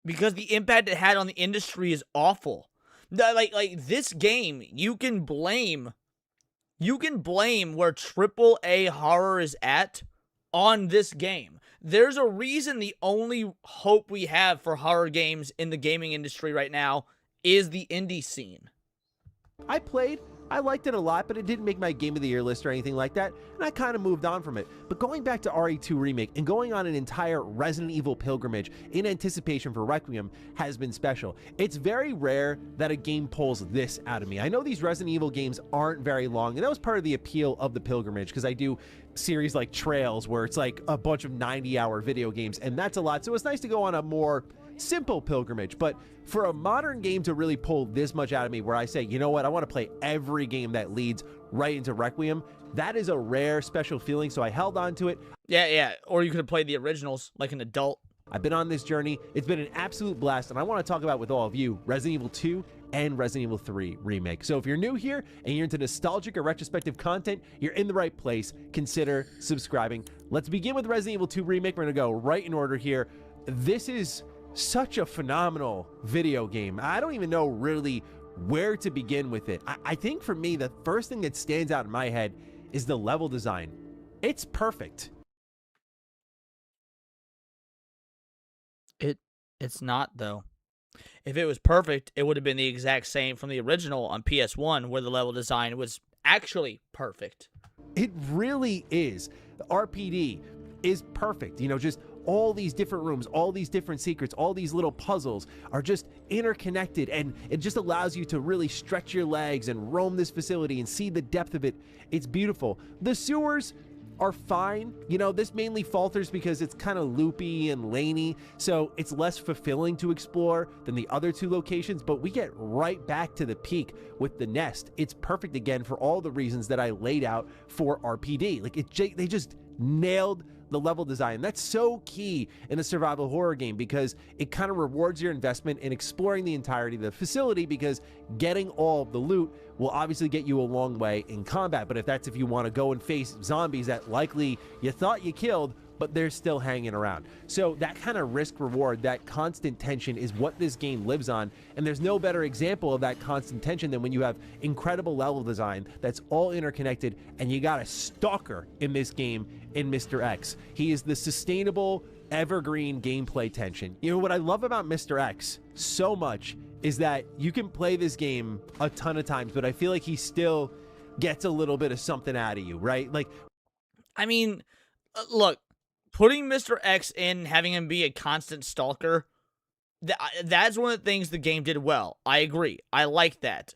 because the impact it had on the industry is awful. Like this game, you can blame where AAA horror is at on this game. There's a reason the only hope we have for horror games in the gaming industry right now is the indie scene. I liked it a lot, but it didn't make my Game of the Year list or anything like that, and I kind of moved on from it. But going back to RE2 Remake and going on an entire Resident Evil pilgrimage in anticipation for Requiem has been special. It's very rare that a game pulls this out of me. I know these Resident Evil games aren't very long, and that was part of the appeal of the pilgrimage, because I do series like Trails, where it's like a bunch of 90-hour video games, and that's a lot, so it's nice to go on a more simple pilgrimage. But for a modern game to really pull this much out of me, where I say, you know what, I want to play every game that leads right into Requiem, that is a rare, special feeling, so I held on to it. Yeah, or you could have played the originals like an adult. I've been on this journey. It's been an absolute blast, and I want to talk about with all of you Resident Evil 2 and Resident Evil 3 Remake. So if you're new here and you're into nostalgic or retrospective content, you're in the right place. Consider subscribing. Let's begin with Resident Evil 2 Remake. We're going to go right in order here. This is such a phenomenal video game. I don't even know really where to begin with it. I think for me, the first thing that stands out in my head is the level design. It's perfect. It's not, though. If it was perfect, it would have been the exact same from the original on PS1, where the level design was actually perfect. It really is. The RPD is perfect. You know, just all these different rooms, all these different secrets, all these little puzzles are just interconnected, and it just allows you to really stretch your legs and roam this facility and see the depth of it. It's beautiful. The sewers are fine. You know, this mainly falters because it's kind of loopy and laney, so it's less fulfilling to explore than the other two locations, but we get right back to the peak with the nest. It's perfect again for all the reasons that I laid out for RPD. Like, they just nailed the level design. That's so key in a survival horror game, because it kind of rewards your investment in exploring the entirety of the facility, because getting all of the loot will obviously get you a long way in combat. But if you want to go and face zombies that likely you thought you killed, but they're still hanging around. So that kind of risk reward, that constant tension, is what this game lives on. And there's no better example of that constant tension than when you have incredible level design that's all interconnected, and you got a stalker in this game in Mr. X. He is the sustainable, evergreen gameplay tension. You know what I love about Mr. X so much is that you can play this game a ton of times, but I feel like he still gets a little bit of something out of you, right? Like, I mean, look, putting Mr. X in, having him be a constant stalker, that's one of the things the game did well. I agree. I like that.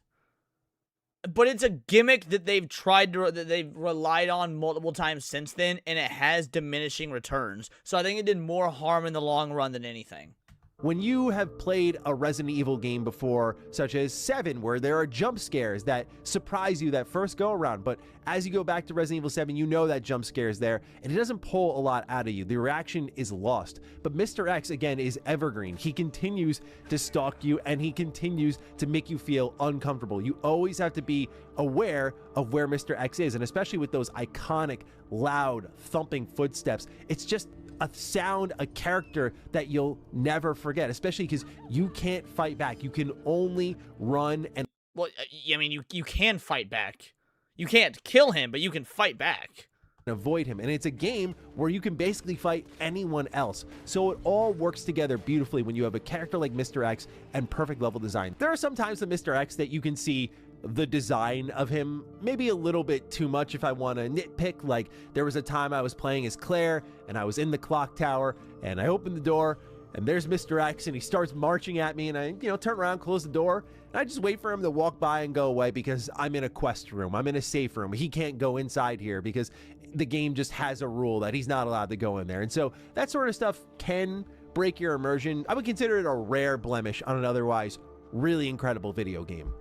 But it's a gimmick that they've relied on multiple times since then, and it has diminishing returns. So I think it did more harm in the long run than anything. When you have played a Resident Evil game before, such as 7, where there are jump scares that surprise you that first go around, but as you go back to Resident Evil 7, you know that jump scare is there, and it doesn't pull a lot out of you. The reaction is lost. But Mr. X, again, is evergreen. He continues to stalk you, and he continues to make you feel uncomfortable. You always have to be aware of where Mr. X is, and especially with those iconic, loud, thumping footsteps, it's just a sound, a character that you'll never forget, especially because you can't fight back. You can only run and... Well, I mean, you can fight back. You can't kill him, but you can fight back. Avoid him. And it's a game where you can basically fight anyone else. So it all works together beautifully when you have a character like Mr. X and perfect level design. There are some times with Mr. X that you can see the design of him maybe a little bit too much if I want to nitpick. Like, there was a time I was playing as Claire and I was in the clock tower and I opened the door And there's Mr. X, and he starts marching at me, and I, turn around, close the door, and I just wait for him to walk by and go away because I'm in a quest room. I'm in a safe room. He can't go inside here because the game just has a rule that he's not allowed to go in there. And so that sort of stuff can break your immersion. I would consider it a rare blemish on an otherwise really incredible video game.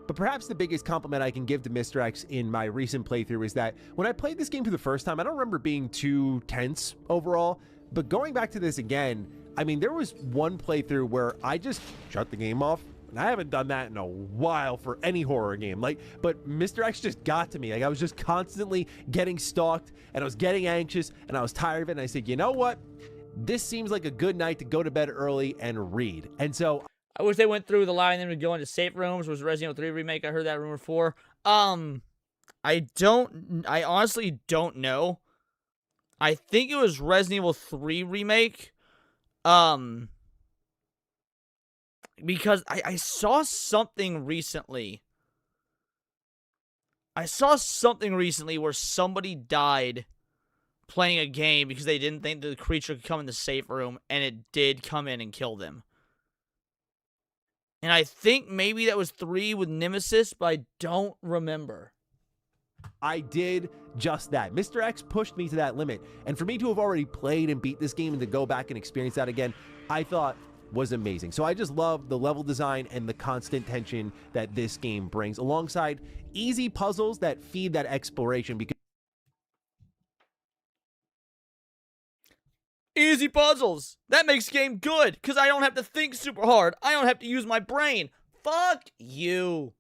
But perhaps the biggest compliment I can give to Mr. X in my recent playthrough is that when I played this game for the first time, I don't remember being too tense overall. But going back to this again, I mean, there was one playthrough where I just shut the game off. And I haven't done that in a while for any horror game. But Mr. X just got to me. I was just constantly getting stalked, and I was getting anxious, and I was tired of it. And I said, you know what? This seems like a good night to go to bed early and read. And so I wish they went through the line them to go into safe rooms. Was Resident Evil 3 Remake? I heard that rumor for. I honestly don't know. I think it was Resident Evil 3 Remake. Because I saw something recently. I saw something recently where somebody died playing a game because they didn't think the creature could come in the safe room, and it did come in and kill them. And I think maybe that was 3 with Nemesis, but I don't remember. I did just that. Mr. X pushed me to that limit. And for me to have already played and beat this game and to go back and experience that again, I thought was amazing. So I just love the level design and the constant tension that this game brings, alongside easy puzzles that feed that exploration. Because easy puzzles. That makes the game good, because I don't have to think super hard. I don't have to use my brain. Fuck you.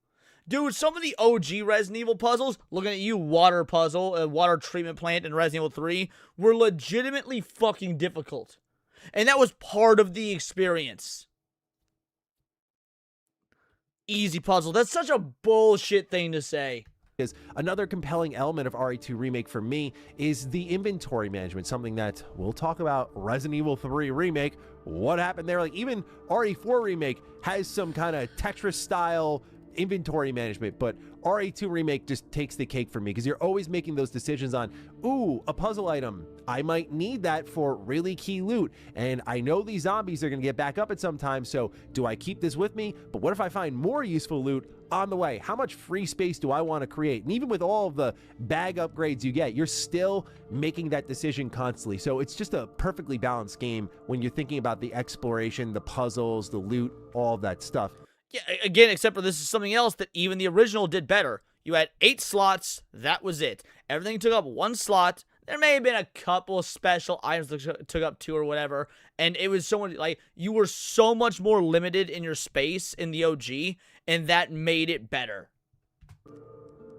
Dude, some of the OG Resident Evil puzzles, looking at you, water puzzle, a water treatment plant in Resident Evil 3, were legitimately fucking difficult. And that was part of the experience. Easy puzzle. That's such a bullshit thing to say. Because another compelling element of RE2 Remake for me is the inventory management, something that we'll talk about. Resident Evil 3 Remake, what happened there? Like, even RE4 Remake has some kind of Tetris style inventory management, but RE2 Remake just takes the cake for me, because you're always making those decisions on, ooh, a puzzle item, I might need that for really key loot, and I know these zombies are gonna get back up at some time, so do I keep this with me? But what if I find more useful loot on the way? How much free space do I want to create? And even with all of the bag upgrades you get, you're still making that decision constantly. So it's just a perfectly balanced game when you're thinking about the exploration, the puzzles, the loot, all of that stuff. Yeah, again, except for this is something else that even the original did better. You had 8 slots, that was it. Everything took up 1 slot. There may have been a couple of special items that took up 2 or whatever, and it was so much, like, you were so much more limited in your space in the OG, and that made it better.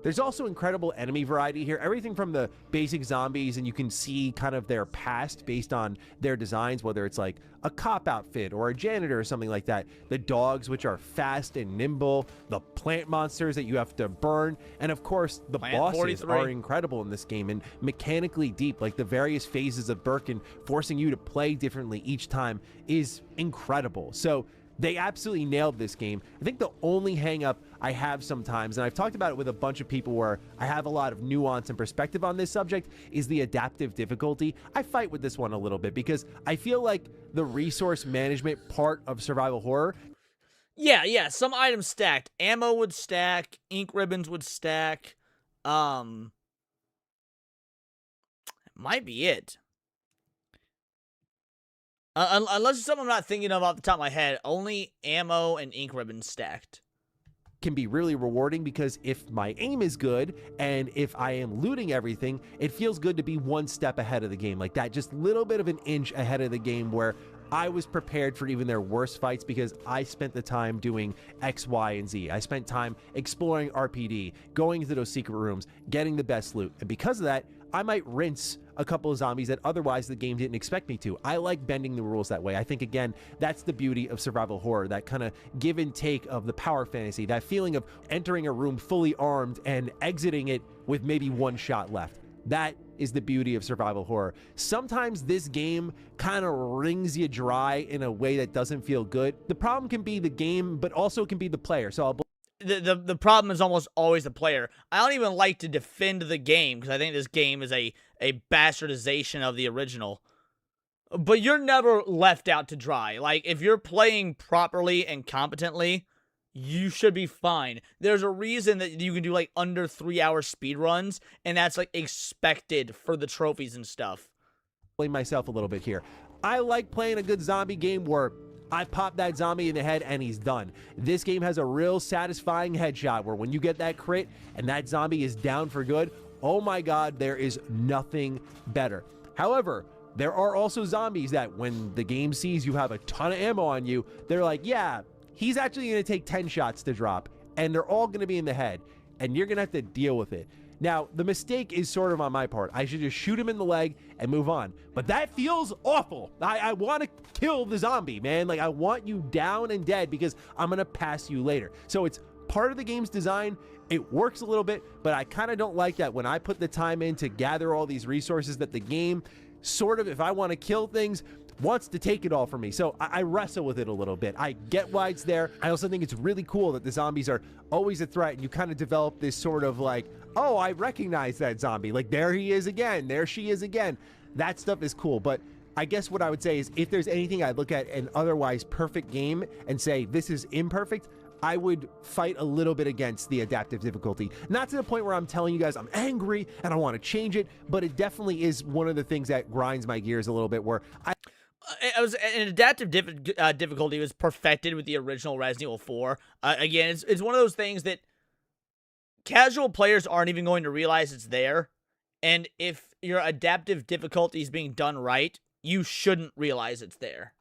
There's also incredible enemy variety here. Everything from the basic zombies, and you can see kind of their past based on their designs, whether it's like a cop outfit or a janitor or something like that. The dogs, which are fast and nimble. The plant monsters that you have to burn. And of course, the bosses 43. are incredible in this game and mechanically deep. Like the various phases of Birkin forcing you to play differently each time is incredible. So they absolutely nailed this game. I think the only hang up I have sometimes, and I've talked about it with a bunch of people where I have a lot of nuance and perspective on this subject, is the adaptive difficulty. I fight with this one a little bit because I feel like the resource management part of survival horror. Yeah, some items stacked. Ammo would stack, ink ribbons would stack. Might be it. Unless it's something I'm not thinking of off the top of my head, only ammo and ink ribbons stacked. Can be really rewarding because if my aim is good and if I am looting everything, it feels good to be one step ahead of the game, like that just little bit of an inch ahead of the game where I was prepared for even their worst fights because I spent the time doing X, Y, and Z. I spent time exploring RPD, going into those secret rooms, getting the best loot, and because of that, I might rinse a couple of zombies that otherwise the game didn't expect me to. I like bending the rules that way. I think, again, that's the beauty of survival horror, that kind of give and take of the power fantasy, that feeling of entering a room fully armed and exiting it with maybe one shot left. That is the beauty of survival horror. Sometimes this game kind of wrings you dry in a way that doesn't feel good. The problem can be the game, but also can be the player. So I'll The problem is almost always the player. I don't even like to defend the game because I think this game is a bastardization of the original. But you're never left out to dry. Like, if you're playing properly and competently, you should be fine. There's a reason that you can do, like, under 3-hour speed runs, and that's, like, expected for the trophies and stuff. Blame myself a little bit here. I like playing a good zombie game where I pop that zombie in the head and he's done. This game has a real satisfying headshot where when you get that crit and that zombie is down for good, oh my god, there is nothing better. However, there are also zombies that when the game sees you have a ton of ammo on you, they're like, yeah, he's actually going to take 10 shots to drop, and they're all going to be in the head, and you're going to have to deal with it. Now, the mistake is sort of on my part. I should just shoot him in the leg and move on. But that feels awful. I want to kill the zombie, man. Like, I want you down and dead because I'm going to pass you later. So it's part of the game's design. It works a little bit, but I kind of don't like that when I put the time in to gather all these resources that the game sort of, if I want to kill things, wants to take it all from me. So I wrestle with it a little bit. I get why it's there. I also think it's really cool that the zombies are always a threat, and you kind of develop this sort of like, oh, I recognize that zombie. Like, there he is again. There she is again. That stuff is cool. But I guess what I would say is if there's anything I'd look at an otherwise perfect game and say this is imperfect, I would fight a little bit against the adaptive difficulty. Not to the point where I'm telling you guys I'm angry and I want to change it, but it definitely is one of the things that grinds my gears a little bit where an adaptive difficulty was perfected with the original Resident Evil 4. Again, it's one of those things that casual players aren't even going to realize it's there. And if your adaptive difficulty is being done right, you shouldn't realize it's there.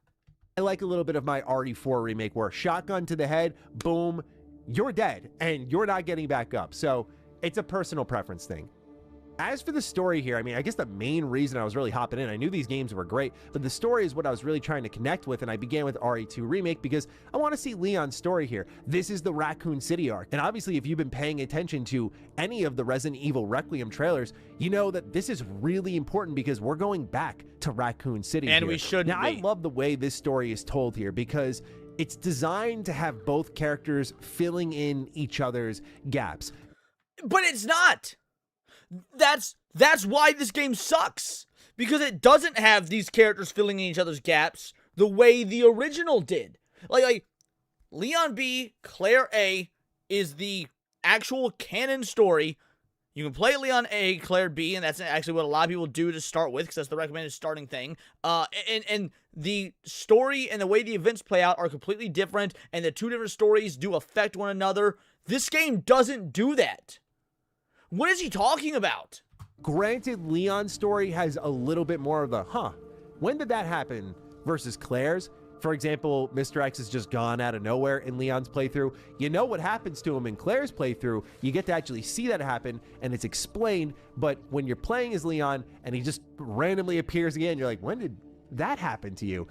I like a little bit of my RE4 remake where shotgun to the head, boom, you're dead and you're not getting back up. So it's a personal preference thing. As for the story here, I mean, I guess the main reason I was really hopping in, I knew these games were great, but the story is what I was really trying to connect with, and I began with RE2 Remake because I want to see Leon's story here. This is the Raccoon City arc, and obviously if you've been paying attention to any of the Resident Evil Requiem trailers, you know that this is really important because we're going back to Raccoon City and here. We shouldn't Now, I love the way this story is told here because it's designed to have both characters filling in each other's gaps. But it's not! That's why this game sucks. Because it doesn't have these characters filling in each other's gaps the way the original did. Like Leon B, Claire A is the actual canon story. You can play Leon A, Claire B, and that's actually what a lot of people do to start with, because that's the recommended starting thing. And the story and the way the events play out are completely different, and the two different stories do affect one another. This game doesn't do that. What is he talking about? Granted, Leon's story has a little bit more of the, when did that happen versus Claire's. For example, Mr. X is just gone out of nowhere in Leon's playthrough. You know what happens to him in Claire's playthrough. You get to actually see that happen, and it's explained. But when you're playing as Leon and he just randomly appears again, you're like, when did that happen to you?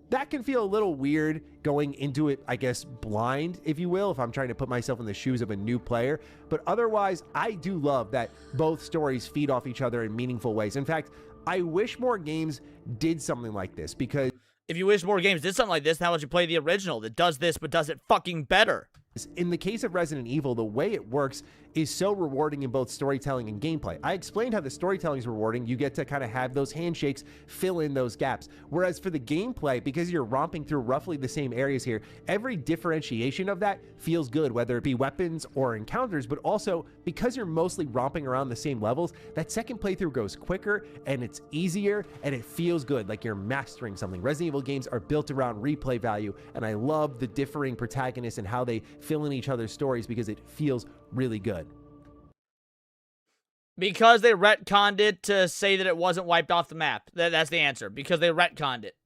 That can feel a little weird going into it, I guess, blind, if you will, if I'm trying to put myself in the shoes of a new player. But otherwise, I do love that both stories feed off each other in meaningful ways. In fact, I wish more games did something like this, because if you wish more games did something like this, how would you play the original that does this but does it fucking better? In the case of Resident Evil, the way it works is so rewarding in both storytelling and gameplay. I explained how the storytelling is rewarding. You get to kind of have those handshakes fill in those gaps. Whereas for the gameplay, because you're romping through roughly the same areas here, every differentiation of that feels good, whether it be weapons or encounters, but also because you're mostly romping around the same levels, that second playthrough goes quicker and it's easier and it feels good, like you're mastering something. Resident Evil games are built around replay value, and I love the differing protagonists and how they fill in each other's stories because it feels really good. Because they retconned it to say that it wasn't wiped off the map. That's the answer. Because they retconned it.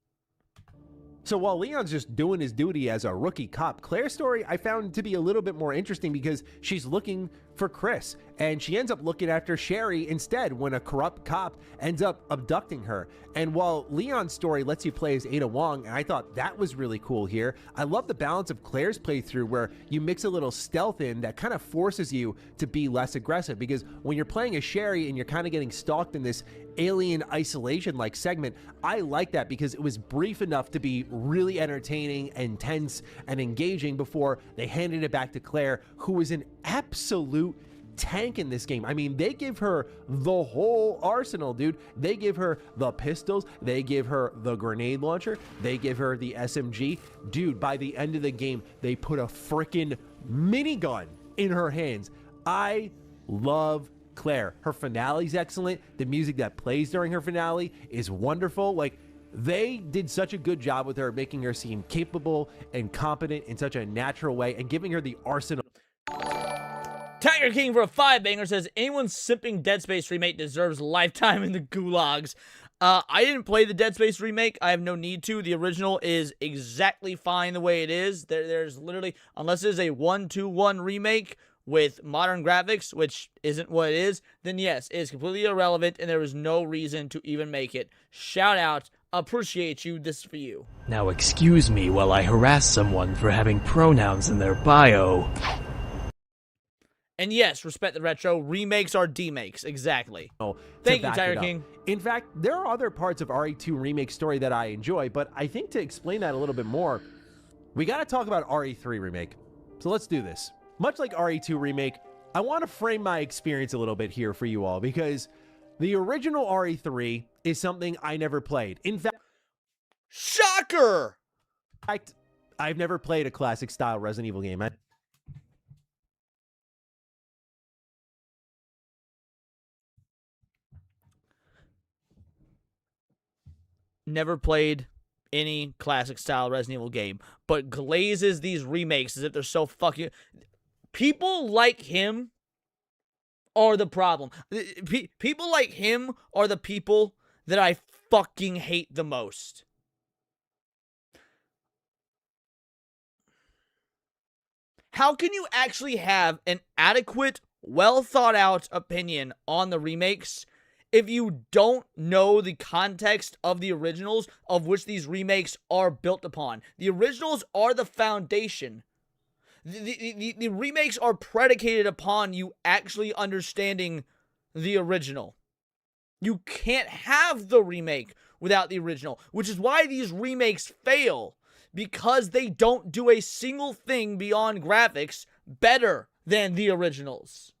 So while Leon's just doing his duty as a rookie cop, Claire's story I found to be a little bit more interesting because she's looking for Chris, and she ends up looking after Sherry instead when a corrupt cop ends up abducting her. And while Leon's story lets you play as Ada Wong, and I thought that was really cool here, I love the balance of Claire's playthrough where you mix a little stealth in that kind of forces you to be less aggressive, because when you're playing as Sherry and you're kind of getting stalked in this alien isolation like segment, I like that because it was brief enough to be really entertaining and tense and engaging before they handed it back to Claire, who was an absolute tank in this game. I mean, they give her the whole arsenal, dude. They give her the pistols, they give her the grenade launcher, they give her the SMG. Dude, by the end of the game, they put a freaking minigun in her hands. I love Claire. Her finale's excellent. The music that plays during her finale is wonderful. Like, they did such a good job with her, making her seem capable and competent in such a natural way and giving her the arsenal. Tiger King for a 5-banger says, anyone simping Dead Space remake deserves lifetime in the gulags. I didn't play the Dead Space remake. I have no need to. The original is exactly fine the way it is. There's literally, unless it's a 1-2-1 remake with modern graphics, which isn't what it is, then yes, it is completely irrelevant and there is no reason to even make it. Shout out, appreciate you, this is for you. Now excuse me while I harass someone for having pronouns in their bio. And yes, respect the retro. Remakes are demakes. Exactly. Thank you, Tiger King. In fact, there are other parts of RE2 Remake story that I enjoy, but I think to explain that a little bit more, we got to talk about RE3 Remake. So let's do this. Much like RE2 Remake, I want to frame my experience a little bit here for you all, because the original RE3 is something I never played. In fact, shocker! I've never played a classic style Resident Evil game. Never played any classic style Resident Evil game, but glazes these remakes as if they're so fucking... People like him are the problem. People like him are the people that I fucking hate the most. How can you actually have an adequate, well thought out opinion on the remakes if you don't know the context of the originals of which these remakes are built upon? The originals are the foundation. The remakes are predicated upon you actually understanding the original. You can't have the remake without the original, which is why these remakes fail, because they don't do a single thing beyond graphics better than the originals.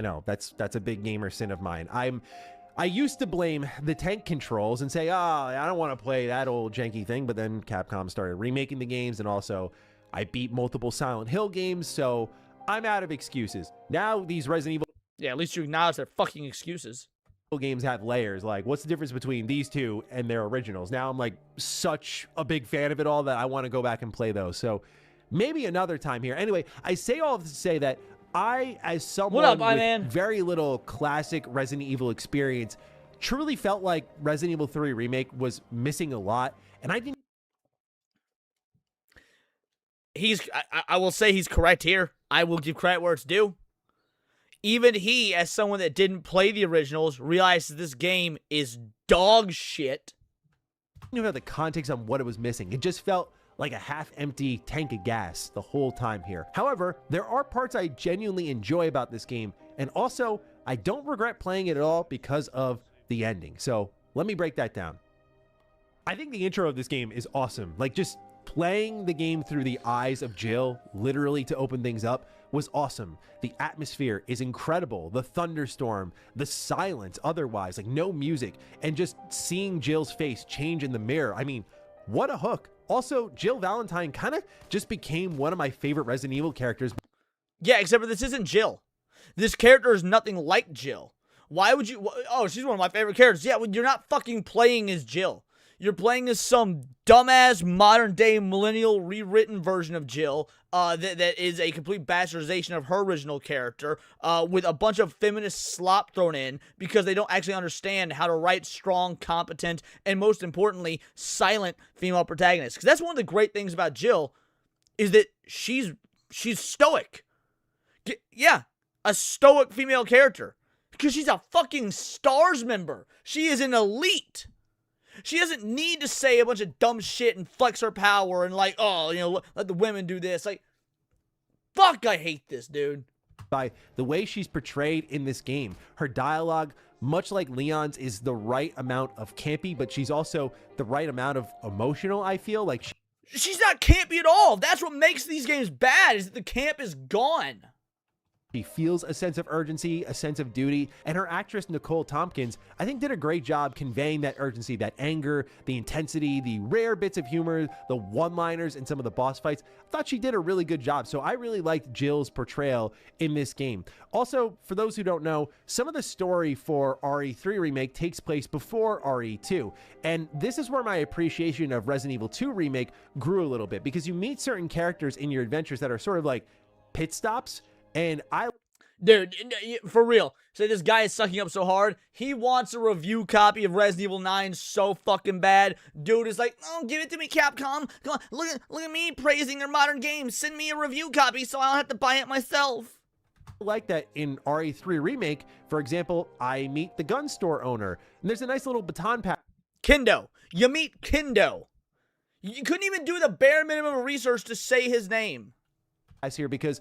No, that's a big gamer sin of mine. I used to blame the tank controls and say, I don't want to play that old janky thing, but then Capcom started remaking the games, and also I beat multiple Silent Hill games, so I'm out of excuses. Now these Resident Evil... Yeah, at least you acknowledge their fucking excuses. Games have layers. Like, what's the difference between these two and their originals? Now I'm like such a big fan of it all that I want to go back and play those. So maybe another time here. Anyway, I say all of this to say that I, as someone with very little classic Resident Evil experience, truly felt like Resident Evil 3 Remake was missing a lot, and I didn't... I will say he's correct here. I will give credit where it's due. Even he, as someone that didn't play the originals, realizes this game is dog shit. I didn't even have the context on what it was missing. It just felt like a half-empty tank of gas the whole time here. However, there are parts I genuinely enjoy about this game, and also, I don't regret playing it at all because of the ending. So, let me break that down. I think the intro of this game is awesome. Like, just playing the game through the eyes of Jill, literally to open things up, was awesome. The atmosphere is incredible. The thunderstorm, the silence otherwise, like no music, and just seeing Jill's face change in the mirror. I mean, what a hook. Also, Jill Valentine kind of just became one of my favorite Resident Evil characters. Yeah, except for this isn't Jill. This character is nothing like Jill. Why would you... Oh, she's one of my favorite characters. Yeah, well, you're not fucking playing as Jill. You're playing as some dumbass modern-day millennial rewritten version of Jill that is a complete bastardization of her original character with a bunch of feminist slop thrown in because they don't actually understand how to write strong, competent, and most importantly, silent female protagonists. Because that's one of the great things about Jill is that she's stoic. Yeah, a stoic female character. Because she's a fucking STARS member. She is an elite. She doesn't need to say a bunch of dumb shit and flex her power and like, oh, you know, let the women do this. Like, fuck, I hate this, dude. By the way she's portrayed in this game. Her dialogue, much like Leon's, is the right amount of campy, but she's also the right amount of emotional, I feel. Like, she's not campy at all. That's what makes these games bad, is that the camp is gone. She feels a sense of urgency, a sense of duty, and her actress Nicole Tompkins, I think, did a great job conveying that urgency, that anger, the intensity, the rare bits of humor, the one-liners, and some of the boss fights. I thought she did a really good job, so I really liked Jill's portrayal in this game. Also, for those who don't know, some of the story for RE3 Remake takes place before RE2, and this is where my appreciation of Resident Evil 2 Remake grew a little bit, because you meet certain characters in your adventures that are sort of like pit stops. And dude, for real. So this guy is sucking up so hard. He wants a review copy of Resident Evil 9 so fucking bad. Dude is like, oh, give it to me, Capcom. Come on, look at me praising their modern games. Send me a review copy so I don't have to buy it myself. Like that in RE3 Remake, for example, I meet the gun store owner, and there's a nice little baton pass. Kendo. You meet Kendo. You couldn't even do the bare minimum of research to say his name. Here because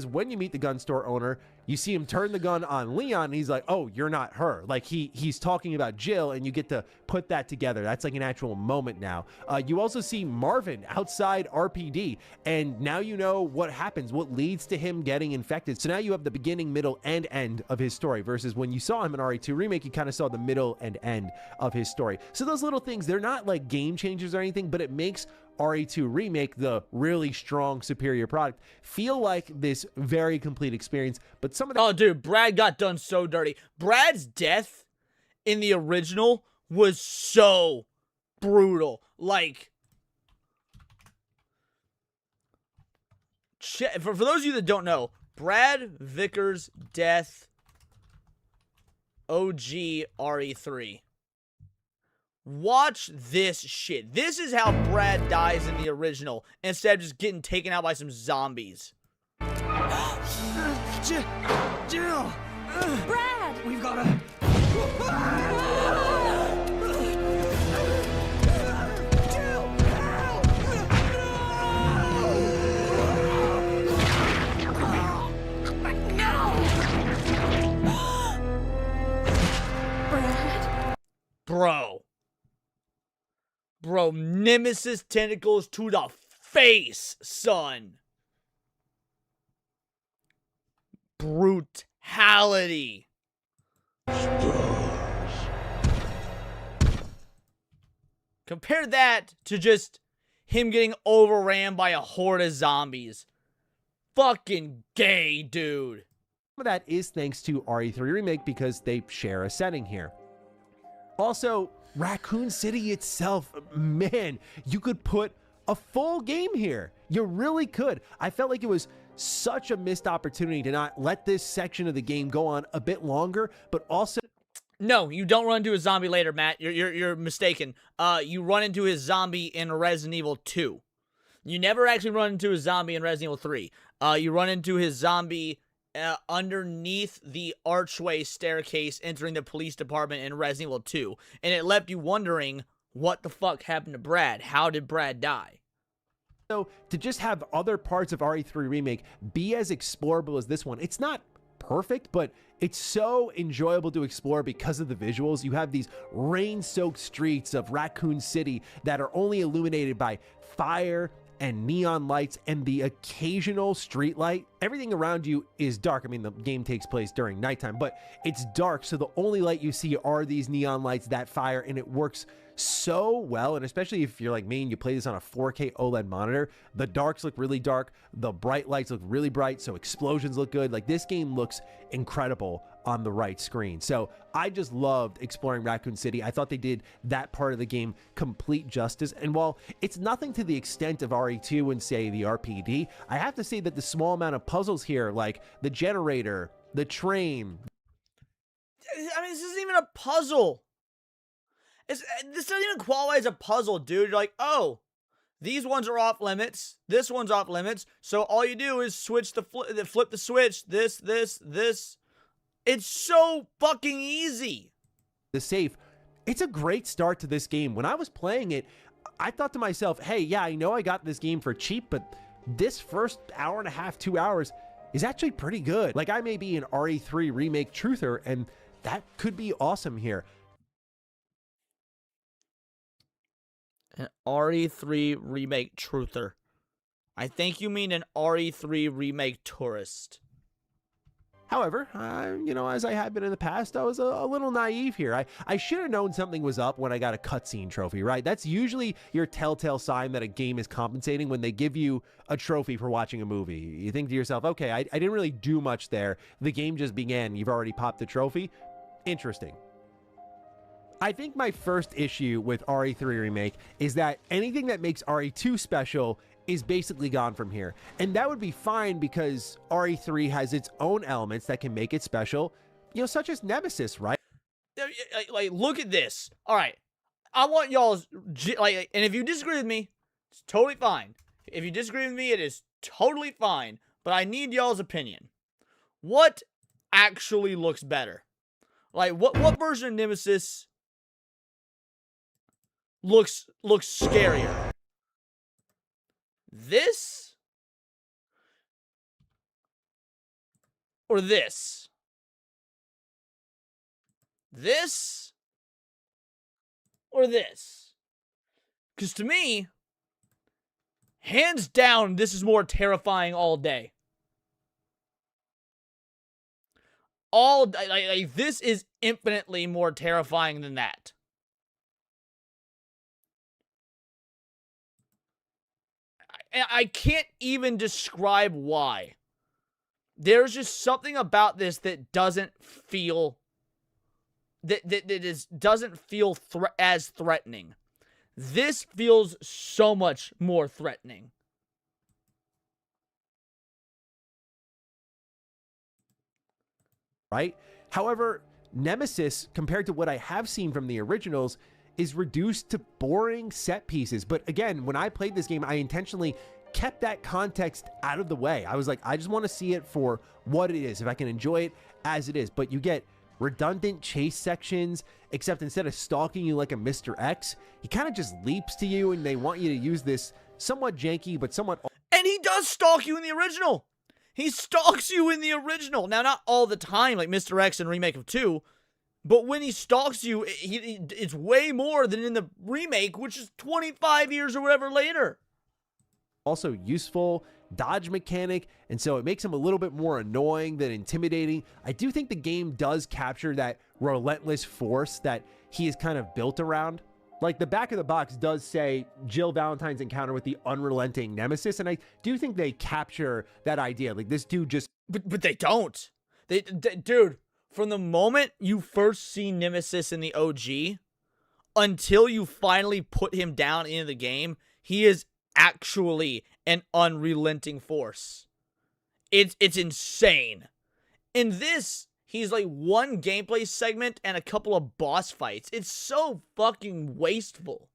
when you meet the gun store owner, you see him turn the gun on Leon, and he's like, oh, you're not her. Like he's talking about Jill, and you get to put that together. That's like an actual moment now. You also see Marvin outside RPD, and now you know what happens, what leads to him getting infected. So now you have the beginning, middle, and end of his story, versus when you saw him in RE2 Remake, you kind of saw the middle and end of his story. So those little things, they're not like game changers or anything, but it makes RE2 Remake, the really strong, superior product, feel like this very complete experience. But some of the— oh, dude, Brad got done so dirty. Brad's death in the original was so brutal. Like, for those of you that don't know, Brad Vickers' death, OG RE3. Watch this shit. This is how Brad dies in the original, instead of just getting taken out by some zombies. Jill! Brad! We've got to... Bro, Nemesis tentacles to the face, son. Brutality. Compare that to just him getting overran by a horde of zombies. Fucking gay, dude. Some of that is thanks to RE3 Remake because they share a setting here. Also, Raccoon City itself, man, you could put a full game here. You really could. I felt like it was such a missed opportunity to not let this section of the game go on a bit longer, but also... No, you don't run into a zombie later, Matt. You're mistaken. You run into his zombie in Resident Evil 2. You never actually run into a zombie in Resident Evil 3. You run into his zombie underneath the archway staircase entering the police department in Resident Evil 2. And it left you wondering, what the fuck happened to Brad? How did Brad die? So to just have other parts of RE3 Remake be as explorable as this one, it's not perfect, but it's so enjoyable to explore because of the visuals. You have these rain-soaked streets of Raccoon City that are only illuminated by fire and neon lights and the occasional street light. Everything around you is dark. I mean, the game takes place during nighttime, but it's dark, so the only light you see are these neon lights, that fire, and it works so well. And especially if you're like me and you play this on a 4K OLED monitor, the darks look really dark, the bright lights look really bright, so explosions look good. Like, this game looks incredible on the right screen. So I just loved exploring Raccoon City. I thought they did that part of the game complete justice. And while it's nothing to the extent of RE2 and, say, the RPD, I have to say that the small amount of puzzles here, like the generator, the train... I mean, this isn't even a puzzle. This doesn't even qualify as a puzzle, dude. You're like, oh, these ones are off limits. This one's off limits. So all you do is switch flip the switch. This. It's so fucking easy. The safe, it's a great start to this game. When I was playing it, I thought to myself, hey, yeah, I know I got this game for cheap, but this first hour and a half, 2 hours is actually pretty good. Like, I may be an RE3 Remake truther, and that could be awesome here. An RE3 Remake truther. I think you mean an RE3 Remake tourist. However, as I have been in the past, I was a little naive here. I should have known something was up when I got a cutscene trophy, right? That's usually your telltale sign that a game is compensating when they give you a trophy for watching a movie. You think to yourself, okay, I didn't really do much there. The game just began. You've already popped the trophy. Interesting. I think my first issue with RE3 Remake is that anything that makes RE2 special is basically gone from here. And that would be fine because RE3 has its own elements that can make it special, such as Nemesis, right? Like, look at this. All right. I want y'all's, and if you disagree with me, it's totally fine. If you disagree with me, it is totally fine. But I need y'all's opinion. What actually looks better? Like, what version of Nemesis looks scarier? This? Or this? This? Or this? Because to me, hands down, this is more terrifying all day. This is infinitely more terrifying than that. I can't even describe why. There's just something about this that doesn't feel doesn't feel as threatening. This feels so much more threatening. Right? However, Nemesis, compared to what I have seen from the originals, is reduced to boring set pieces. But again, when I played this game, I intentionally kept that context out of the way. I was like, I just want to see it for what it is, if I can enjoy it as it is. But you get redundant chase sections, except instead of stalking you like a Mr. X, he kind of just leaps to you, and they want you to use this somewhat janky but somewhat... And he does stalk you in the original. He stalks you in the original. Now, not all the time, like Mr. X in Remake of 2, but when he stalks you, it's way more than in the remake, which is 25 years or whatever later. Also useful dodge mechanic, and so it makes him a little bit more annoying than intimidating. I do think the game does capture that relentless force that he is kind of built around. Like, the back of the box does say Jill Valentine's encounter with the unrelenting Nemesis, and I do think they capture that idea. Like, this dude just... But they don't. Dude, from the moment you first see Nemesis in the OG, until you finally put him down into the game, he is actually an unrelenting force. It's insane. In this, he's like one gameplay segment and a couple of boss fights. It's so fucking wasteful.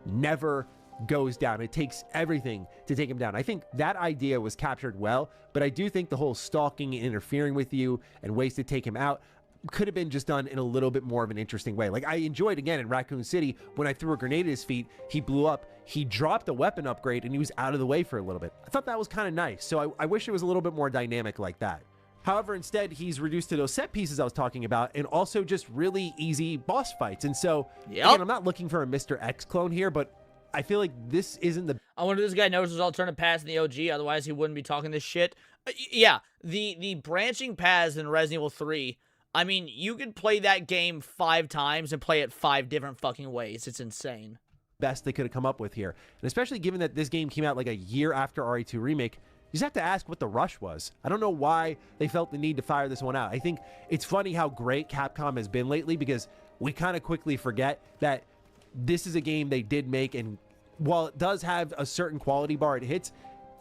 Never goes down. It takes everything to take him down. I think that idea was captured well, but I do think the whole stalking and interfering with you and ways to take him out could have been just done in a little bit more of an interesting way. Like, I enjoyed, again, in Raccoon City, when I threw a grenade at his feet, he blew up, he dropped a weapon upgrade, and he was out of the way for a little bit. I thought that was kind of nice, so I wish it was a little bit more dynamic like that. However, instead, he's reduced to those set pieces I was talking about, and also just really easy boss fights. And so, again, I'm not looking for a Mr. X clone here, but I feel like this isn't the... I wonder if this guy knows his alternate paths in the OG, otherwise he wouldn't be talking this shit. Yeah, the branching paths in Resident Evil 3, I mean, you could play that game 5 times and play it 5 different fucking ways. It's insane. Best they could have come up with here. And especially given that this game came out like a year after RE2 Remake, you just have to ask what the rush was. I don't know why they felt the need to fire this one out. I think it's funny how great Capcom has been lately, because we kind of quickly forget that this is a game they did make, and while it does have a certain quality bar it hits,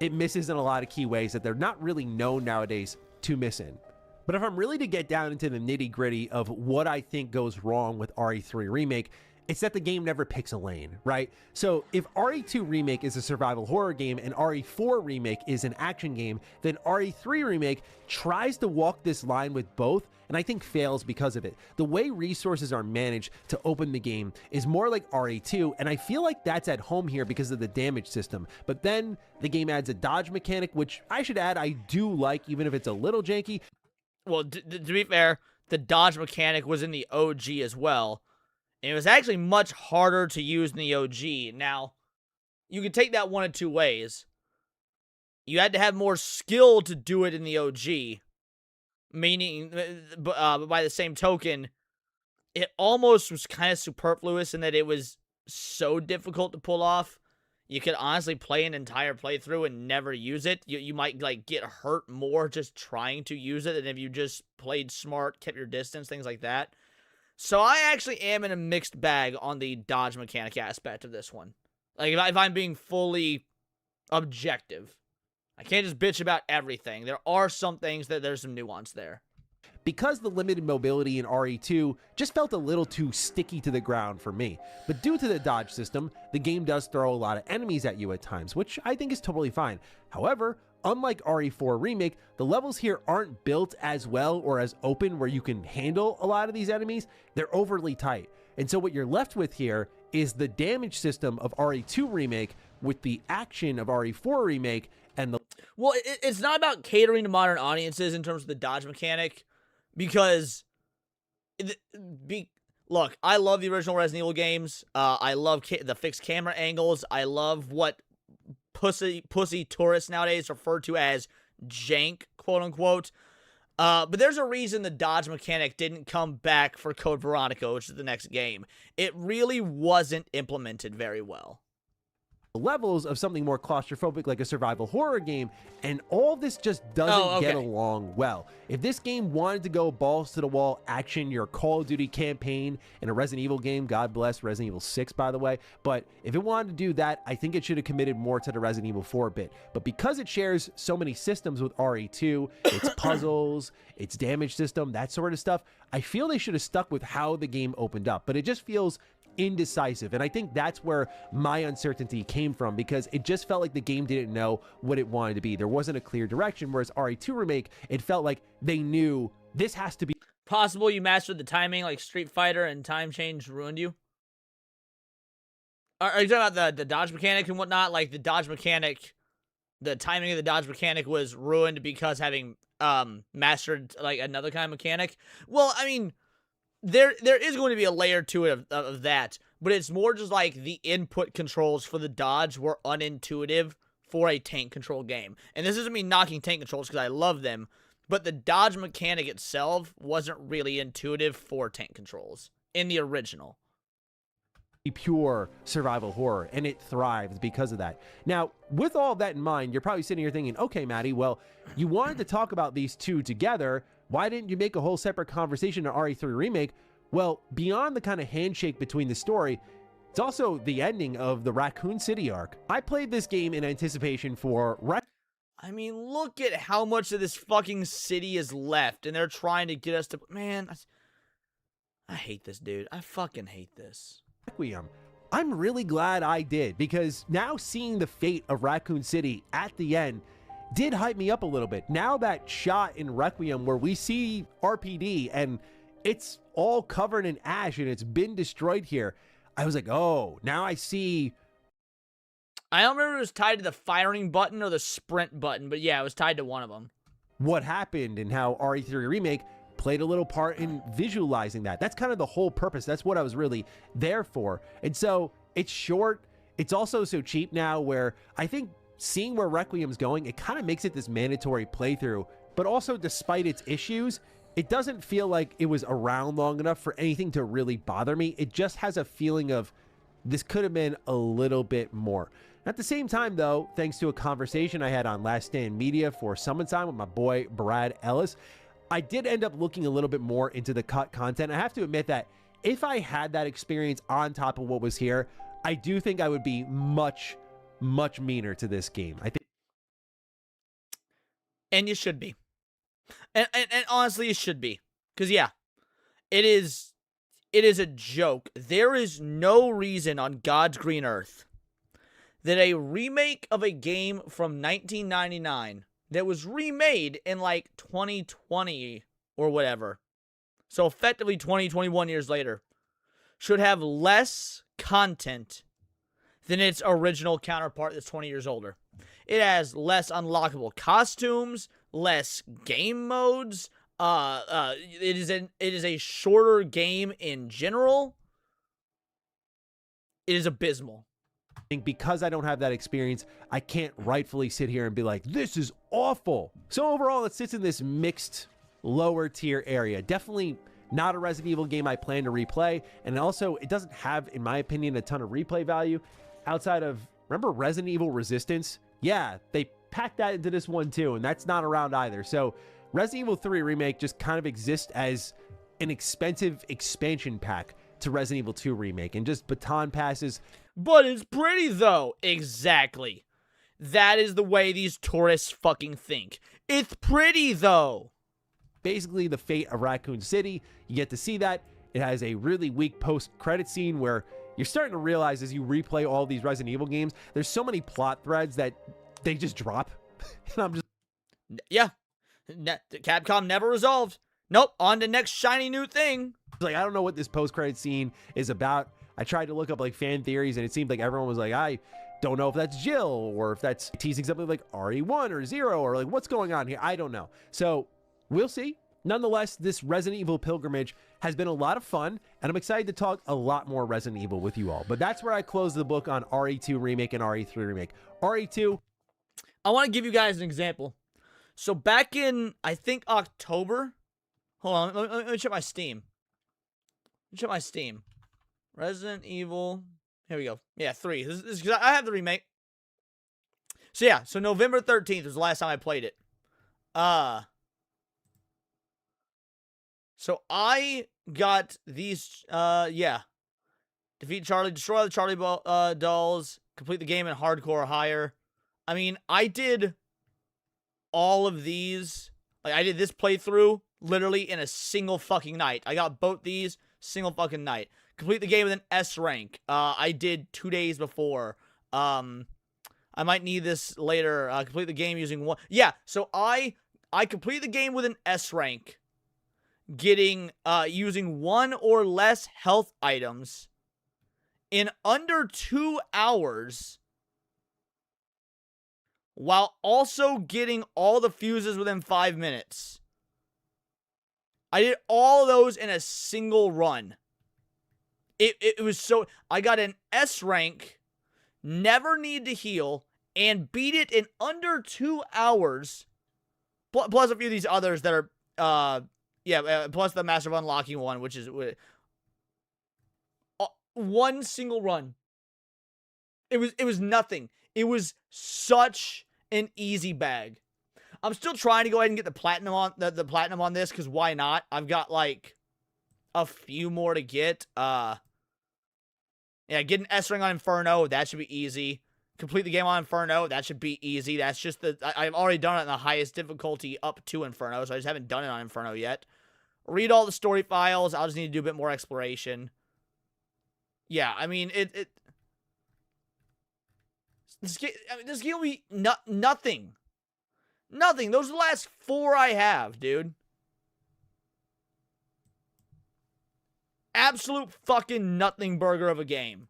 it misses in a lot of key ways that they're not really known nowadays to miss in. But if I'm really to get down into the nitty-gritty of what I think goes wrong with RE3 Remake, it's that the game never picks a lane, right? So if RE2 Remake is a survival horror game and RE4 Remake is an action game, then RE3 Remake tries to walk this line with both, and I think fails because of it. The way resources are managed to open the game is more like RE2, and I feel like that's at home here because of the damage system. But then the game adds a dodge mechanic, which I should add I do like, even if it's a little janky. Well, to be fair, the dodge mechanic was in the OG as well. And it was actually much harder to use in the OG. Now, you could take that one of two ways. You had to have more skill to do it in the OG. Meaning, by the same token, it almost was kind of superfluous in that it was so difficult to pull off. You could honestly play an entire playthrough and never use it. You might like get hurt more just trying to use it than if you just played smart, kept your distance, things like that. So I actually am in a mixed bag on the dodge mechanic aspect of this one. Like, if I'm being fully objective. I can't just bitch about everything. There are some things that there's some nuance there. Because the limited mobility in RE2 just felt a little too sticky to the ground for me. But due to the dodge system, the game does throw a lot of enemies at you at times, which I think is totally fine. However, unlike RE4 Remake, the levels here aren't built as well or as open where you can handle a lot of these enemies. They're overly tight. And so what you're left with here is the damage system of RE2 Remake with the action of RE4 Remake and the... Well, it's not about catering to modern audiences in terms of the dodge mechanic, because... Look, I love the original Resident Evil games. I love the fixed camera angles. I love what pussy tourists nowadays refer to as jank, quote unquote. But there's a reason the dodge mechanic didn't come back for Code Veronica, which is the next game. It really wasn't implemented very well. Levels of something more claustrophobic like a survival horror game, and all this just doesn't get along well. If this game wanted to go balls to the wall action, your Call of Duty campaign in a Resident Evil game, God bless Resident Evil 6 by the way, but if it wanted to do that, I think it should have committed more to the Resident Evil 4 bit. But because it shares so many systems with RE2, its puzzles, its damage system, that sort of stuff, I feel they should have stuck with how the game opened up. But it just feels indecisive, and I think that's where my uncertainty came from, because it just felt like the game didn't know what it wanted to be. There wasn't a clear direction, whereas RE2 Remake, it felt like they knew this has to be... Possible you mastered the timing like Street Fighter and time change ruined you? Are you talking about the dodge mechanic and whatnot? Like the dodge mechanic, the timing of the dodge mechanic was ruined because having mastered like another kind of mechanic? Well, I mean... There is going to be a layer to it of that, but it's more just like the input controls for the dodge were unintuitive for a tank control game. And this isn't me knocking tank controls because I love them, but the dodge mechanic itself wasn't really intuitive for tank controls in the original. Pure survival horror, and it thrives because of that. Now, with all of that in mind, you're probably sitting here thinking, okay, Maddie, well, you wanted to talk about these two together. Why didn't you make a whole separate conversation to RE3 Remake? Well, beyond the kind of handshake between the story, it's also the ending of the Raccoon City arc. I played this game in anticipation for... I mean, look at how much of this fucking city is left, and they're trying to get us to... Man, I hate this, dude. I fucking hate this. Requiem. I'm really glad I did, because now seeing the fate of Raccoon City at the end did hype me up a little bit. Now that shot in Requiem where we see RPD and it's all covered in ash and it's been destroyed here, I was like, oh, now I see. I don't remember if it was tied to the firing button or the sprint button, but yeah, it was tied to one of them. What happened and how RE3 Remake played a little part in visualizing that. That's kind of the whole purpose. That's what I was really there for. And so it's short. It's also so cheap now where I think seeing where Requiem's going, it kind of makes it this mandatory playthrough, but also despite its issues, it doesn't feel like it was around long enough for anything to really bother me. It just has a feeling of this could have been a little bit more. At the same time though, thanks to a conversation I had on Last Stand Media for Summon Time with my boy Brad Ellis, I did end up looking a little bit more into the cut content. I have to admit that if I had that experience on top of what was here, I do think I would be much meaner to this game. I think, and you should be, and honestly, you should be, because yeah, it is a joke. There is no reason on God's green earth that a remake of a game from 1999 that was remade in like 2020 or whatever, so effectively 21 years later, should have less content than its original counterpart that's 20 years older. It has less unlockable costumes, less game modes. It is a shorter game in general. It is abysmal. I think because I don't have that experience, I can't rightfully sit here and be like, this is awful. So overall, it sits in this mixed lower tier area. Definitely not a Resident Evil game I plan to replay. And also, it doesn't have, in my opinion, a ton of replay value outside of, remember Resident Evil Resistance? Yeah, they packed that into this one too, and that's not around either. So Resident Evil 3 Remake just kind of exists as an expensive expansion pack to Resident Evil 2 Remake, and just baton passes. But it's pretty, though. Exactly. That is the way these tourists fucking think. It's pretty, though. Basically, the fate of Raccoon City. You get to see that. It has a really weak post-credit scene where you're starting to realize as you replay all these Resident Evil games, there's so many plot threads that they just drop. And I'm just... Yeah. Capcom never resolved. Nope. On to next shiny new thing. Like, I don't know what this post-credit scene is about. I tried to look up, like, fan theories, and it seemed like everyone was like, I don't know if that's Jill, or if that's teasing something like RE1 or 0, or, like, what's going on here? I don't know. So, we'll see. Nonetheless, this Resident Evil pilgrimage has been a lot of fun, and I'm excited to talk a lot more Resident Evil with you all. But that's where I close the book on RE2 Remake and RE3 Remake. RE2... I want to give you guys an example. So, back in, I think, October... Hold on, let me check my Steam. Check my Steam. Resident Evil. Here we go. Yeah, 3. This is because I have the remake. So yeah, so November 13th was the last time I played it. So I got these, yeah. Defeat Charlie, destroy the Charlie dolls, complete the game in hardcore or higher. I mean, I did all of these. Like, I did this playthrough literally in a single fucking night. I got both these single fucking night. Complete the game with an S rank. I did 2 days before. I might need this later. Complete the game using one. Yeah, so I complete the game with an S rank, getting using 1 or less health items in under 2 hours, while also getting all the fuses within 5 minutes. I did all of those in a single run. It was so... I got an S rank, never need to heal, and beat it in under 2 hours. Plus a few of these others that are... plus the Master of Unlocking one, which is... one single run. It was nothing. It was such an easy bag. I'm still trying to go ahead and get the platinum on the platinum on this, because why not? I've got like a few more to get. Yeah, get an S ring on Inferno, that should be easy. Complete the game on Inferno, that should be easy. That's just I've already done it in the highest difficulty up to Inferno, so I just haven't done it on Inferno yet. Read all the story files. I'll just need to do a bit more exploration. Yeah, I mean, this game will be nothing. Nothing. Those are the last 4 I have, dude. Absolute fucking nothing burger of a game.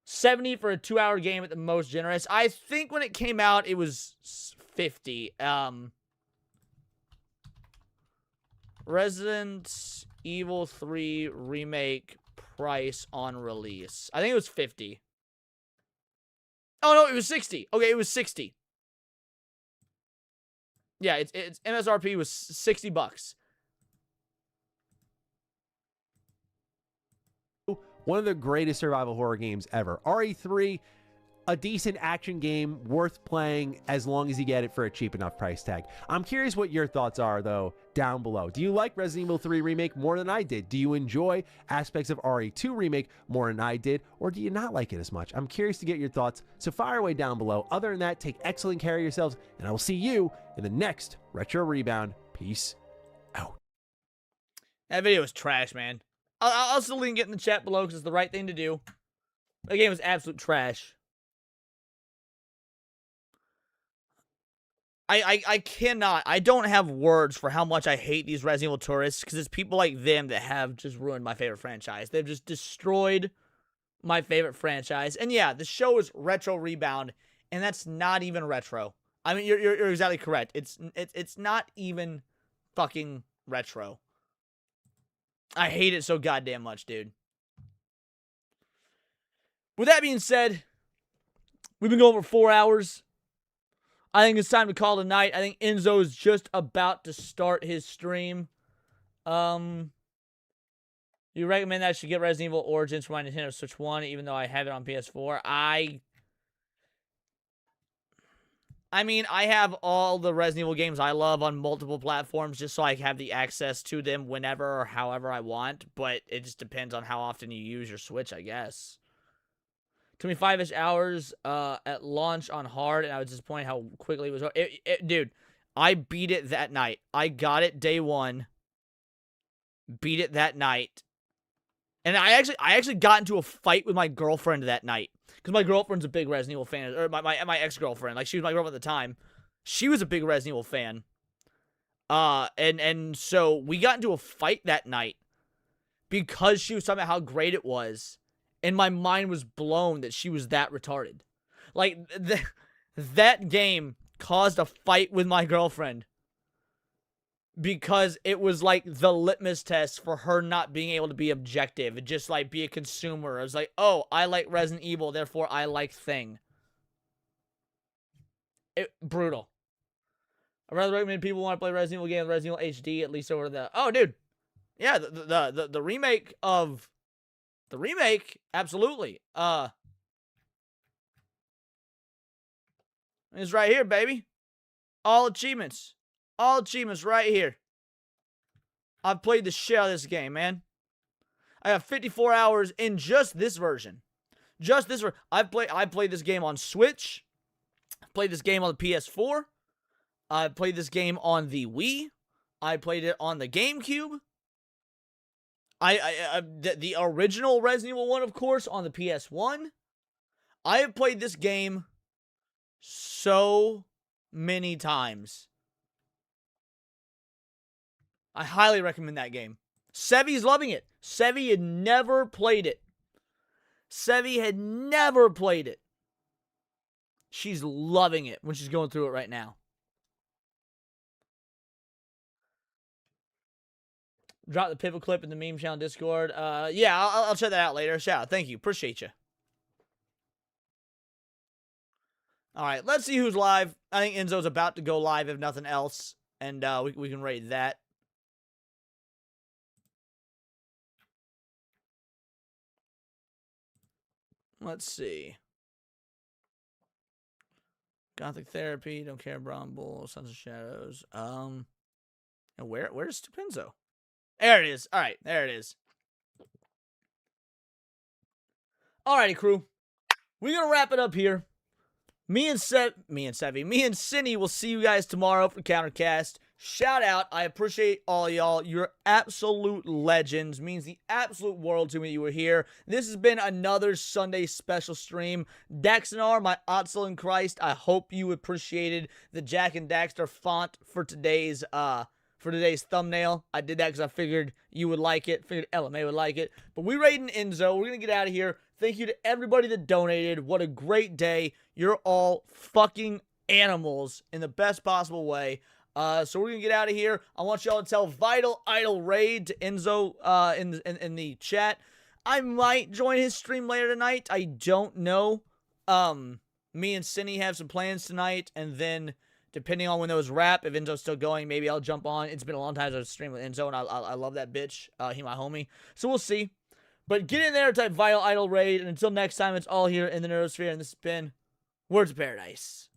70 for a 2-hour game at the most generous. I think when it came out, it was 50. Resident Evil 3 Remake price on release. I think it was 50. Oh, no, it was 60. Okay, it was 60. Yeah, its MSRP was $60. One of the greatest survival horror games ever. RE3, a decent action game worth playing as long as you get it for a cheap enough price tag. I'm curious what your thoughts are, though, down below. Do you like Resident Evil 3 Remake more than I did? Do you enjoy aspects of RE2 Remake more than I did? Or do you not like it as much? I'm curious to get your thoughts, so fire away down below. Other than that, take excellent care of yourselves, and I will see you in the next Retro Rebound. Peace out. That video was trash, man. I'll still link it in the chat below because it's the right thing to do. The game was absolute trash. I cannot. I don't have words for how much I hate these Resident Evil tourists, because it's people like them that have just ruined my favorite franchise. They've just destroyed my favorite franchise. And yeah, the show is Retro Rebound, and that's not even retro. I mean, you're exactly correct. It's not even fucking retro. I hate it so goddamn much, dude. With that being said, we've been going for 4 hours. I think it's time to call it a night. I think Enzo is just about to start his stream. You recommend that I should get Resident Evil Origins for my Nintendo Switch 1, even though I have it on PS4? I mean, I have all the Resident Evil games I love on multiple platforms just so I have the access to them whenever or however I want, but it just depends on how often you use your Switch, I guess. Took me 5-ish hours at launch on hard, and I was disappointed how quickly it was. Dude, I beat it that night. I got it day one, beat it that night, and I actually got into a fight with my girlfriend that night. Because my girlfriend's a big Resident Evil fan. Or my ex-girlfriend. Like, she was my girlfriend at the time. She was a big Resident Evil fan. And so we got into a fight that night. Because she was talking about how great it was. And my mind was blown that she was that retarded. Like, that game caused a fight with my girlfriend. Because it was like the litmus test for her not being able to be objective and just like be a consumer. It was like, oh, I like Resident Evil, therefore I like Thing. Brutal. I'd rather recommend people want to play Resident Evil games, Resident Evil HD, at least over the... Oh, dude. Yeah, the remake of... The remake, absolutely. It's right here, baby. All achievements. All achievements right here. I've played the shit out of this game, man. I have 54 hours in just this version. Just this version. I played this game on Switch. I played this game on the PS4. I played this game on the Wii. I played it on the GameCube. The original Resident Evil 1, of course, on the PS1. I have played this game so many times. I highly recommend that game. Sevi's loving it. Sevi had never played it. Sevi had never played it. She's loving it when she's going through it right now. Drop the pivot clip in the meme channel Discord. Yeah, I'll check that out later. Shout out. Thank you. Appreciate you. All right, let's see who's live. I think Enzo's about to go live, if nothing else. And we can rate that. Let's see. Gothic Therapy, Don't Care, Brown Bull, Sons of Shadows. And where's Stupenzo? There it is. All right, there it is. Alrighty, crew. We're gonna wrap it up here. Me and Cindy will see you guys tomorrow for Countercast. Shout out. I appreciate all y'all. You're absolute legends. Means the absolute world to me you were here. This has been another Sunday special stream. Daxonar, my Otzel in Christ, I hope you appreciated the Jack and Daxter font for today's thumbnail. I did that because I figured you would like it. Figured LMA would like it. But we raiding Enzo. We're going to get out of here. Thank you to everybody that donated. What a great day. You're all fucking animals in the best possible way. So we're going to get out of here. I want y'all to tell Vital Idol Raid to Enzo in the chat. I might join his stream later tonight. I don't know. Me and Cindy have some plans tonight. And then, depending on when those wrap, if Enzo's still going, maybe I'll jump on. It's been a long time since I've streamed with Enzo, and I love that bitch. He my homie. So we'll see. But get in there, type Vital Idol Raid. And until next time, it's all here in the Nerdosphere. And this has been Words of Paradise.